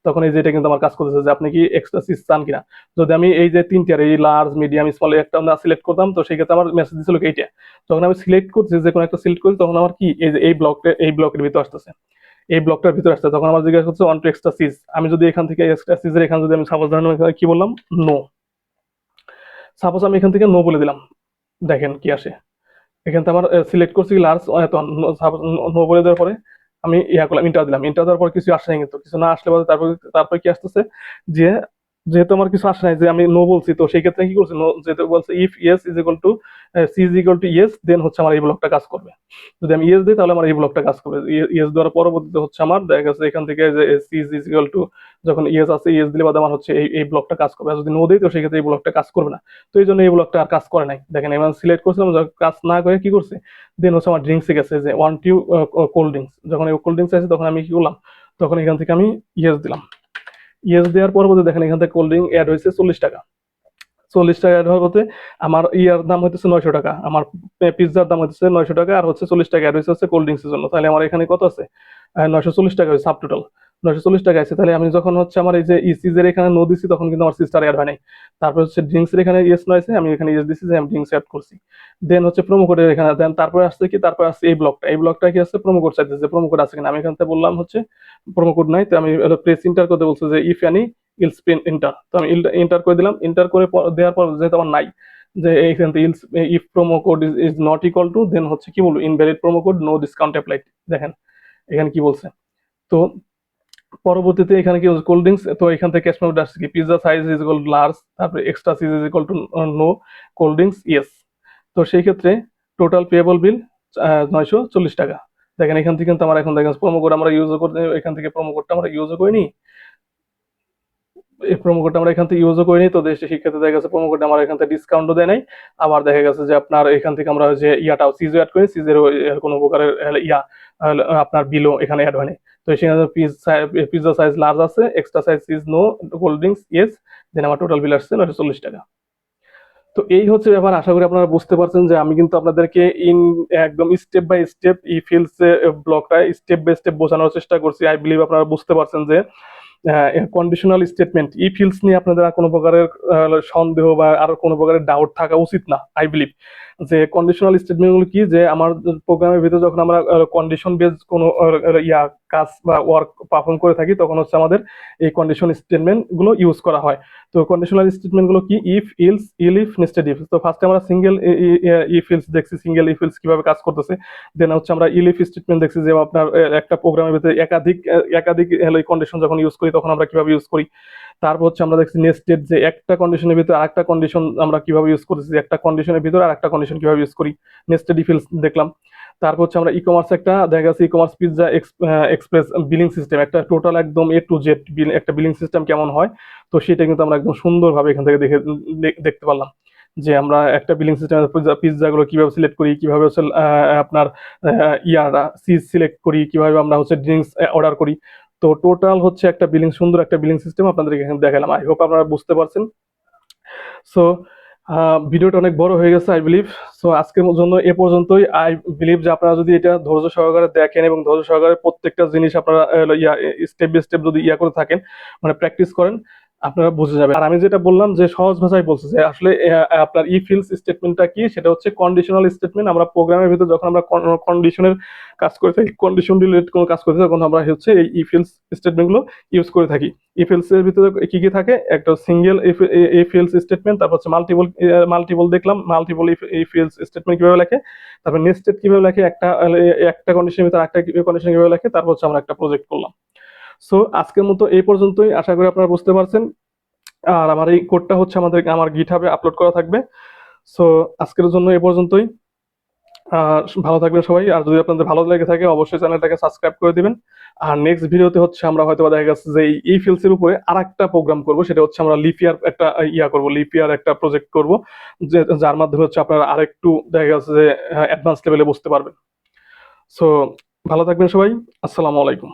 তখন এই যে এটা কিন্তু আমার কাজ করতেছে যে আপনি কি এক্সট্রা সিজ চান কিনা। যদি আমি এই যে তিনটার এই লার্জ মিডিয়াম স্মল একটা না সিলেক্ট করতাম, তো সেই ক্ষেত্রে আমার মেসেজ দিছিল এইটা, যখন আমি সিলেক্ট করছি যে কোনো একটা সিলেক্ট করছি তখন আমার কি এই যে এই ব্লকের ভিতরে আসতেছে, এই ব্লকটার ভিতরে আসছে, তখন আমার জিজ্ঞাসা করছে ওয়ান টু এক্সট্রা সিজ। আমি যদি এখান থেকে এক্সট্রা সিজের এখানে যদি আমি সাপোজ ধরেন কি বললাম, নো, সাপোজ আমি এখান থেকে নো বলে দিলাম, দেখেন কি আসে। এখান থেকে আমার সিলেক্ট করছি লার্জ, সাপোজ নো বলে দেওয়ার পরে আমি ইয়া করলাম, ইন্টার দিলাম, ইন্টার দেওয়ার পর কিছু আসে নাই, কিন্তু কিছু না আসলে পরে তারপর কি আসতেছে যে যেহেতু আমার কিছু আসে নাই, যে আমি নো বলছি, তো সেই ক্ষেত্রে কি করছি, নো যেহেতু বলছে if yes is equal to C is equal to yes, then হচ্ছে আমার এই ব্লকটা কাজ করবে। যদি আমি ইয়েস দিই তাহলে আমার এই ব্লকটা কাজ করবে। ইয়েস দেওয়ার পরবর্তীতে হচ্ছে আমার দেখা গেছে এখান থেকে যে সি ইজ ইকুয়াল টু, যখন ইয়েস আছে ইয়েস দিলে বাদে আমার হচ্ছে এই ব্লকটা কাজ করবে, আর যদি নো দিই তো সেই ক্ষেত্রে এই ব্লকটা কাজ করবে না। তো এই জন্য এই ব্লকটা আর কাজ করে নাই। দেখেন এবার সিলেক্ট করছিলাম, কাজ না করে কি করছে, দেন হচ্ছে আমার ড্রিঙ্কসে গেছে যে ওয়ান টু কোল্ড ড্রিঙ্কস, যখন এই কোল্ড ড্রিঙ্কস আছে তখন আমি কি করলাম, তখন এখান থেকে আমি ইয়েস দিলাম। ইয়েস দেওয়ার পরবর্তী দেখেন এখান থেকে কোল্ড ড্রিঙ্ক অ্যাড হয়েছে 40 টাকা। 40 টাকা অ্যাড হওয়ার পথে আমার ইয়ার দাম হইতেছে 900 টাকা, আমার পিৎজার দাম হইতেছে 900 টাকা, আর হচ্ছে 40 টাকা অ্যাড হয়েছে কোল্ড ড্রিঙ্কসের জন্য। তাহলে আমার এখানে কত আছে, 940 টাকা হয়েছে সাব টোটাল, 940 টাকা আছে। তাহলে আমি যখন হচ্ছে আমার এই যে ইসিজের এখানে নো দিছি তখন কিন্তু আমার সিস্টার অ্যাড হয় নাই। তারপর হচ্ছে ড্রিঙ্কসের এখানে ইয়েস নয়েছে, আমি এখানে ইয়েস দিছি যে আমি ড্রিঙ্কস অ্যাড করছি। দেন হচ্ছে প্রোমো কোডের এখানে, দেন তারপরে আসছে কি, তারপরে আসছে এই ব্লকটা কি আছে, প্রোমো কোড চাইতেছে, প্রোমো কোড আছে কিনা। আমি এখান থেকে বললাম হচ্ছে প্রোমো কোড নাই, তো আমি প্রেস ইন্টার করতে বলছে যে if any else print inter, তো আমি ইন্টার করে দিলাম। ইন্টার করে দেওয়ার পর যেহেতু আমার নাই, যে এইখান থেকে if promo code is not equal to, then হচ্ছে কি বলবো, invalid promo code, no discount applied. দেখেন এখানে কি বলছে। তো পরবর্তীতে এখানে কি কোল্ড ড্রিঙ্কস, তো এখান থেকে ক্যাশ মেমোটা আসছে কি, pizza size is equal to large, তারপরে extra size is equal to no, cold drinks yes. তো সেই ক্ষেত্রে টোটাল পেয়েবল বিল 940 টাকা। দেখেন এখান থেকে কিন্তু আমার এখন দেখেন প্রোমো কোড আমরা ইউজও করতে, এখান থেকে প্রোমো কোডটা আমরা ইউজও করিনি, এই প্রোমো কোডটা আমরা এখান থেকে ইউজও করিনি। তো দেশে শিক্ষার্থী দেখা গেছে প্রোমো কোডটা আমার এখান থেকে ডিসকাউন্টও দেয় নাই। আবার দেখা গেছে যে আপনার এখান থেকে আমরা যে ইয়াটাও সিজও অ্যাড করি, সিজের কোনো প্রকারের ইয়া আপনার বিলও এখানে অ্যাড হয়নি। তো সেখানে পিৎজা সাইজ লার্জ আছে, এক্সট্রা সাইজ সিজ নো, কোল্ড ড্রিঙ্কস ইয়েস, দেন আমার টোটাল বিল আসছে 940 টাকা। তো এই হচ্ছে ব্যাপার। আশা করি আপনারা বুঝতে পারছেন যে আমি কিন্তু আপনাদেরকে একদম স্টেপ বাই স্টেপ ই ফিল্ডস ব্লকটা স্টেপ বাই স্টেপ বোঝানোর চেষ্টা করছি। আই বিলিভ আপনারা বুঝতে পারছেন যে কন্ডিশনাল স্টেটমেন্ট ই ফিল্ডস নিয়ে আপনাদের আর কোনো প্রকারের সন্দেহ বা আর কোনো প্রকারের ডাউট থাকা উচিত না। আই বিলিভ যে কন্ডিশনাল স্টেটমেন্টগুলো কি, যে আমার প্রোগ্রামের ভিতরে যখন আমরা কন্ডিশন বেস কোনো কাজ বা ওয়ার্ক পারফর্ম করে থাকি তখন হচ্ছে আমাদের এই কন্ডিশন স্টেটমেন্ট গুলো ইউজ করা হয়। তো কন্ডিশনাল স্টেটমেন্ট গুলো কি, if else elif nested if. তো ফার্স্টে আমরা সিঙ্গেল ইফ ইলস দেখছি, সিঙ্গেল ইফ ইলস কিভাবে কাজ করতেছে। দেন হচ্ছে আমরা ইলিফ স্টেটমেন্ট দেখছি, যে আপনার একটা প্রোগ্রামের ভিতরে একাধিক কন্ডিশন যখন ইউজ করি তখন আমরা কিভাবে ইউজ করি। তারপর হচ্ছে আমরা দেখছি নেস্টেড, যে একটা কন্ডিশনের ভিতরে আরেকটা কন্ডিশন আমরা কিভাবে ইউজ করতেছি, একটা কন্ডিশনের ভিতরে আরেকটা কন্ডিশন কিভাবে ইউজ করি, নেস্টেড ইফ ইলস দেখলাম। তারপর হচ্ছে আমরা ই কমার্স একটা দেখা গেছে, e commerce pizza express billing system, একটা টোটাল একদম এ টু জেড একটা বিলিং সিস্টেম কেমন হয়, তো সেটা কিন্তু আমরা একদম সুন্দরভাবে এখান থেকে দেখতে পারলাম। যে আমরা একটা বিলিং সিস্টেমের পিৎজা গুলো কিভাবে সিলেক্ট করি, কিভাবে হচ্ছে আপনার ইয়ারা সিজ সিলেক্ট করি, কিভাবে আমরা হচ্ছে ড্রিঙ্কস অর্ডার করি। তো টোটাল হচ্ছে একটা সুন্দর একটা বিলিং সিস্টেম আপনাদেরকে এখানে দেখালাম। আই হোপ আপনারা বুঝতে পারছেন। সো ভিডিওটা অনেক বড় হয়ে গেছে আই বিলিভ। সো আজকের জন্য এ পর্যন্তই। আই বিলিভ যে আপনারা যদি এটা ধৈর্য সহকারে দেখেন এবং ধৈর্য সহকারে প্রত্যেকটা জিনিস আপনারা স্টেপ বাই স্টেপ যদি করে থাকেন, মানে প্র্যাকটিস করেন, আপনারা বুঝে যাবেন। আর আমি যেটা বললাম যে সহজ ভাষায় বলছি, যে আসলে আপনার ই ফিল্ডস স্টেটমেন্টটা কি, সেটা হচ্ছে কন্ডিশনাল স্টেটমেন্ট। আমরা প্রোগ্রামের ভিতরে যখন আমরা কন্ডিশনের কাজ করে থাকি, কন্ডিশন রিলেটেড কোনো কাজ করে থাকি, তখন আমরা হচ্ছে এই ই ফিল্ডস স্টেটমেন্টগুলো ইউজ করে থাকি। ইফ এলস এর ভিতরে কি কি থাকে, একটা সিঙ্গেল ইফ এলস স্টেটমেন্ট, তারপর হচ্ছে মাল্টিপল দেখলাম, মাল্টিপল ইফ এলস স্টেটমেন্ট কিভাবে লেখে, তারপর নেস্টেড কিভাবে লেখে, একটা কন্ডিশনের ভিতরে একটা কন্ডিশন কিভাবে লেখে, তারপর হচ্ছে আমরা একটা প্রজেক্ট করলাম। সো আজকের মতো এই পর্যন্তই, আশা করি আপনারা বুঝতে পারছেন। আর আমার এই কোডটা হচ্ছে আমার গিটহাবে আপলোড করা থাকবে। সো আজকের জন্য এই পর্যন্তই। ভালো থাকবেন সবাই। আর যদি আপনাদের ভালো লেগে থাকে অবশ্যই চ্যানেলটাকে সাবস্ক্রাইব করে দিবেন। আর নেক্সট ভিডিওতে হচ্ছে আমরা হয়তো দেখা গেছে যে এই ফিল্ডস এর উপরে আরেকটা প্রোগ্রাম করব, সেটা হচ্ছে আমরা লিপিয়ার একটা করব, লিপিয়ার একটা প্রজেক্ট করব, যে যার মাধ্যমে হচ্ছে আপনারা আরেকটু দেখা গেছে যে অ্যাডভান্স লেভেলে বুঝতে পারবেন। সো ভালো থাকবেন সবাই। আসসালামু আলাইকুম।